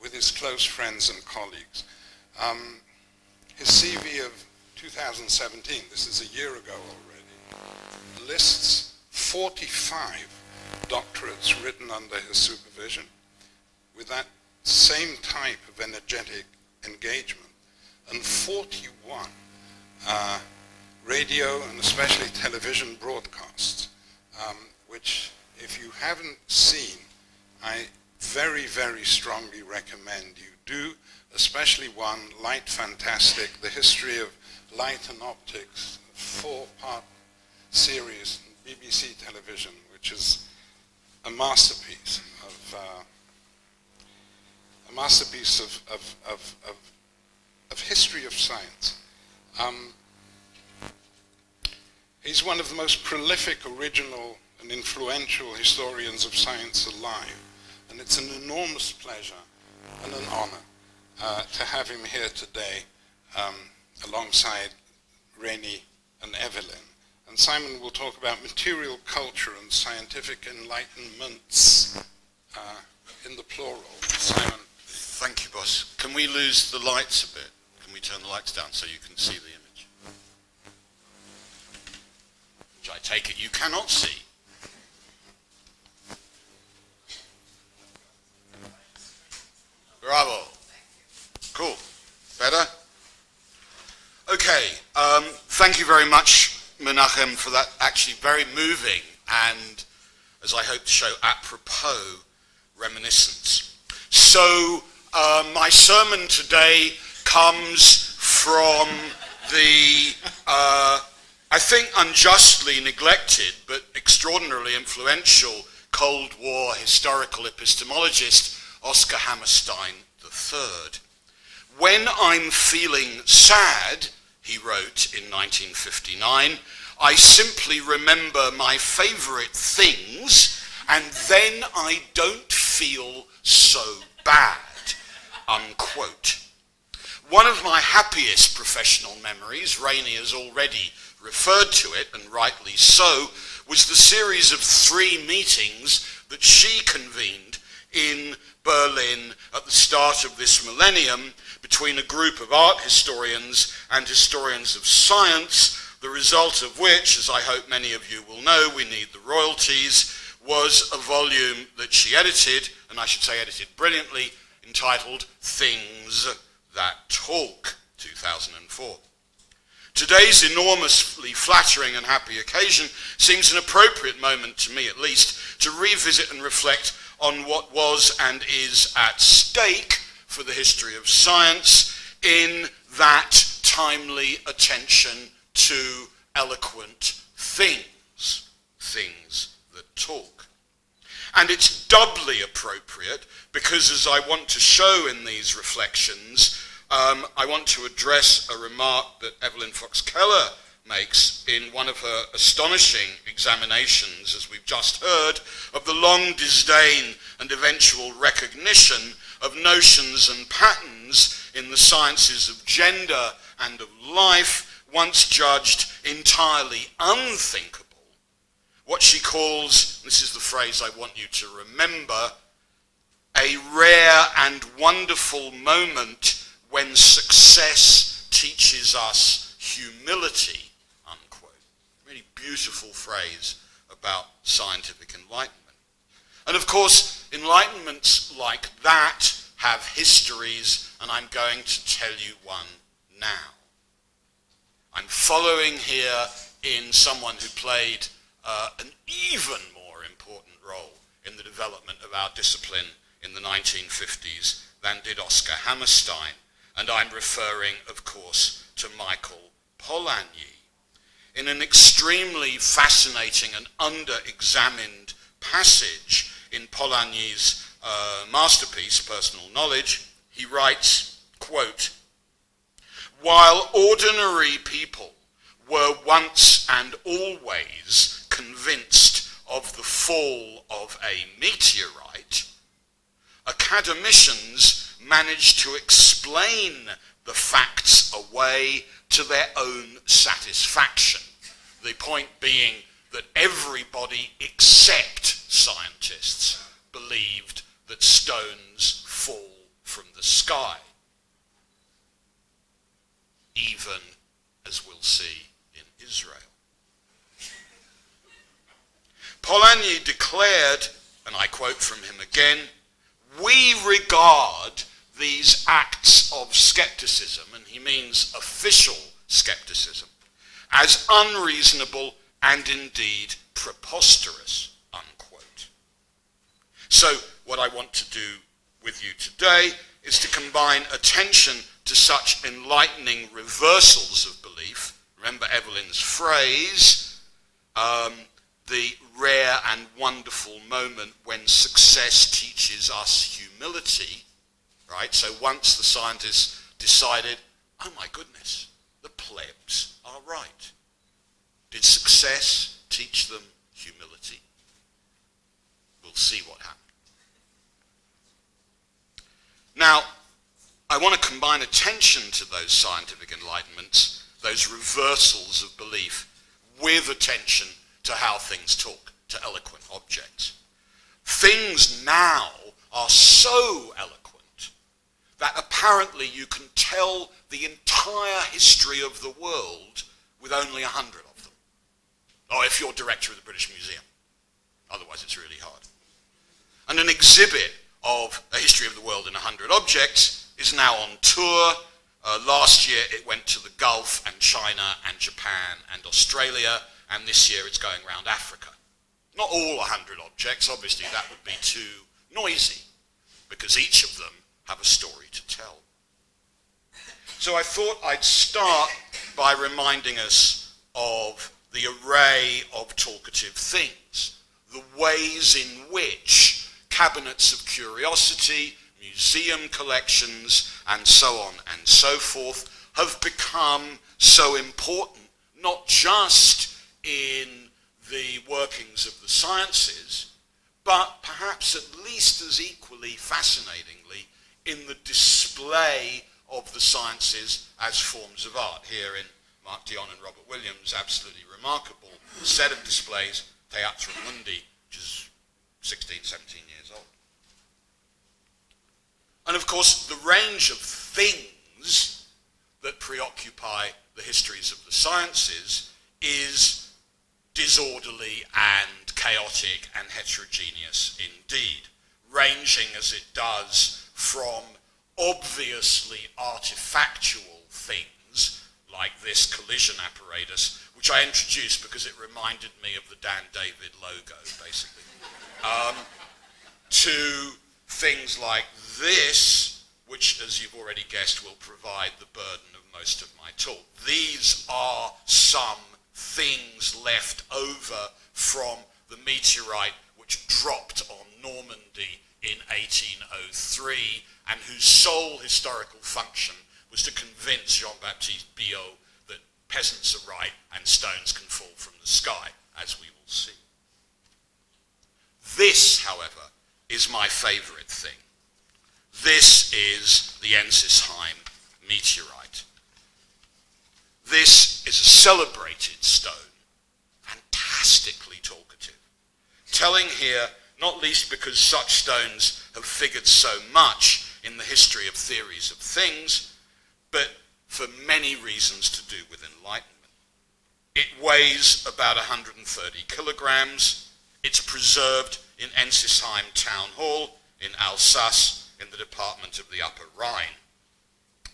with his close friends and colleagues. His CV of 2017, this is a year ago already, lists 45 doctorates written under his supervision with that same type of energetic engagement, and 41 radio and especially television broadcasts, which if you haven't seen, I very, very strongly recommend you do, especially one, Light Fantastic, The History of Light and Optics, a 4-part series on BBC television, which is a masterpiece of history of science. He's one of the most prolific, original, and influential historians of science alive, and it's an enormous pleasure and an honor to have him here today alongside Rainey and Evelyn. And Simon will talk about material culture and scientific enlightenments in the plural. Simon. Thank you, boss. Can we lose the lights a bit? Can we turn the lights down so you can see the image? Which I take it you cannot see. Bravo. Cool. Better? Okay. Thank you very much, Menachem, for that actually very moving and, as I hope to show, apropos reminiscence. So, my sermon today comes from the, I think unjustly neglected, but extraordinarily influential Cold War historical epistemologist Oscar Hammerstein III. When I'm feeling sad, he wrote in 1959, I simply remember my favorite things and then I don't feel so bad, unquote. One of my happiest professional memories, Rainey has already referred to it, and rightly so, was the series of 3 meetings that she convened in Berlin at the start of this millennium between a group of art historians and historians of science, the result of which, as I hope many of you will know, We Need the Royalties, was a volume that she edited, and I should say edited brilliantly, entitled Things That Talk, 2004. Today's enormously flattering and happy occasion seems an appropriate moment, to me at least, to revisit and reflect on what was and is at stake for the history of science in that timely attention to eloquent things that talk. And it's doubly appropriate because, as I want to show in these reflections, I want to address a remark that Evelyn Fox-Keller makes in one of her astonishing examinations, as we've just heard, of the long disdain and eventual recognition of notions and patterns in the sciences of gender and of life, once judged entirely unthinkable. What she calls, this is the phrase I want you to remember, a rare and wonderful moment when success teaches us humility, unquote. Really beautiful phrase about scientific enlightenment. And of course, enlightenments like that have histories, and I'm going to tell you one now. I'm following here in someone who played an even more important role in the development of our discipline in the 1950s than did Oscar Hammerstein. And I'm referring, of course, to Michael Polanyi. In an extremely fascinating and under-examined passage in Polanyi's masterpiece, Personal Knowledge, he writes, quote, "While ordinary people were once and always convinced of the fall of a meteorite, academicians managed to explain the facts away to their own satisfaction. The point being that everybody except scientists believed that stones fall from the sky. Even, as we'll see, in Israel." Polanyi declared, and I quote from him again, "We regard these acts of skepticism," and he means official skepticism, as unreasonable and indeed preposterous, unquote. So what I want to do with you today is to combine attention to such enlightening reversals of belief. Remember Evelyn's phrase, the rare and wonderful moment when success teaches us humility, right? So once the scientists decided, oh my goodness, the plebs are right. Did success teach them humility? We'll see what happened. Now, I want to combine attention to those scientific enlightenments, those reversals of belief, with attention to how things talk to eloquent objects. Things now are so eloquent that apparently you can tell the entire history of the world with only 100 of them. Or if you're director of the British Museum. Otherwise it's really hard. And an exhibit of a history of the world in 100 objects is now on tour. Last year it went to the Gulf and China and Japan and Australia, and this year it's going around Africa. Not all 100 objects, obviously that would be too noisy, because each of them have a story to tell. So I thought I'd start by reminding us of the array of talkative things, the ways in which cabinets of curiosity, museum collections, and so on and so forth have become so important, not just in the workings of the sciences, but perhaps at least as equally fascinatingly in the display of the sciences as forms of art. Here in Mark Dion and Robert Williams' absolutely remarkable set of displays, Theatrum Mundi, which is 16, 17 years old. And of course, the range of things that preoccupy the histories of the sciences is disorderly and chaotic and heterogeneous indeed, ranging as it does from obviously artifactual things like this collision apparatus, which I introduced because it reminded me of the Dan David logo, basically, to things like this, which, as you've already guessed, will provide the burden of most of my talk. These are some things left over from the meteorite which dropped on Normandy in 1803 and whose sole historical function was to convince Jean-Baptiste Biot that peasants are right and stones can fall from the sky, as we will see. This, however, is my favorite thing. This is the Enzyme Meteorite. This is a celebrated stone, fantastically talkative, telling here, not least because such stones have figured so much in the history of theories of things, but for many reasons to do with enlightenment. It weighs about 130 kilograms. It's preserved in Ensisheim Town Hall in Alsace in the department of the Upper Rhine.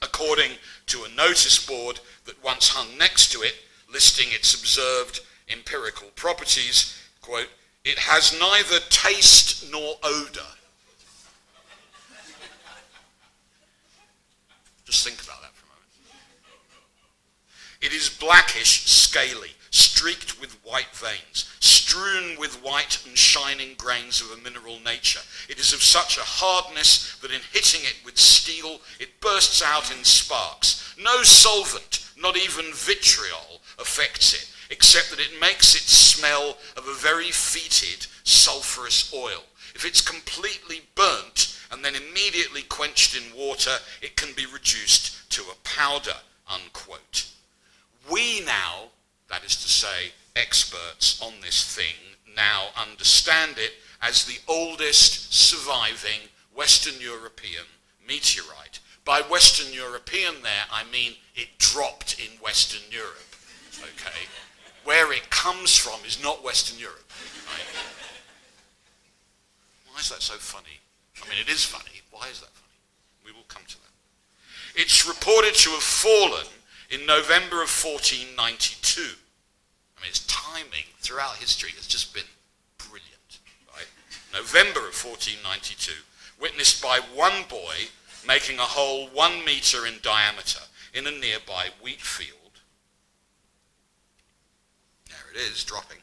According to a notice board that once hung next to it, listing its observed empirical properties, quote, "It has neither taste nor odor." Just think about that for a moment. It is blackish, scaly, streaked with white veins, strewn with white and shining grains of a mineral nature. It is of such a hardness that in hitting it with steel, it bursts out in sparks. No solvent, not even vitriol, affects it, except that it makes it smell of a very fetid sulphurous oil. If it's completely burnt and then immediately quenched in water, it can be reduced to a powder, unquote. We now, that is to say, experts on this thing, now understand it as the oldest surviving Western European meteorite. By Western European there, I mean it dropped in Western Europe, okay? Where it comes from is not Western Europe, right? Why is that so funny? I mean, it is funny. Why is that funny? We will come to that. It's reported to have fallen in November of 1492 1492. I mean, its timing throughout history has just been brilliant, right? November of 1492, witnessed by one boy making a hole 1 meter in diameter in a nearby wheat field. There it is, dropping.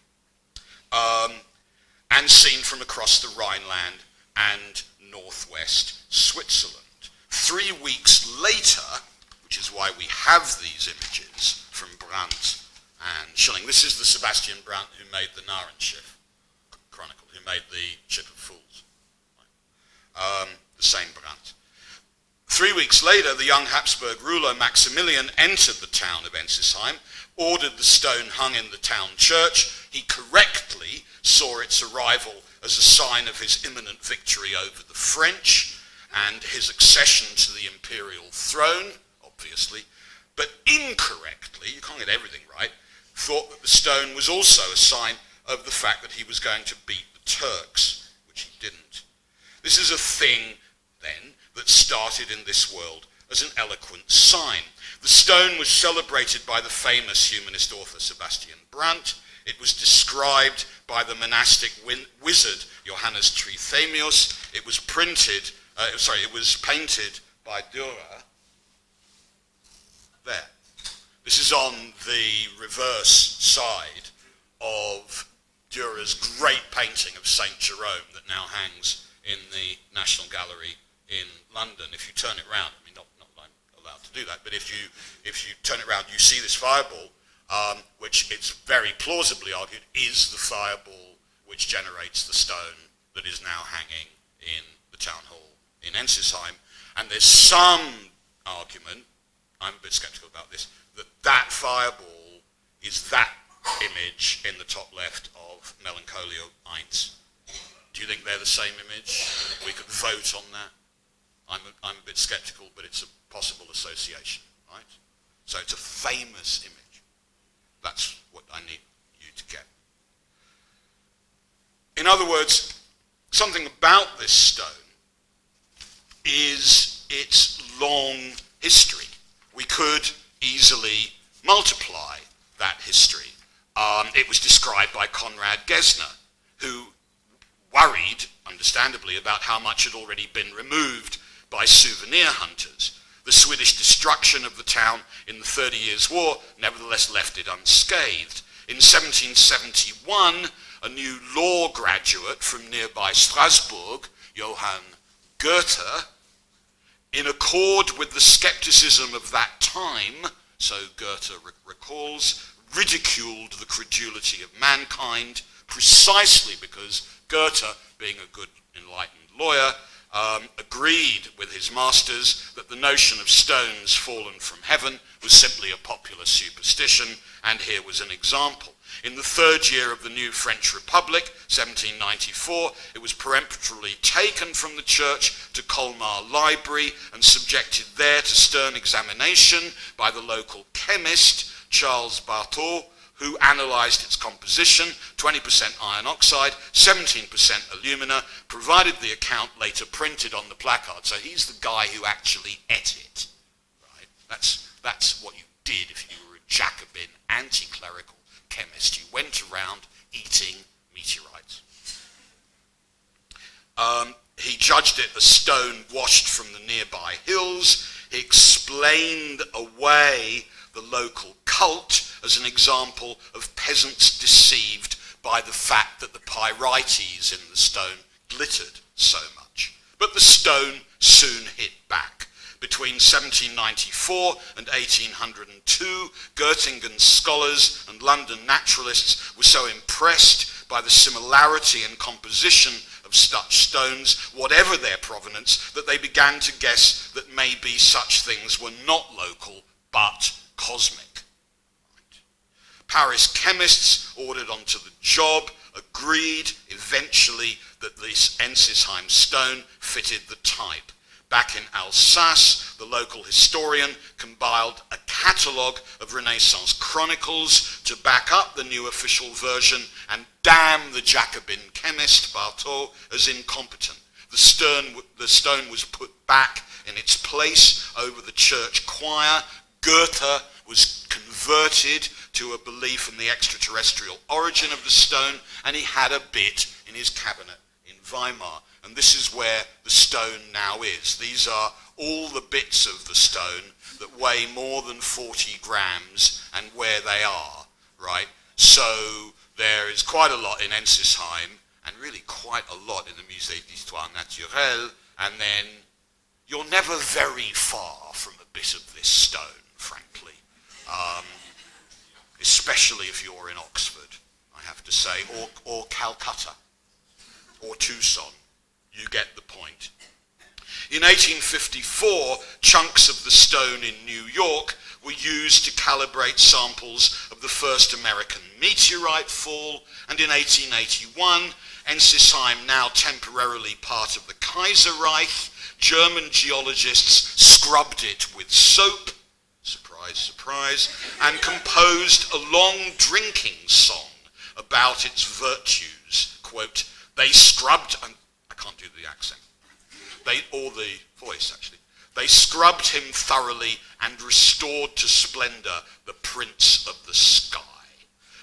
And seen from across the Rhineland and northwest Switzerland. 3 weeks later, which is why we have these images from Brandt and Schilling. This is the Sebastian Brandt who made the Narrenschiff Chronicle, who made the Ship of Fools. The same Brandt. 3 weeks later, the young Habsburg ruler Maximilian entered the town of Ensisheim, ordered the stone hung in the town church. He correctly saw its arrival as a sign of his imminent victory over the French and his accession to the imperial throne, obviously, but incorrectly, you can't get everything right, thought that the stone was also a sign of the fact that he was going to beat the Turks, which he didn't. This is a thing, then, that started in this world as an eloquent sign. The stone was celebrated by the famous humanist author Sebastian Brandt. It was described by the monastic wizard Johannes Trithemius. It was it was painted by Dürer. There. This is on the reverse side of Dürer's great painting of Saint Jerome that now hangs in the National Gallery in London. If you turn it round, I mean, not I'm allowed to do that, but if you turn it round, you see this fireball, which it's very plausibly argued is the fireball which generates the stone that is now hanging in the town hall in Ensisheim. And there's some argument, I'm a bit sceptical about this, that fireball is that image in the top left of Melancholia 1. Do you think they're the same image? We could vote on that. I'm a bit sceptical, but it's a possible association, right? So it's a famous image. That's what I need you to get. In other words, something about this stone is its long history. We could easily multiply that history. It was described by Conrad Gesner, who worried, understandably, about how much had already been removed by souvenir hunters. The Swedish destruction of the town in the 30 Years' War nevertheless left it unscathed. In 1771, a new law graduate from nearby Strasbourg, Johann Goethe, in accord with the skepticism of that time, so Goethe recalls, ridiculed the credulity of mankind precisely because Goethe, being a good enlightened lawyer, agreed with his masters that the notion of stones fallen from heaven was simply a popular superstition, and here was an example. In the third year of the new French Republic, 1794, it was peremptorily taken from the church to Colmar Library and subjected there to stern examination by the local chemist, Charles Barthol, who analysed its composition, 20% iron oxide, 17% alumina, provided the account later printed on the placard. So he's the guy who actually ate it. Right? That's what you did if you were a Jacobin, anti-clerical chemist. You went around eating meteorites. He judged it a stone washed from the nearby hills. He explained away the local cult as an example of peasants deceived by the fact that the pyrites in the stone glittered so much. But the stone soon hit back. Between 1794 and 1802, Göttingen's scholars and London naturalists were so impressed by the similarity and composition of such stones, whatever their provenance, that they began to guess that maybe such things were not local, but cosmic. Paris chemists ordered onto the job agreed eventually that this Ensisheim stone fitted the type. Back in Alsace, the local historian compiled a catalogue of Renaissance chronicles to back up the new official version and damn the Jacobin chemist Barthol as incompetent. The stone was put back in its place over the church choir. Goethe was converted to a belief in the extraterrestrial origin of the stone, and he had a bit in his cabinet in Weimar. And this is where the stone now is. These are all the bits of the stone that weigh more than 40 grams and where they are, right? So there is quite a lot in Ensisheim, and really quite a lot in the Musée d'Histoire Naturelle, and then you're never very far from a bit of this stone, frankly. Especially if you're in Oxford, I have to say, or Calcutta, or Tucson. You get the point. In 1854, chunks of the stone in New York were used to calibrate samples of the first American meteorite fall, and in 1881, Ensisheim, now temporarily part of the Kaiserreich, German geologists scrubbed it with soap, surprise, surprise, and composed a long drinking song about its virtues. Quote, they scrubbed, and I can't do the accent, or the voice actually, they scrubbed him thoroughly and restored to splendor the prince of the sky.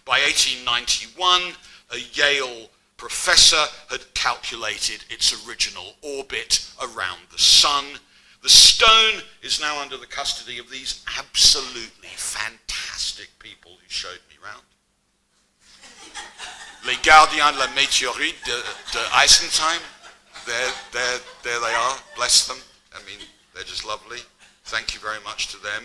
By 1891, a Yale professor had calculated its original orbit around the sun. The stone is now under the custody of these absolutely fantastic people who showed me round. Les gardiens de la météorite de Eisenheim. There they are, bless them. I mean, they're just lovely. Thank you very much to them.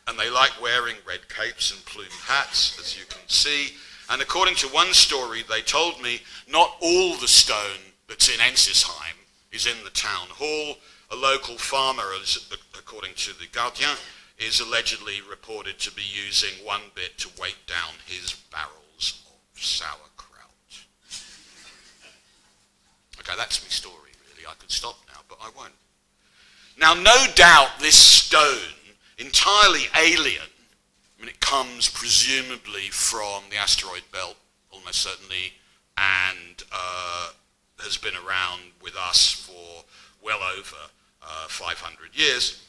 And they like wearing red capes and plumed hats, as you can see. And according to one story they told me, not all the stone that's in Ensisheim is in the town hall. A local farmer, according to the Gardien, is allegedly reported to be using one bit to weight down his barrels of sauerkraut. Okay, that's my story, really. I could stop now, but I won't. Now, no doubt this stone, entirely alien, I mean, it comes presumably from the asteroid belt, almost certainly, and has been around with us for well over 500 years,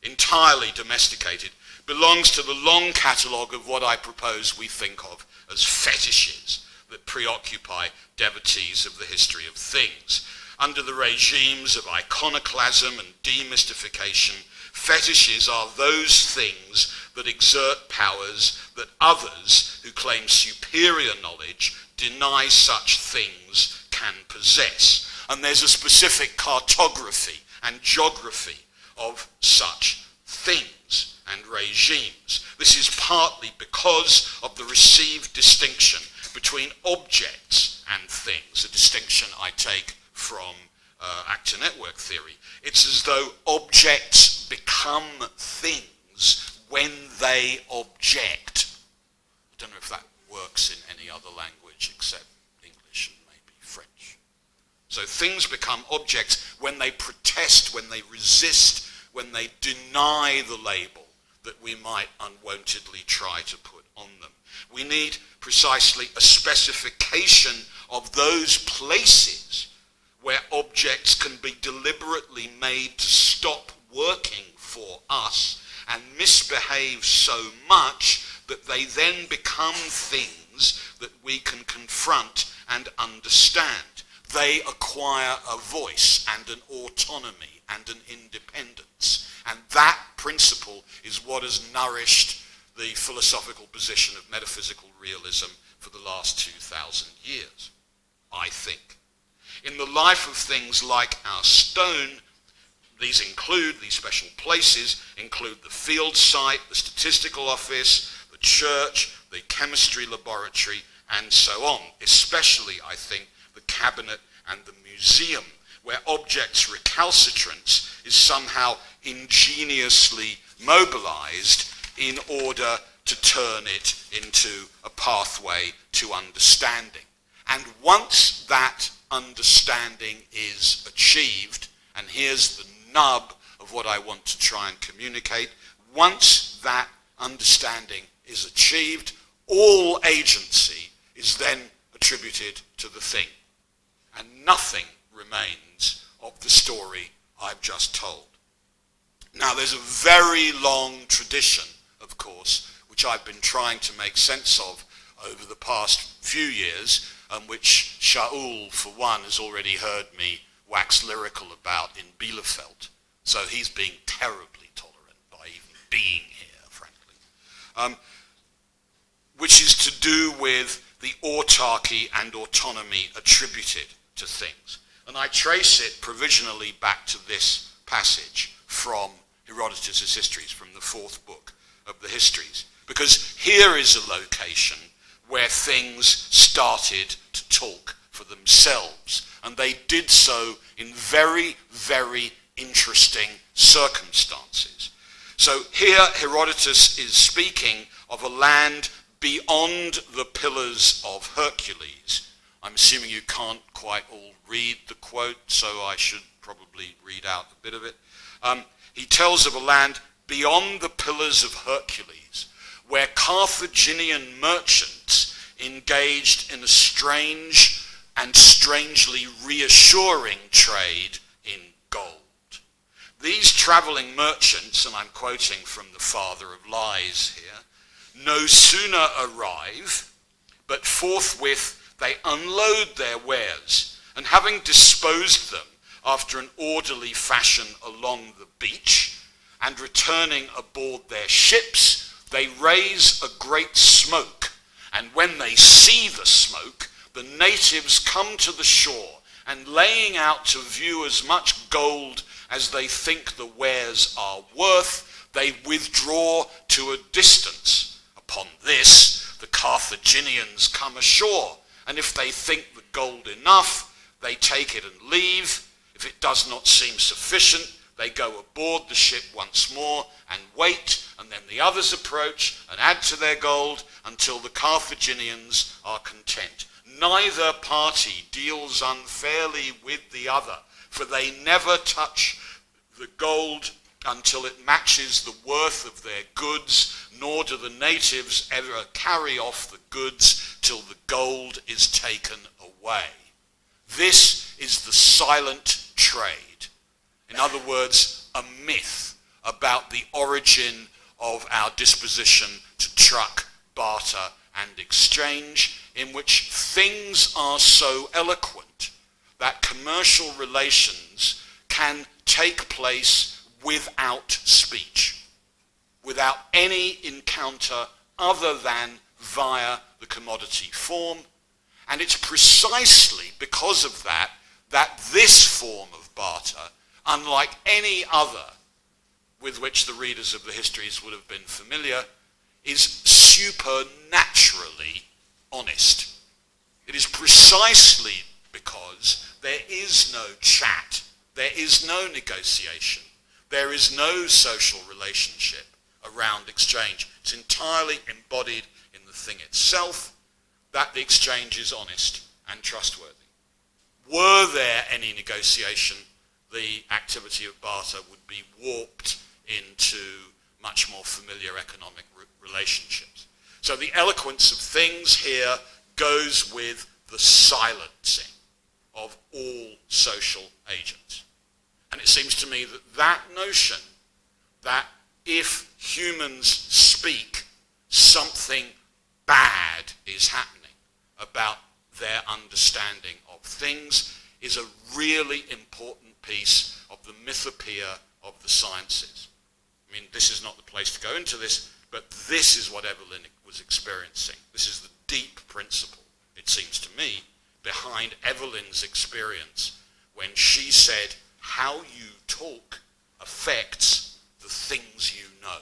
entirely domesticated, belongs to the long catalogue of what I propose we think of as fetishes that preoccupy devotees of the history of things. Under the regimes of iconoclasm and demystification, fetishes are those things that exert powers that others who claim superior knowledge deny such things can possess. And there's a specific cartography and geography of such things and regimes. This is partly because of the received distinction between objects and things, a distinction I take from actor network theory. It's as though objects become things when they object. I don't know if that works in any other language except English and maybe French. So things become objects when they protest, when they resist, when they deny the label that we might unwontedly try to put on them. We need precisely a specification of those places where objects can be deliberately made to stop working for us and misbehave so much that they then become things that we can confront and understand. They acquire a voice and an autonomy and an independence. And that principle is what has nourished the philosophical position of metaphysical realism for the last 2,000 years, I think. In the life of things like our stone, these special places include the field site, the statistical office, the church, the chemistry laboratory, and so on. Especially, I think, the cabinet and the museum, where objects' recalcitrance is somehow ingeniously mobilized in order to turn it into a pathway to understanding. And once that understanding is achieved, and here's the nub of what I want to try and communicate, once that understanding is achieved, all agency is then attributed to the thing, and nothing remains of the story I've just told. Now, there's a very long tradition, of course, which I've been trying to make sense of over the past few years, and which Shaul, for one, has already heard me wax lyrical about in Bielefeld. So he's being terribly tolerant by even being here, frankly. Which is to do with the autarky and autonomy attributed to things. And I trace it provisionally back to this passage from Herodotus' Histories, from the 4th book of the Histories. Because here is a location where things started to talk for themselves. And they did so in very, very interesting circumstances. So here Herodotus is speaking of a land beyond the Pillars of Hercules. I'm assuming you can't quite all read the quote, so I should probably read out a bit of it. He tells of a land beyond the Pillars of Hercules, where Carthaginian merchants engaged in a strange and strangely reassuring trade in gold. These travelling merchants, and I'm quoting from the father of lies here, no sooner arrive, but forthwith they unload their wares, and having disposed them after an orderly fashion along the beach, and returning aboard their ships, they raise a great smoke, and when they see the smoke, the natives come to the shore, and laying out to view as much gold as they think the wares are worth, they withdraw to a distance. Upon this, the Carthaginians come ashore, and if they think the gold enough, they take it and leave. If it does not seem sufficient, they go aboard the ship once more and wait, and then the others approach and add to their gold until the Carthaginians are content. Neither party deals unfairly with the other, for they never touch the gold until it matches the worth of their goods, nor do the natives ever carry off the goods till the gold is taken away. This is the silent trade. In other words, a myth about the origin of our disposition to truck, barter, and exchange, in which things are so eloquent that commercial relations can take place without speech, without any encounter other than via the commodity form. And it's precisely because of that that this form of barter, unlike any other with which the readers of the histories would have been familiar, is supernaturally honest. It is precisely because there is no chat, there is no negotiation, there is no social relationship around exchange. It's entirely embodied in the thing itself that the exchange is honest and trustworthy. Were there any negotiation, the activity of barter would be warped into much more familiar economic relationships. So the eloquence of things here goes with the silencing of all social agents. And it seems to me that that notion that if humans speak, something bad is happening about their understanding of things is a really important piece of the mythopoeia of the sciences. I mean, this is not the place to go into this, but this is what Evelyn was experiencing. This is the deep principle, it seems to me, behind Evelyn's experience when she said, how you talk affects the things you know.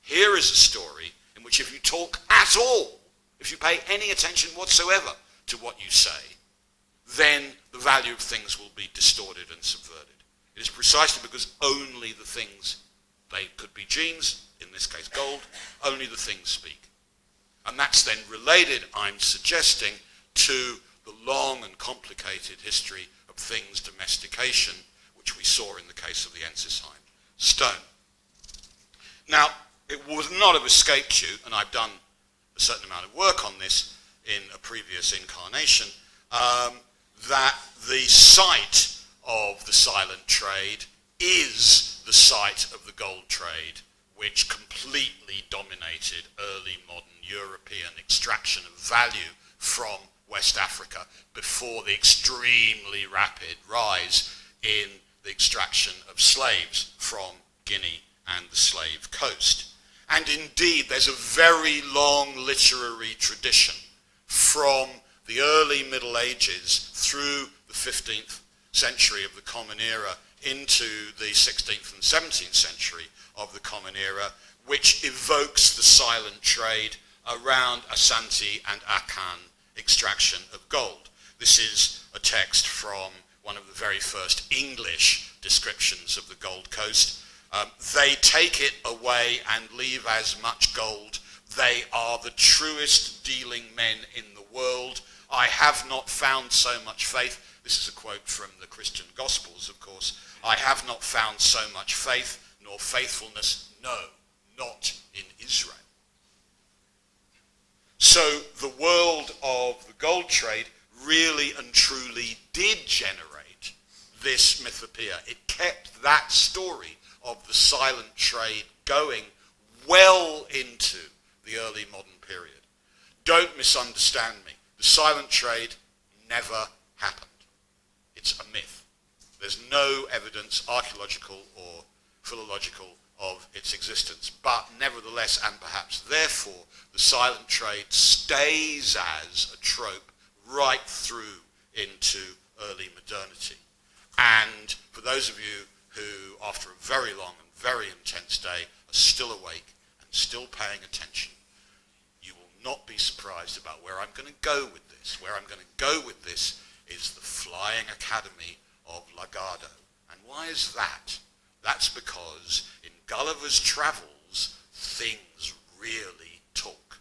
Here is a story in which if you talk at all, if you pay any attention whatsoever to what you say, then the value of things will be distorted and subverted. It is precisely because only the things, they could be genes, in this case gold, only the things speak. And that's then related, I'm suggesting, to the long and complicated history of things domestication, which we saw in the case of the Ensisheim stone. Now, it would not have escaped you, and I've done a certain amount of work on this in a previous incarnation, that the site of the silent trade is the site of the gold trade which completely dominated early modern European extraction of value from West Africa before the extremely rapid rise in the extraction of slaves from Guinea and the Slave Coast. And indeed, there's a very long literary tradition from the early Middle Ages through the 15th century of the Common Era into the 16th and 17th century of the Common Era, which evokes the silent trade around Asante and Akan extraction of gold. This is a text from one of the very first English descriptions of the Gold Coast. They take it away and leave as much gold. They are the truest dealing men in the world. I have not found so much faith. This is a quote from the Christian Gospels, of course. I have not found so much faith nor faithfulness, no, not in Israel. So the world of the gold trade really and truly did generate this mythopoeia. It kept that story of the silent trade going well into the early modern period. Don't misunderstand me. The silent trade never happened. It's a myth. There's no evidence, archaeological or philological, of its existence. But nevertheless, and perhaps therefore, the silent trade stays as a trope right through into early modernity. And for those of you who, after a very long and very intense day, are still awake and still paying attention, you will not be surprised about where I'm going to go with this. Where I'm going to go with this is the Flying Academy of Lagado. And why is that? That's because in Gulliver's Travels, things really talk.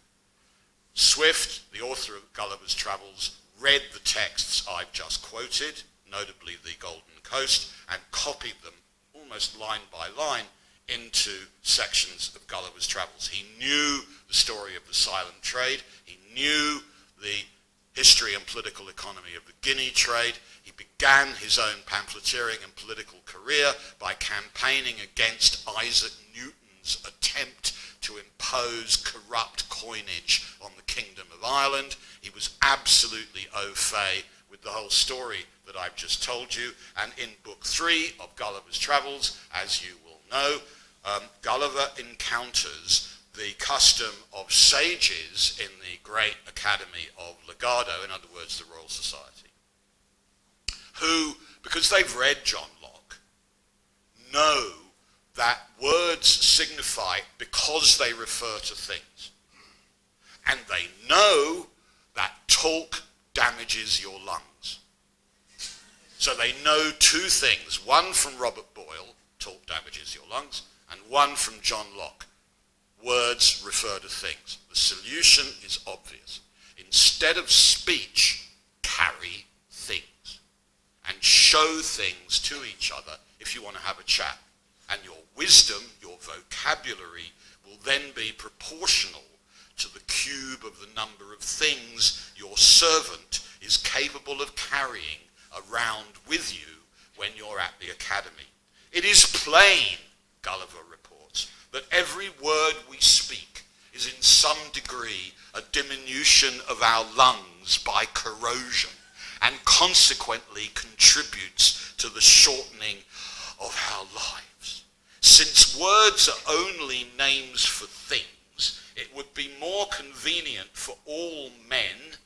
Swift, the author of Gulliver's Travels, read the texts I've just quoted, notably the Golden Coast, and copied them almost line by line into sections of Gulliver's Travels. He knew the story of the silent trade. He knew the history and political economy of the Guinea trade. He began his own pamphleteering and political career by campaigning against Isaac Newton's attempt to impose corrupt coinage on the Kingdom of Ireland. He was absolutely au fait with the whole story that I've just told you. And in Book 3 of Gulliver's Travels, as you will know, Gulliver encounters the custom of sages in the great academy of Lagado, in other words, the Royal Society, who, because they've read John Locke, know that words signify because they refer to things. And they know that talk damages your lungs. So they know two things, one from Robert Boyle, talk damages your lungs, and one from John Locke, words refer to things. The solution is obvious. Instead of speech, carry things. And show things to each other if you want to have a chat. And your wisdom, your vocabulary, will then be proportional to the cube of the number of things your servant is capable of carrying around with you when you're at the academy. It is plain, Gulliver reports, that every word we speak is in some degree a diminution of our lungs by corrosion, and consequently contributes to the shortening of our lives. Since words are only names for things, it would be more convenient for all men,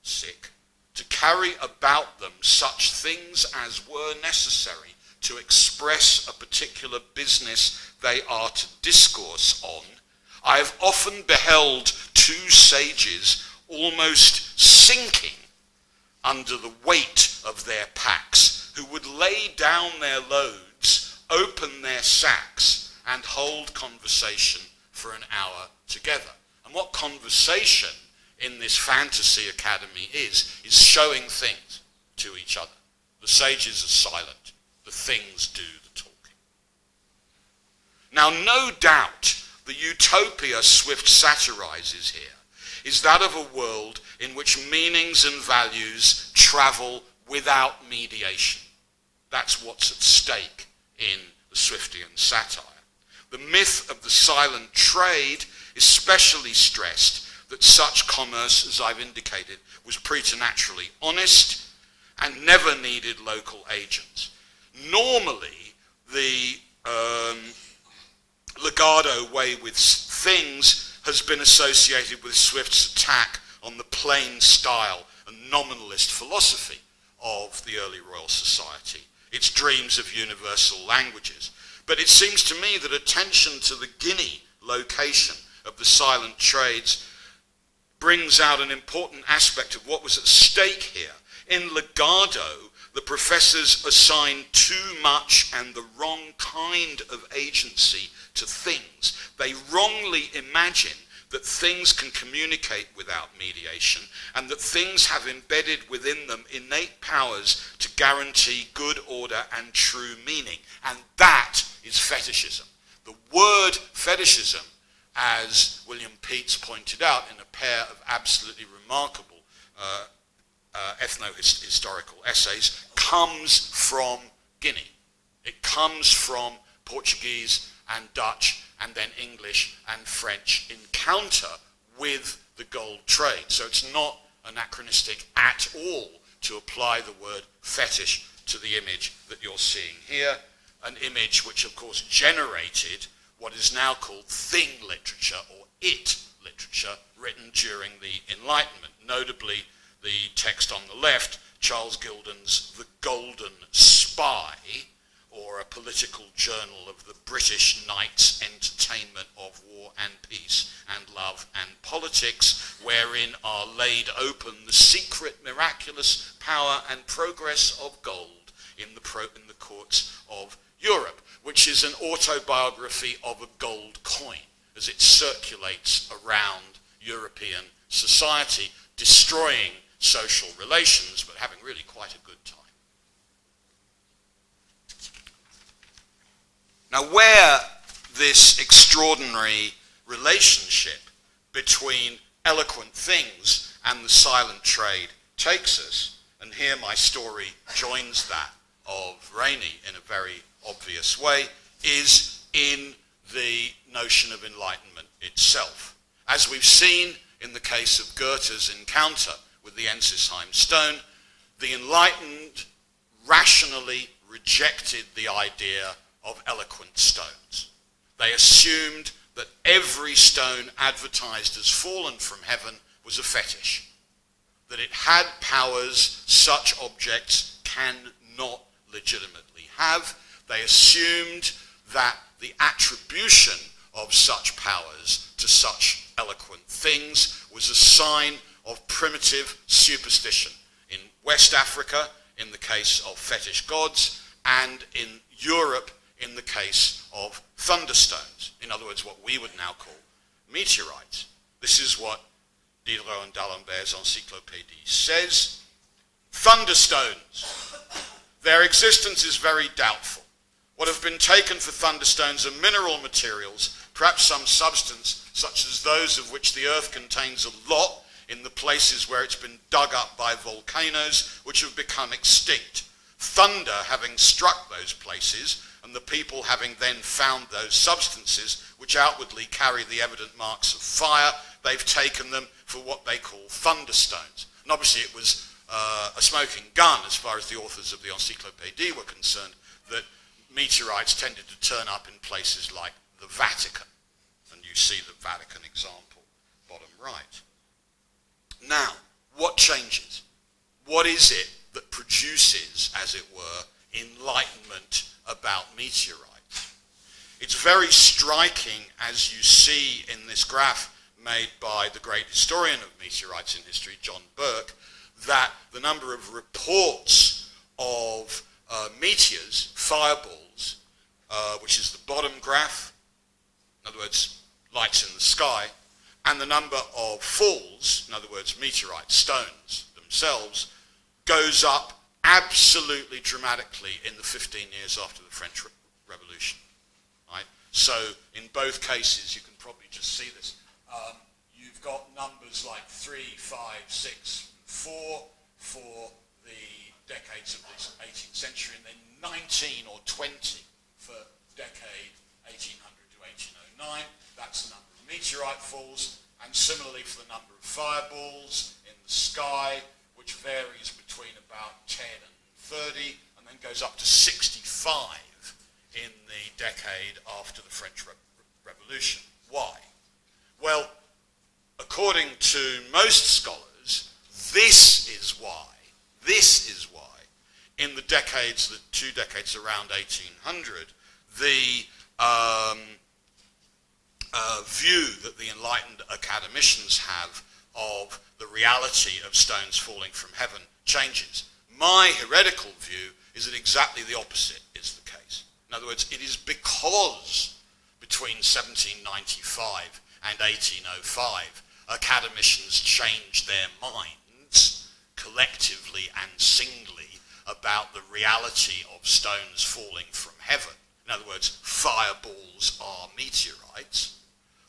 sick, to carry about them such things as were necessary to express a particular business they are to discourse on. I have often beheld two sages almost sinking under the weight of their packs, who would lay down their loads, open their sacks, and hold conversation for an hour together. And what conversation in this fantasy academy is showing things to each other. The sages are silent. The things do the talking. Now, no doubt, the utopia Swift satirizes here is that of a world in which meanings and values travel without mediation. That's what's at stake in the Swiftian satire. The myth of the silent trade especially stressed that such commerce, as I've indicated, was preternaturally honest and never needed local agents. Normally, the legato way with things has been associated with Swift's attack on the plain style and nominalist philosophy of the early Royal Society, its dreams of universal languages. But it seems to me that attention to the Guinea location of the silent trades brings out an important aspect of what was at stake here. In Legado, the professors assign too much and the wrong kind of agency to things. They wrongly imagine that things can communicate without mediation and that things have embedded within them innate powers to guarantee good order and true meaning. And that is fetishism. The word fetishism, as William Peets pointed out in a pair of absolutely remarkable ethno-historical essays, comes from Guinea. It comes from Portuguese and Dutch and then English and French encounter with the gold trade. So it's not anachronistic at all to apply the word fetish to the image that you're seeing here, an image which of course generated what is now called thing literature or it literature written during the Enlightenment, notably the text on the left, Charles Gilden's The Golden Spy, or a political journal of the British Knights' Entertainment of War and Peace and Love and Politics, wherein are laid open the secret miraculous power and progress of gold in the courts of Europe, which is an autobiography of a gold coin as it circulates around European society, destroying social relations, but having really quite a good time. Now, where this extraordinary relationship between eloquent things and the silent trade takes us, and here my story joins that of Rainey in a very obvious way, is in the notion of enlightenment itself. As we've seen in the case of Goethe's encounter with the Ensisheim stone, the enlightened rationally rejected the idea of eloquent stones. They assumed that every stone advertised as fallen from heaven was a fetish, that it had powers such objects cannot legitimately have. They assumed that the attribution of such powers to such eloquent things was a sign of primitive superstition. In West Africa, in the case of fetish gods, and in Europe, in the case of thunderstones. In other words, what we would now call meteorites. This is what Diderot and D'Alembert's Encyclopédie says. Thunderstones. Their existence is very doubtful. What have been taken for thunderstones are mineral materials, perhaps some substance, such as those of which the earth contains a lot in the places where it's been dug up by volcanoes, which have become extinct. Thunder having struck those places, and the people having then found those substances, which outwardly carry the evident marks of fire, they've taken them for what they call thunderstones. And obviously it was a smoking gun as far as the authors of the Encyclopédie were concerned, that meteorites tended to turn up in places like the Vatican. And you see the Vatican example, bottom right. Now, what changes? What is it that produces, as it were, enlightenment about meteorites? It's very striking, as you see in this graph made by the great historian of meteorites in history, John Burke, that the number of reports of meteors, fireballs, which is the bottom graph, in other words, lights in the sky, and the number of falls, in other words, meteorite stones themselves, goes up absolutely dramatically in the 15 years after the French Revolution. Right? So in both cases, you can probably just see this. You've got numbers like 3, 5, 6, 4 for the decades of the 18th century, and then 19 or 20 for decade 1800 to 9, that's the number of meteorite falls, and similarly for the number of fireballs in the sky, which varies between about 10 and 30, and then goes up to 65 in the decade after the French Revolution. Why? Well, according to most scholars, this is why, in the decades, the 2 decades around 1800, the view that the enlightened academicians have of the reality of stones falling from heaven changes. My heretical view is that exactly the opposite is the case. In other words, it is because between 1795 and 1805, academicians changed their minds collectively and singly about the reality of stones falling from heaven. In other words, fireballs are meteorites,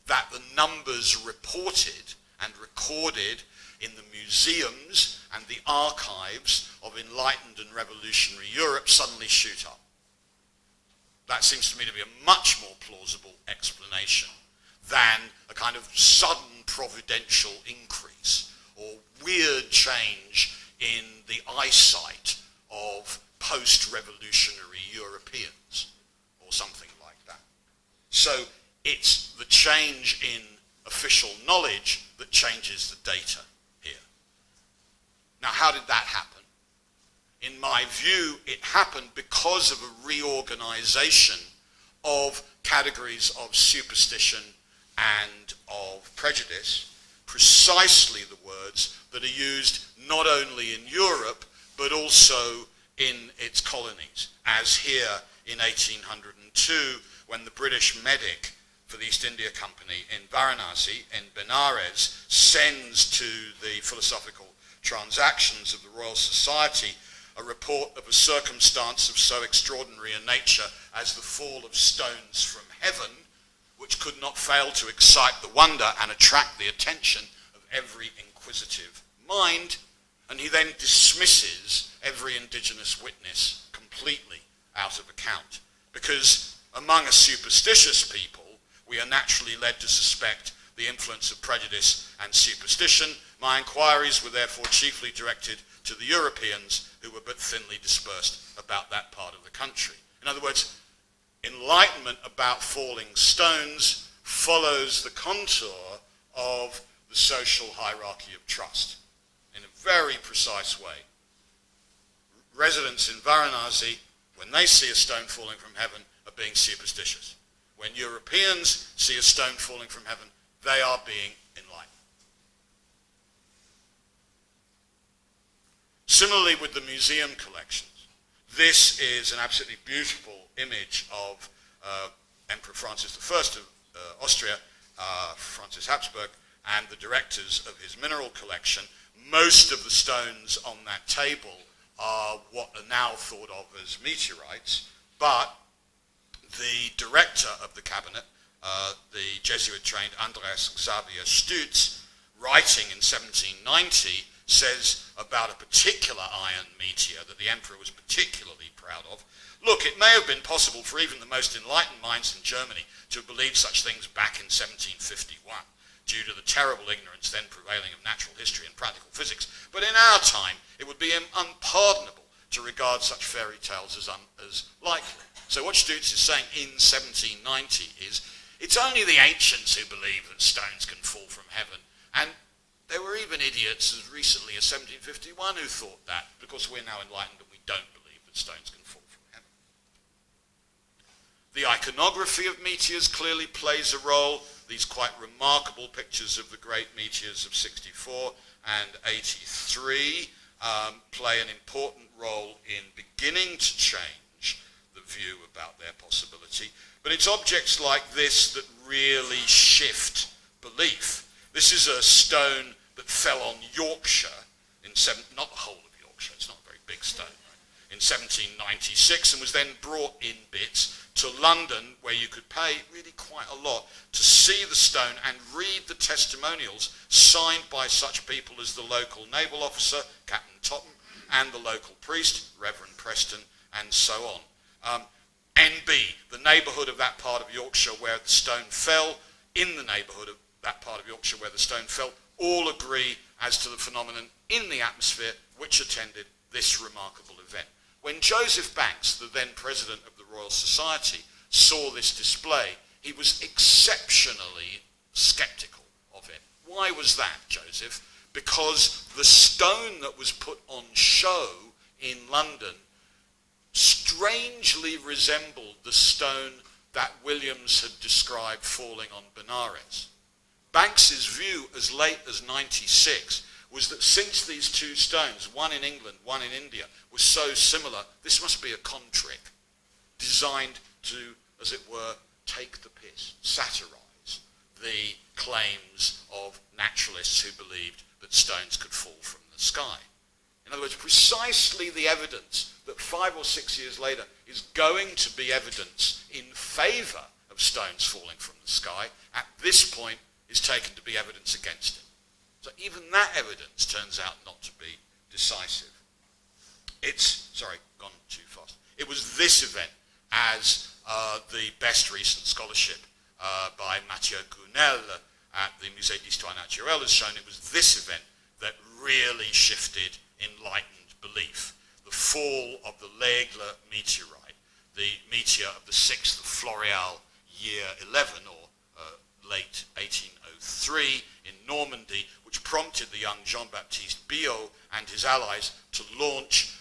that the numbers reported and recorded in the museums and the archives of enlightened and revolutionary Europe suddenly shoot up. That seems to me to be a much more plausible explanation than a kind of sudden providential increase or weird change in the eyesight of post-revolutionary Europeans or something like that. So it's the change in official knowledge that changes the data here. Now, how did that happen? In my view, it happened because of a reorganization of categories of superstition and of prejudice, precisely the words that are used not only in Europe, but also in its colonies, as here in 1802, when the British medic for the East India Company in Varanasi, in Benares, sends to the Philosophical Transactions of the Royal Society a report of a circumstance of so extraordinary a nature as the fall of stones from heaven, which could not fail to excite the wonder and attract the attention of every inquisitive mind, and he then dismisses every indigenous witness completely out of account. Because among a superstitious people, we are naturally led to suspect the influence of prejudice and superstition. My inquiries were therefore chiefly directed to the Europeans who were but thinly dispersed about that part of the country. In other words, enlightenment about falling stones follows the contour of the social hierarchy of trust in a very precise way. Residents in Varanasi, when they see a stone falling from heaven, are being superstitious. When Europeans see a stone falling from heaven, they are being enlightened. Similarly with the museum collections, this is an absolutely beautiful image of Emperor Francis I of Austria, Francis Habsburg, and the directors of his mineral collection. Most of the stones on that table are what are now thought of as meteorites, but the director of the cabinet, the Jesuit-trained Andreas Xavier Stutz, writing in 1790, says about a particular iron meteor that the emperor was particularly proud of. Look, it may have been possible for even the most enlightened minds in Germany to have believed such things back in 1751, due to the terrible ignorance then prevailing of natural history and practical physics. But in our time, it would be unpardonable to regard such fairy tales as likely. So what Stutz is saying in 1790 is, it's only the ancients who believe that stones can fall from heaven. And there were even idiots as recently as 1751 who thought that, because we're now enlightened and we don't believe that stones can fall from heaven. The iconography of meteors clearly plays a role. These quite remarkable pictures of the great meteors of 64 and 83 play an important role in beginning to change the view about their possibility. But it's objects like this that really shift belief. This is a stone that fell on Yorkshire, not the whole of Yorkshire, it's not a very big stone, right? In 1796, and was then brought in bits to London, where you could pay really quite a lot to see the stone and read the testimonials signed by such people as the local naval officer, Captain Topham, and the local priest, Reverend Preston, and so on. NB, the neighbourhood of that part of Yorkshire where the stone fell, in the neighbourhood of that part of Yorkshire where the stone fell, all agree as to the phenomenon in the atmosphere which attended this remarkable event. When Joseph Banks, the then president of the Royal Society, saw this display, he was exceptionally sceptical of it. Why was that, Joseph? Because the stone that was put on show in London strangely resembled the stone that Williams had described falling on Benares. Banks's view as late as 96 was that since these two stones, one in England, one in India, were so similar, this must be a con trick designed to, as it were, take the piss, satirize the claims of naturalists who believed that stones could fall from the sky. In other words, precisely the evidence that 5 or 6 years later is going to be evidence in favour of stones falling from the sky, at this point is taken to be evidence against it. So even that evidence turns out not to be decisive. Gone too fast. It was this event, as the best recent scholarship by Mathieu Gounel at the Musée d'Histoire Naturelle has shown, it was this event that really shifted enlightened belief. The fall of the L'Aigle meteorite, the meteor of the 6th of Floréal, year 11, or late 1803 in Normandy, which prompted the young Jean-Baptiste Biot and his allies to launch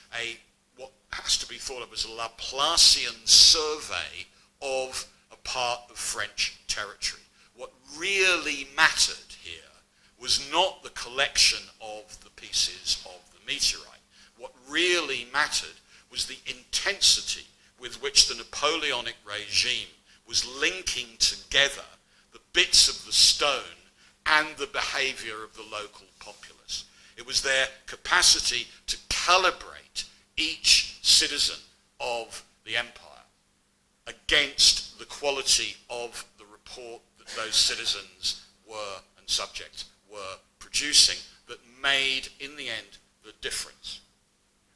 what has to be thought of as a Laplacian survey of a part of French territory. What really mattered here was not the collection of the pieces of the meteorite. What really mattered was the intensity with which the Napoleonic regime was linking together the bits of the stone and the behaviour of the local populace. It was their capacity to calibrate each citizen of the empire against the quality of the report that those citizens were and subjects were producing that made, in the end, the difference.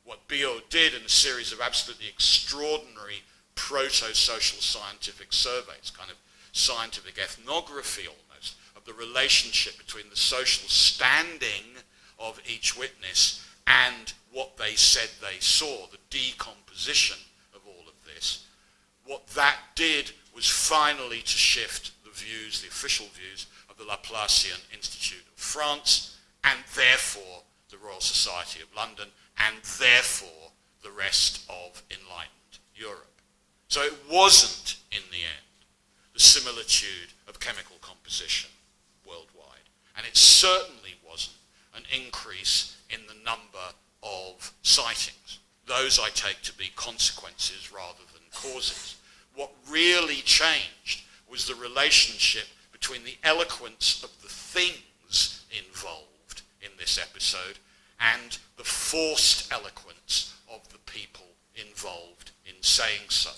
What Biot did in a series of absolutely extraordinary proto-social scientific surveys, kind of scientific ethnography almost, of the relationship between the social standing of each witness and what they said they saw, the decomposition of all of this. What that did was finally to shift the views, the official views, of the Laplacian Institute of France, and therefore the Royal Society of London, and therefore the rest of enlightened Europe. So it wasn't, in the end, the similitude of chemical composition worldwide. And it certainly wasn't an increase in the number of sightings. Those I take to be consequences rather than causes. What really changed was the relationship between the eloquence of the things involved in this episode and the forced eloquence of the people involved in saying so.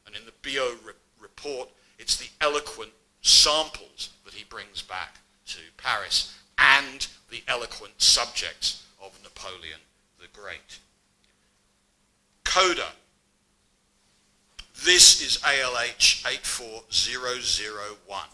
And in the Biot report, it's the eloquent samples that he brings back to Paris and the eloquent subjects of Napoleon the Great. Coda. This is ALH 84001.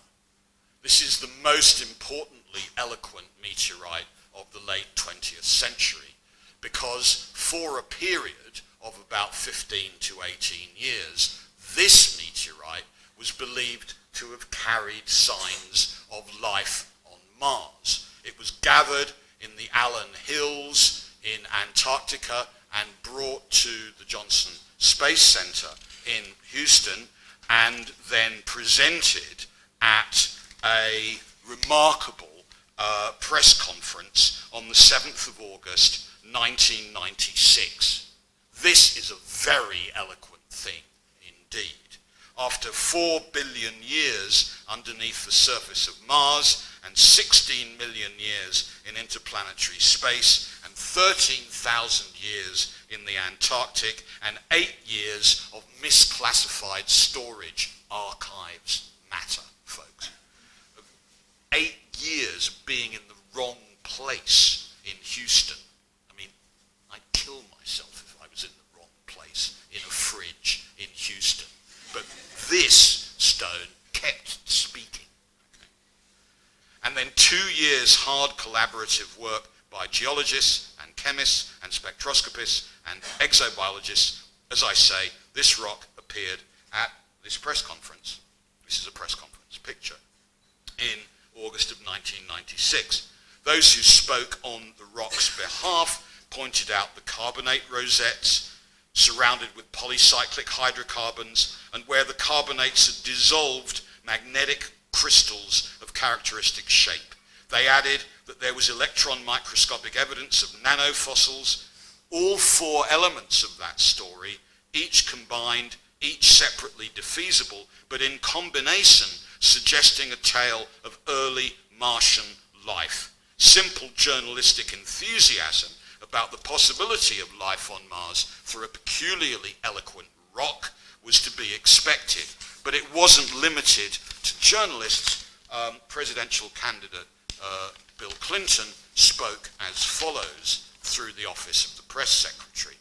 This is the most importantly eloquent meteorite of the late 20th century because for a period of about 15 to 18 years, this meteorite was believed to have carried signs of life on Mars. It was gathered in the Allen Hills in Antarctica and brought to the Johnson Space Center in Houston and then presented at a remarkable press conference on the 7th of August 1996. This is a very eloquent thing indeed. After 4 billion years underneath the surface of Mars and 16 million years in interplanetary space and 13,000 years in the Antarctic and 8 years of misclassified storage archives matter, folks. 8 years of being in the wrong place in Houston. I mean, I'd kill myself if I was in the wrong place in a fridge in Houston. but this stone kept speaking. Okay. And then 2 years hard collaborative work by geologists and chemists and spectroscopists and exobiologists. As I say, this rock appeared at this press conference. This is a press conference picture in August of 1996. Those who spoke on the rock's behalf pointed out the carbonate rosettes surrounded with polycyclic hydrocarbons, and where the carbonates had dissolved magnetic crystals of characteristic shape. They added that there was electron microscopic evidence of nanofossils. All 4 elements of that story, each combined, each separately defeasible, but in combination suggesting a tale of early Martian life. Simple journalistic enthusiasm about the possibility of life on Mars through a peculiarly eloquent rock was to be expected, but it wasn't limited to journalists. Presidential candidate Bill Clinton spoke as follows through the office of the press secretary.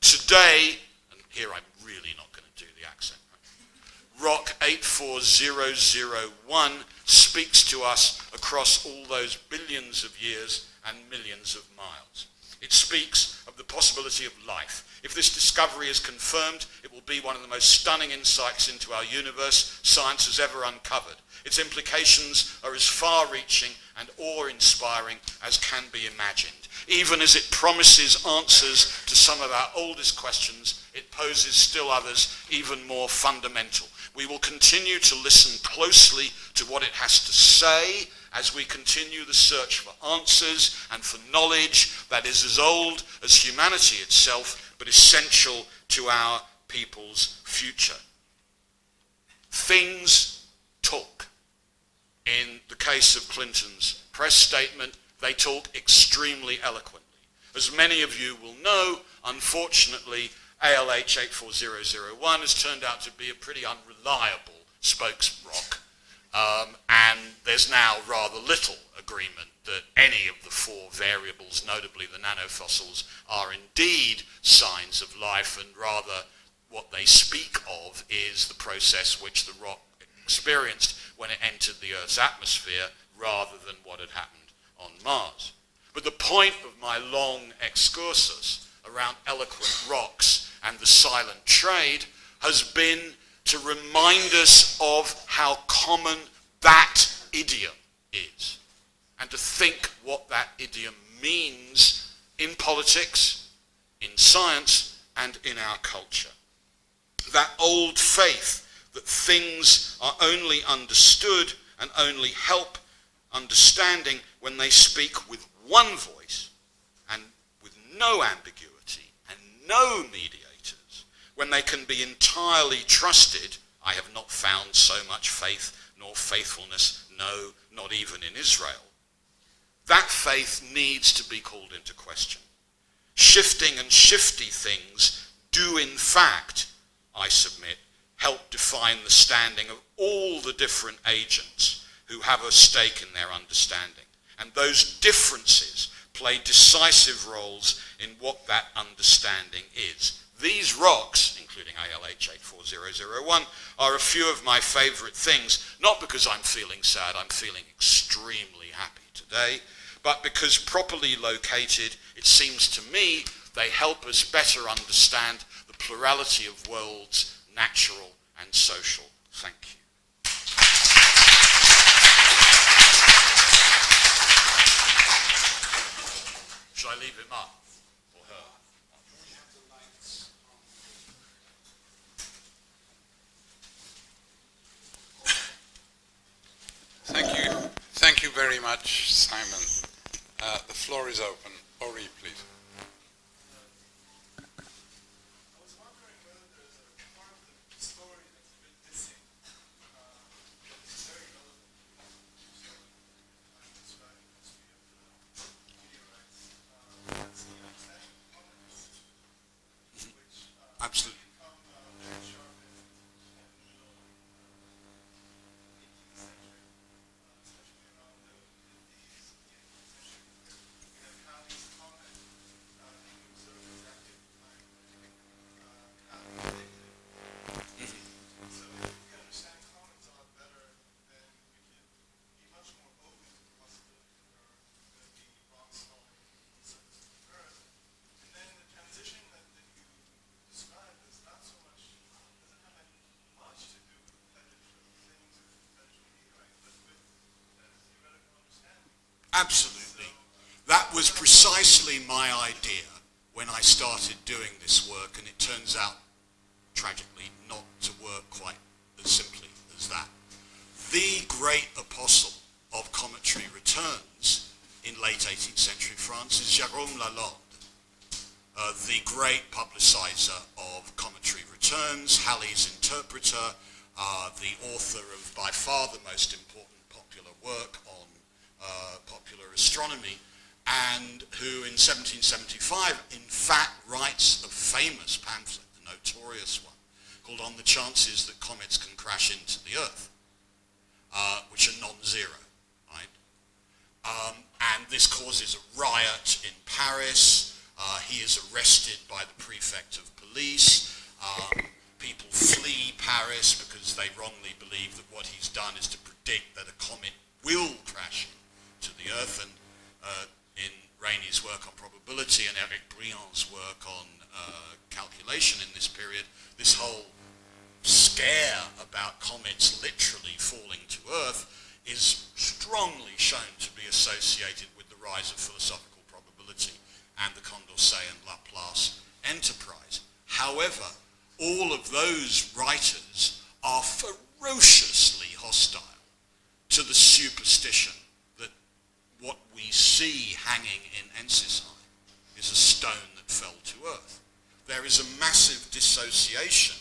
Today, and here I'm really not going to do the accent, right? Rock 84001 speaks to us across all those billions of years and millions of miles. It speaks of the possibility of life. If this discovery is confirmed, it will be one of the most stunning insights into our universe science has ever uncovered. Its implications are as far-reaching and awe-inspiring as can be imagined. Even as it promises answers to some of our oldest questions, it poses still others even more fundamental. We will continue to listen closely to what it has to say as we continue the search for answers and for knowledge that is as old as humanity itself, but essential to our people's future. Things talk. In the case of Clinton's press statement, they talk extremely eloquently. As many of you will know, unfortunately, ALH 84001 has turned out to be a pretty unreliable spokes rock, and there's now rather little agreement that any of the 4 variables, notably the nanofossils, are indeed signs of life, and rather what they speak of is the process which the rock experienced when it entered the Earth's atmosphere rather than what had happened on Mars. But the point of my long excursus around eloquent rocks and the silent trade has been to remind us of how common that idiom is, and to think what that idiom means in politics, in science, and in our culture. That old faith that things are only understood and only help understanding when they speak with one voice and with no ambiguity and no mediators, when they can be entirely trusted. I have not found so much faith nor faithfulness, no, not even in Israel. That faith needs to be called into question. Shifting and shifty things do in fact, I submit, help define the standing of all the different agents who have a stake in their understanding. And those differences play decisive roles in what that understanding is. These rocks, including ALH 84001, are a few of my favorite things, not because I'm feeling sad, I'm feeling extremely happy today, but because properly located, it seems to me, they help us better understand the plurality of worlds, natural and social. Thank you. Should I leave him up? Or her? Thank you. Thank you very much, Simon. The floor is open. Ori, please. I was wondering whether there's a part of the story that's a bit missing, that is very relevant to I'm describing the history of meteorites. That's the understanding of comets, which Absolutely. become very sharp in the middle of the 18th century, especially around the 50s, the 18th century. We have Halley's comet, Absolutely. That was precisely my idea when I started doing this work, and it turns out, tragically, not to work quite as simply as that. The great apostle of commentary returns in late 18th century France is Jérôme Lalande, the great publicizer of commentary returns, Halley's interpreter, the author of by far the most important popular work on popular astronomy, and who in 1775 in fact writes a famous pamphlet, a notorious one, called On the Chances That Comets Can Crash Into the Earth, which are non-zero, right? And this causes a riot in Paris. He is arrested by the prefect of police. People flee Paris because they wrongly believe that what he's done is to predict that a comet will crash into the Earth. And in Rainy's work on probability and Eric Briand's work on calculation in this period, this whole scare about comets literally falling to Earth is strongly shown to be associated with the rise of philosophical probability and the Condorcet and Laplace enterprise. However, all of those writers are ferociously hostile to the superstition that what we see hanging in Enzyme is a stone that fell to Earth. There is a massive dissociation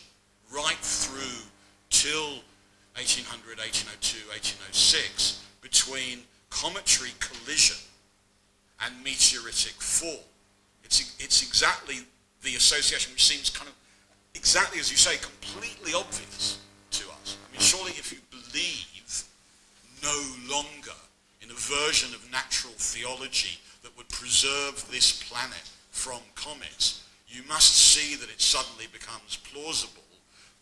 right through till 1800, 1802, 1806 between cometary collision and meteoritic fall. It's exactly the association which seems kind of, exactly as you say, completely obvious to us. I mean, surely if you believe no longer in a version of natural theology that would preserve this planet from comets, you must see that it suddenly becomes plausible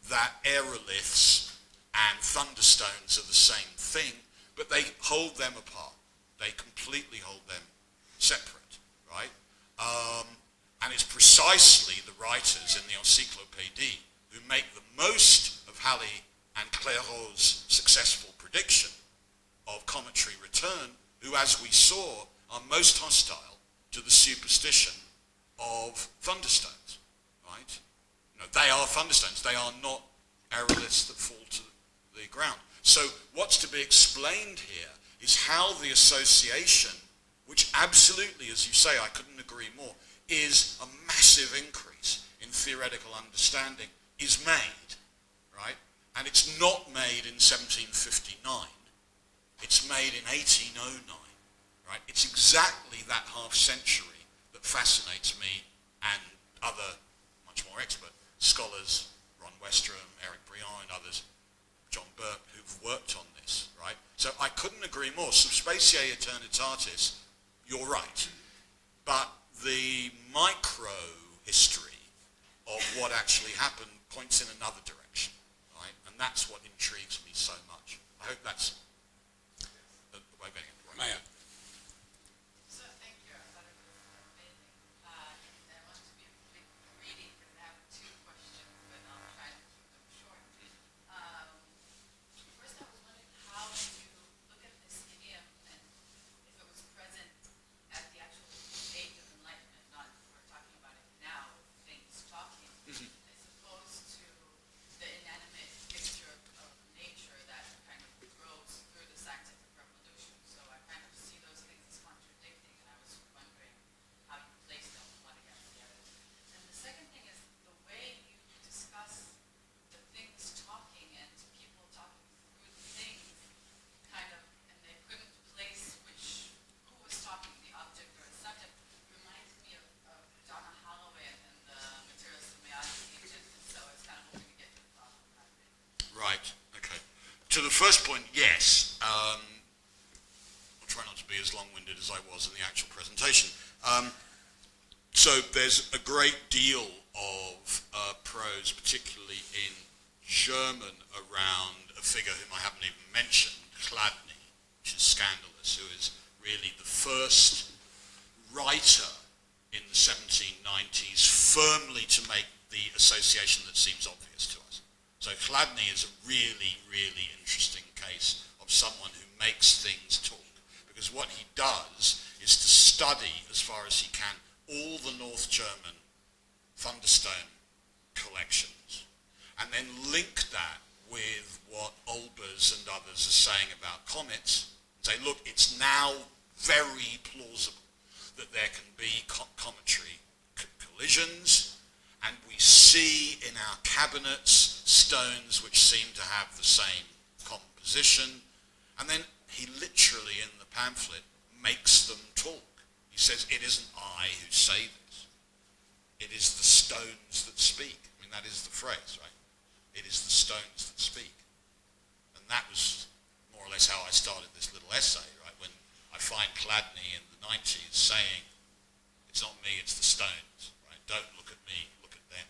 that aeroliths and thunderstones are the same thing, but they hold them apart. They completely hold them separate, right? And it's precisely the writers in the Encyclopédie who make the most of Halley and Clairaut's successful prediction of cometary return, who, as we saw, are most hostile to the superstition of thunderstones, right? You know, they are thunderstones. They are not aeroliths that fall to the ground. So what's to be explained here is how the association, which absolutely, as you say, I couldn't agree more, is a massive increase in theoretical understanding, is made, right? And it's not made in 1759. It's made in 1809, right? It's exactly that half century that fascinates me and other much more expert scholars, Ron Westrom, Eric Briand, and others, John Burke, who've worked on this, right? So I couldn't agree more. Subspecie Eternitatis, you're right. But the micro history of what actually happened points in another direction, right? And that's what intrigues me so much. I hope that's the way of getting it right. Maya. So thank you. I thought it was amazing. And I want to be a bit greedy because I have two questions, but I'll try to keep them short. First, I was wondering how you look at this idiom and if it was present at the actual age of enlightenment, not we're talking about it now, things talking, as opposed to the inanimate picture of nature that kind of grows through the scientific revolution. So I kind of see those things as contradicting, and I was wondering how you place them one against the other. And the second thing is the way you discuss the things talking and people talking through the things, kind of, and they couldn't place who was talking, the object or the subject, reminds me of Donna Holloway and the Materials of Meteorite, so it's kind of hoping to get to the bottom of that. Right, okay. To the first point, yes. I'll try not to be as long-winded as I was in the actual presentation. So there's a great deal of prose, particularly in German, around a figure whom I haven't even mentioned, Chladni, which is scandalous, who is really the first writer in the 1790s firmly to make the association that seems obvious to us. So Chladni is a really, really interesting case of someone who makes things talk. Because because what he does is to study, as far as he can, all the North German thunderstone collections, and then link that with what Olbers and others are saying about comets, and say, look, it's now very plausible that there can be cometary collisions, and we see in our cabinets stones which seem to have the same composition, and then he literally in the pamphlet makes them talk. He says, it isn't I who say this, it is the stones that speak. I mean, that is the phrase, right? It is the stones that speak. And that was more or less how I started this little essay, right? When I find Chladni in the 90s saying, it's not me, it's the stones, right? Don't look at me, look at them.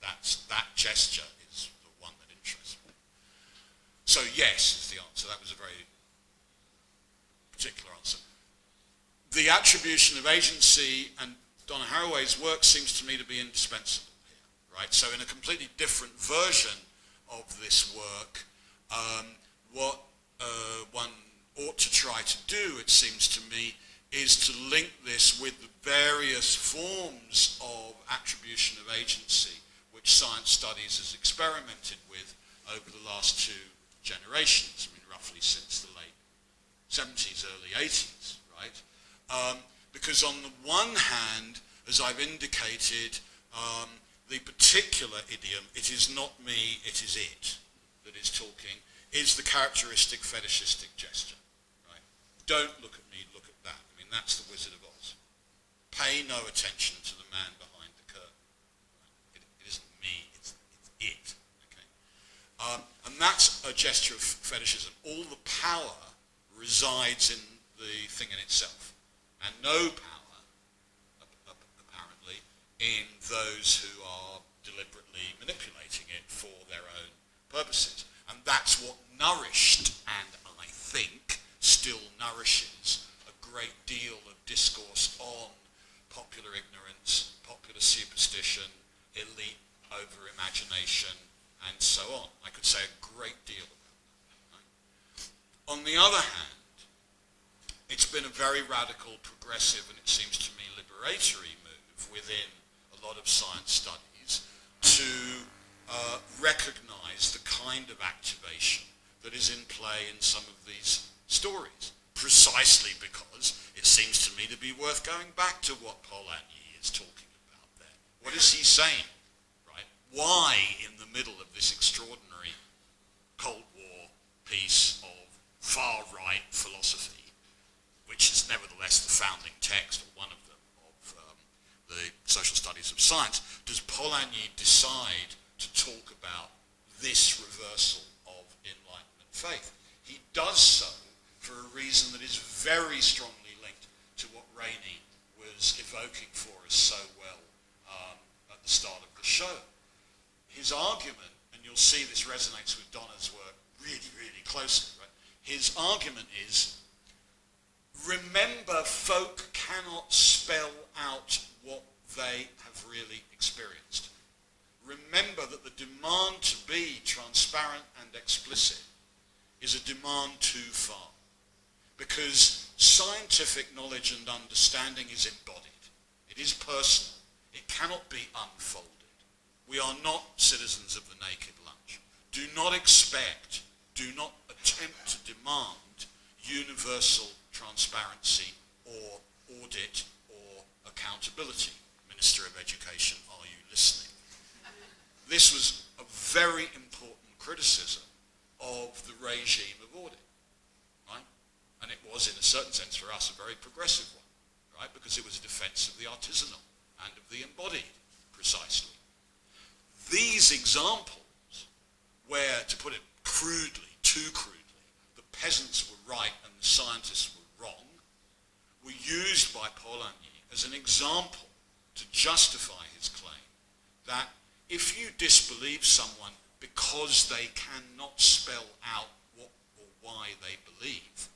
That gesture is the one that interests me. So yes is the answer. That was a very particular answer. The attribution of agency and Donna Haraway's work seems to me to be indispensable here, right? So in a completely different version of this work, what one ought to try to do, it seems to me, is to link this with the various forms of attribution of agency which science studies has experimented with over the last two generations, I mean roughly since the late 70s, early 80s, right? Because on the one hand, as I've indicated, the particular idiom, it is not me, it is it, that is talking, is the characteristic fetishistic gesture, right? Don't look at me, look at that. I mean, that's the Wizard of Oz. Pay no attention to the man behind the curtain. Right? It isn't me, it's it, okay? And that's a gesture of fetishism. All the power resides in the thing in itself, and no power, apparently, in those who are deliberately manipulating it for their own purposes. And that's what nourished, and I think still nourishes, a great deal of discourse on popular ignorance, popular superstition, elite over-imagination, and so on. I could say a great deal about that. Right? On the other hand, it's been a very radical, progressive, and it seems to me liberatory move within a lot of science studies to recognize the kind of activation that is in play in some of these stories, precisely because it seems to me to be worth going back to what Polanyi is talking about there. What is he saying, right? Why, in the middle of this extraordinary Cold War piece of far-right philosophy, which is nevertheless the founding text, or one of them, of the social studies of science, does Polanyi decide to talk about this reversal of Enlightenment faith? He does so for a reason that is very strongly linked to what Rainey was evoking for us so well at the start of the show. His argument, and you'll see this resonates with Donna's work really, really closely, right? His argument is, remember, folk cannot spell out what they have really experienced. Remember that the demand to be transparent and explicit is a demand too far, because scientific knowledge and understanding is embodied. It is personal. It cannot be unfolded. We are not citizens of the naked lunch. Do not expect, do not attempt to demand universal transparency or audit or accountability. Minister of Education, are you listening? This was a very important criticism of the regime of audit, right? And it was, in a certain sense, for us, a very progressive one, right? Because it was a defense of the artisanal and of the embodied, precisely. These examples where, to put it crudely, too crudely, the peasants were right and the scientists were wrong, were used by Polanyi as an example to justify his claim that if you disbelieve someone because they cannot spell out what or why they believe,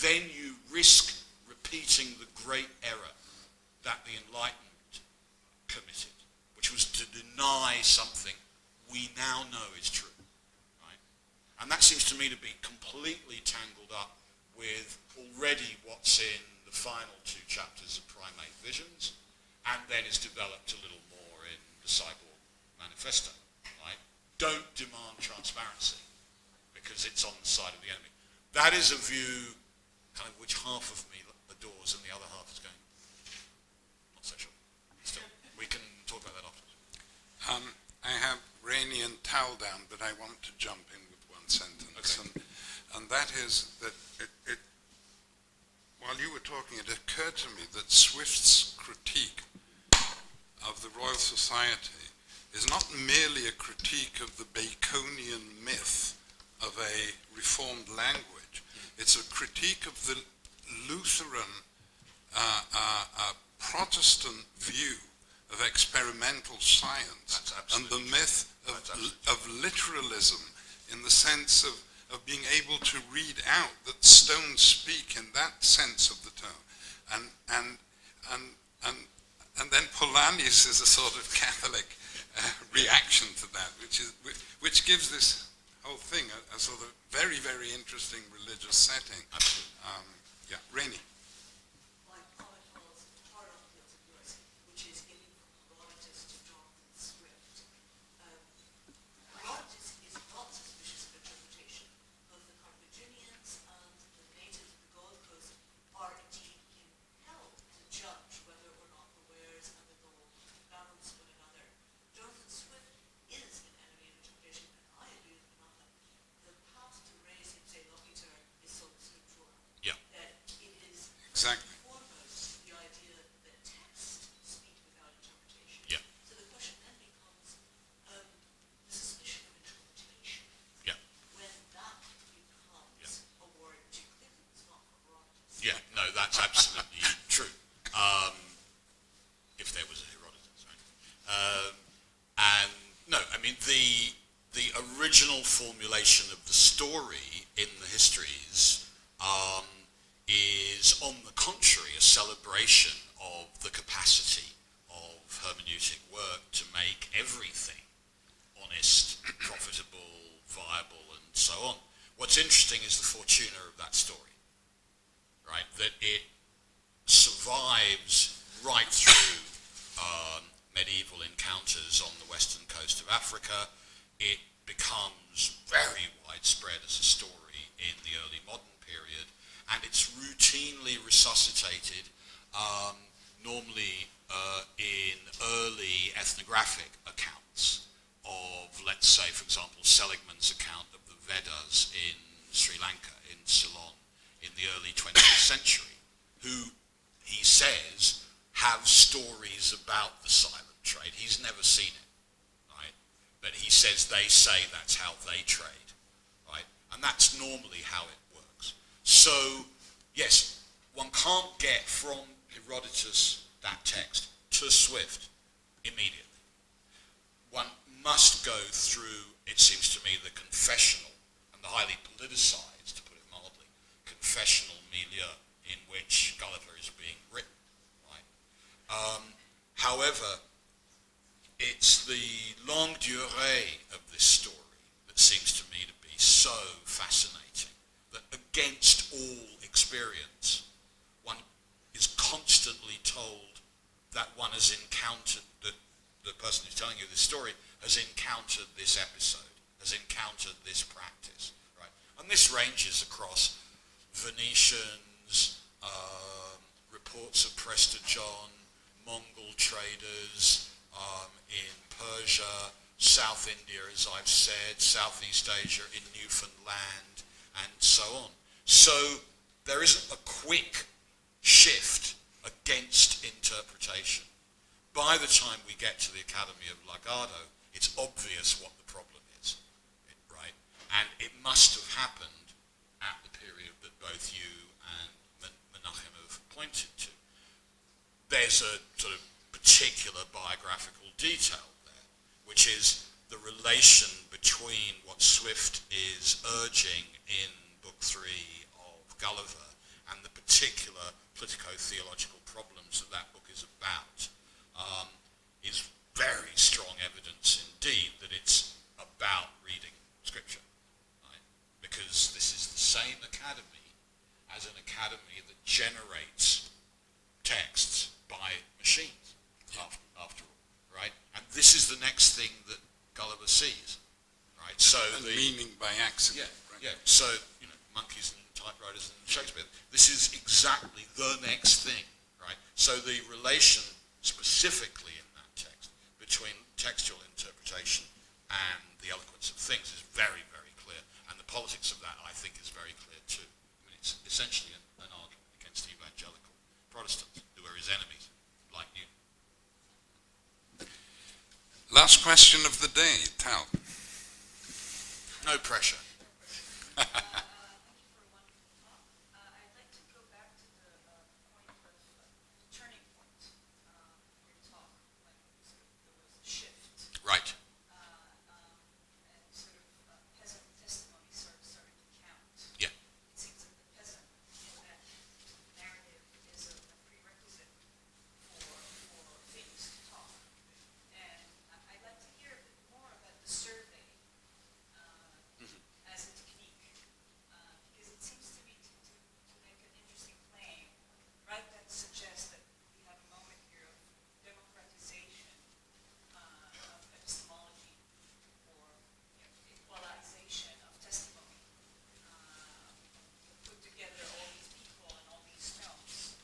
then you risk repeating the great error that the Enlightenment committed, which was to deny something we now know is true. Right? And that seems to me to be completely tangled up with already what's in the final 2 chapters of Primate Visions, and then is developed a little more in the Cyborg Manifesto, right? Don't demand transparency, because it's on the side of the enemy. That is a view kind of which half of me adores and the other half is going, not so sure. Still, we can talk about that afterwards. I have Rainey and Tal down, but I want to jump in with one sentence, Okay. and that is that while you were talking, it occurred to me that Swift's critique of the Royal Society is not merely a critique of the Baconian myth of a reformed language. It's a critique of the Lutheran Protestant view of experimental science and the myth of literalism, in the sense of being able to read out that stones speak in that sense of the term. And then Polanyi's is a sort of Catholic reaction to that, which gives this whole thing a sort of very, very interesting religious setting. Yeah, Rainey. My comment follows part on the heels of yours, which is getting from Laureates to Jonathan Swift. Laureates is not suspicious of interpretation. Both the Carthaginians and the natives of the Gold Coast are indeed compelled to judge whether or not the wares and the gold balance one another. Jonathan Swift is an enemy of interpretation, and I agree with Malcolm. The path to raise ipse loquitur is sola scriptura. Yeah. That it is Exactly. foremost the idea that texts speak without interpretation. Yeah. So the question then becomes the suspicion of interpretation. Yeah. When that becomes a word to Clifford's, not for Herodotus. Yeah, no, that's absolutely true. If there was a Herodotus, right? And no, I mean the original formulation of the story in the histories is, on the contrary, a celebration of the capacity of hermeneutic work to make everything honest, profitable, viable, and so on. What's interesting is the fortuna of that story, right? That it survives right through medieval encounters on the western coast of Africa. It becomes very widespread as a story in the early modern period, and it's routinely resuscitated, normally in early ethnographic accounts of, let's say, for example, Seligman's account of the Vedas in Sri Lanka, in Ceylon, in the early 20th century, who, he says, have stories about the silent trade. He's never seen it, right? But he says they say that's how they trade, right? And that's normally how it works. So, yes, one can't get from Herodotus, that text, to Swift immediately. One must go through, it seems to me, the confessional and the highly politicized, to put it mildly, confessional milieu in which Gulliver is being written, right? However, it's the longue durée of this story that seems to me to be so fascinating, that against all experience, one is constantly told that one has encountered, that the person who's telling you this story has encountered this episode, has encountered this practice, right? And this ranges across Venetians, reports of Prester John, Mongol traders in Persia, South India, as I've said, Southeast Asia, in Newfoundland, and so on. So there isn't a quick shift against interpretation. By the time we get to the Academy of Lagado, it's obvious what the problem is, right? And it must have happened at the period that both you and Menachem have pointed to. There's a sort of particular biographical detail there, which is the relation between what Swift is urging in Book 3 of Gulliver and the particular politico-theological problems that that book is about, is very strong evidence indeed that it's about reading Scripture, right? Because this is the same academy as an academy that generates texts by machines, after all, right? And this is the next thing that Gulliver sees, right? So And meaning by accident. yeah. So, monkeys and typewriters and Shakespeare. This is exactly the next thing, right? So the relation specifically in that text between textual interpretation and the eloquence of things is very, very clear. And the politics of that, I think, is very clear too. I mean, it's essentially an argument against evangelical Protestants, who are his enemies, like you. Last question of the day, Tal. No pressure. Thank you for a wonderful talk. I'd like to go back to the point of turning point in your talk, when there was a shift. Right. And sort of peasant testimony started to count. Yeah. It seems that the peasant in that narrative is a prerequisite for things to talk. And I'd like to hear a bit more about the survey as a technique, because it seems to me to make an interesting claim, right, that suggests that we have a moment here of democratization of epistemology, or equalization of testimony. Put together all these people and all these stones.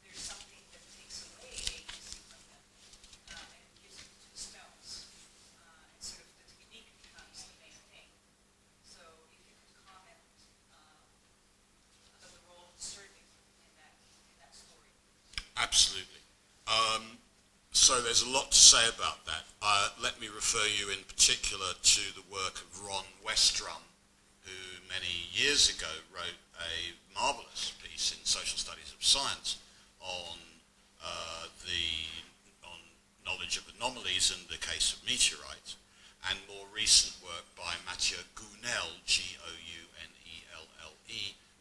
There's something that takes away agency from them and gives it to the stones. And sort of the technique becomes the main thing. So if you could comment about the role of survey in that story. Absolutely. So there's a lot to say about that. Let me refer you in particular to the work of Ron Westrum, who many years ago wrote a marvelous piece in Social Studies of Science on on knowledge of anomalies in the case of meteorites, and more recent work by Mathieu Gounelle, Gounelle,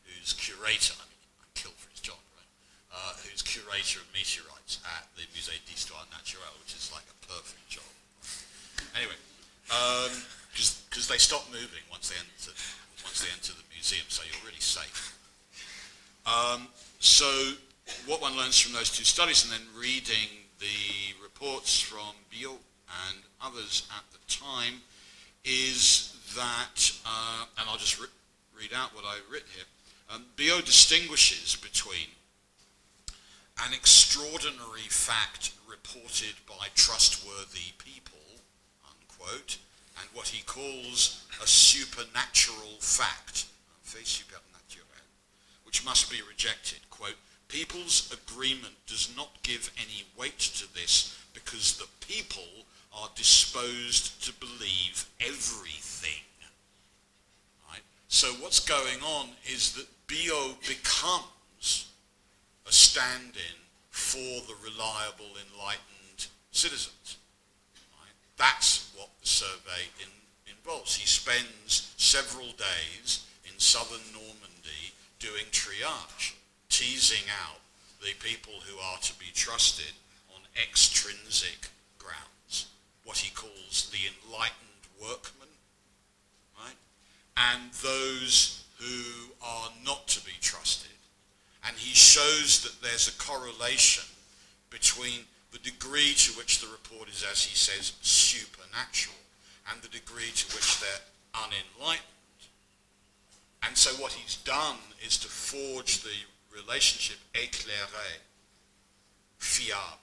who's curator, I'm killed for his job, right? Who's curator of meteorites at the Musée d'Histoire Naturelle, which is like a perfect job. Anyway, because they stop moving once they enter the museum, so you're really safe. So what one learns from those two studies, and then reading the reports from Biot and others at the time, is that, and I'll just read out what I've written here. Biot distinguishes between an extraordinary fact reported by trustworthy people, unquote, and what he calls a supernatural fact, fait supernaturel, which must be rejected. Quote, people's agreement does not give any weight to this because the people are disposed to believe everything. Right? So what's going on is that Biot becomes a stand-in for the reliable, enlightened citizens. Right? That's what the survey involves. He spends several days in southern Normandy doing triage, teasing out the people who are to be trusted on extrinsic grounds, what he calls the enlightened workman, right? And those who are not to be trusted. And he shows that there's a correlation between the degree to which the report is, as he says, supernatural, and the degree to which they're unenlightened. And so what he's done is to forge the relationship éclairé, fiable.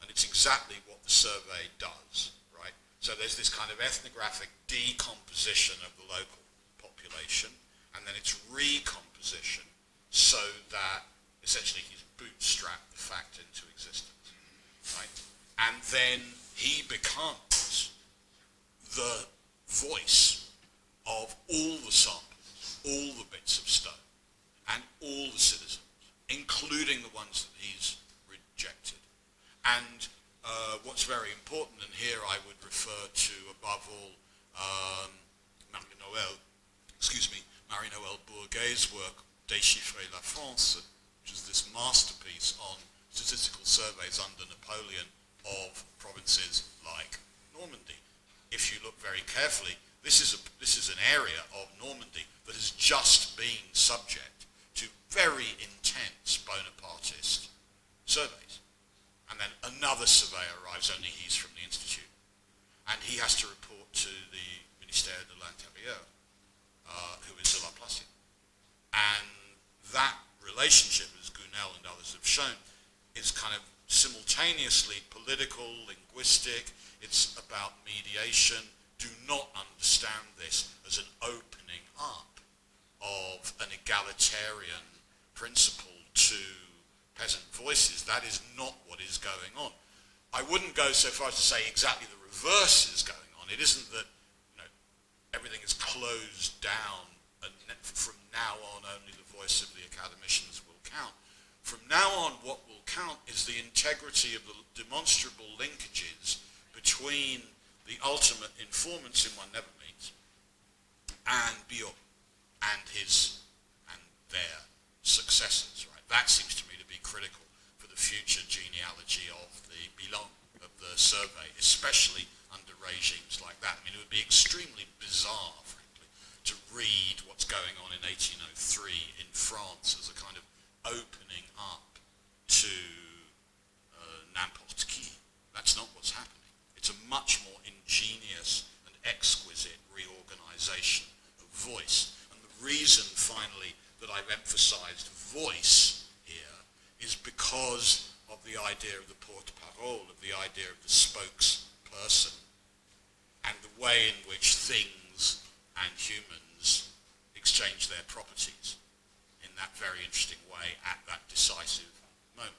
And it's exactly what the survey does, right? So there's this kind of ethnographic decomposition of the local population, and then it's recomposition so that essentially he's bootstrapped the fact into existence, right? And then he becomes the voice of all the samples, all the bits of stone, and all the citizens, including the ones that he's rejected. And what's very important, and here I would refer to, above all, Marie-Noël Bourguet's work, Déchiffrer la France, which is this masterpiece on statistical surveys under Napoleon of provinces like Normandy. If you look very carefully, This is an area of Normandy that has just been subject to very intense Bonapartist surveys. And then another surveyor arrives, only he's from the Institute. And he has to report to the Ministère de l'Intérieur, who is a Laplacian. And that relationship, as Gounel and others have shown, is kind of simultaneously political, linguistic, it's about mediation. Do not understand this as an opening up of an egalitarian principle to peasant voices. That is not what is going on. I wouldn't go so far as to say exactly the reverse is going on. It isn't that everything is closed down and from now on only the voice of the academicians will count. From now on what will count is the integrity of the demonstrable linkages between the ultimate informants whom one never meets and Biot and their successors. Right? That seems to me to be critical for the future genealogy of the bilan of the survey, especially under regimes like that. I mean, it would be extremely bizarre, frankly, to read what's going on in 1803 in France as a kind of opening up to n'importe qui. That's not what's happening. It's a much more ingenious and exquisite reorganization of voice. And the reason, finally, that I've emphasized voice here is because of the idea of the porte-parole, of the idea of the spokesperson, and the way in which things and humans exchange their properties in that very interesting way at that decisive moment.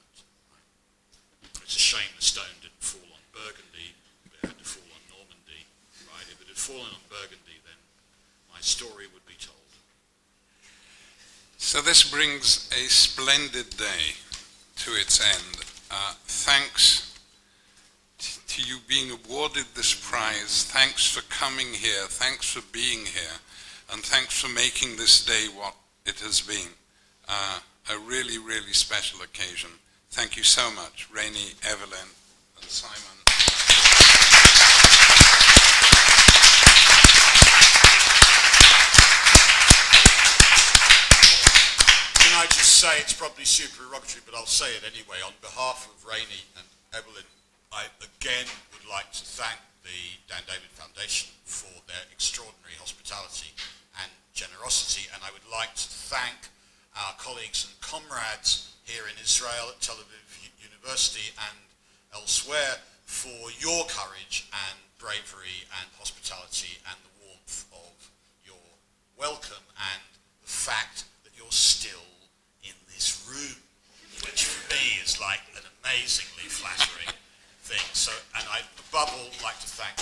Right? It's a shame the stone didn't fall on Burgundy, but it had to fall on Normandy. Right? If it had fallen on Burgundy, then my story would be told. So this brings a splendid day to its end. Thanks to you being awarded this prize. Thanks for coming here. Thanks for being here. And thanks for making this day what it has been. A really, really special occasion. Thank you so much, Rainey, Evelyn, and Simon. Can I just say, it's probably supererogatory, but I'll say it anyway. On behalf of Rainey and Evelyn, I again would like to thank the Dan David Foundation for their extraordinary hospitality and generosity, and I would like to thank our colleagues and comrades here in Israel at Tel Aviv University and elsewhere for your courage and bravery and hospitality and the warmth of your welcome and the fact that you're still in this room, which for me is like an amazingly flattering thing. So, and I above all like to thank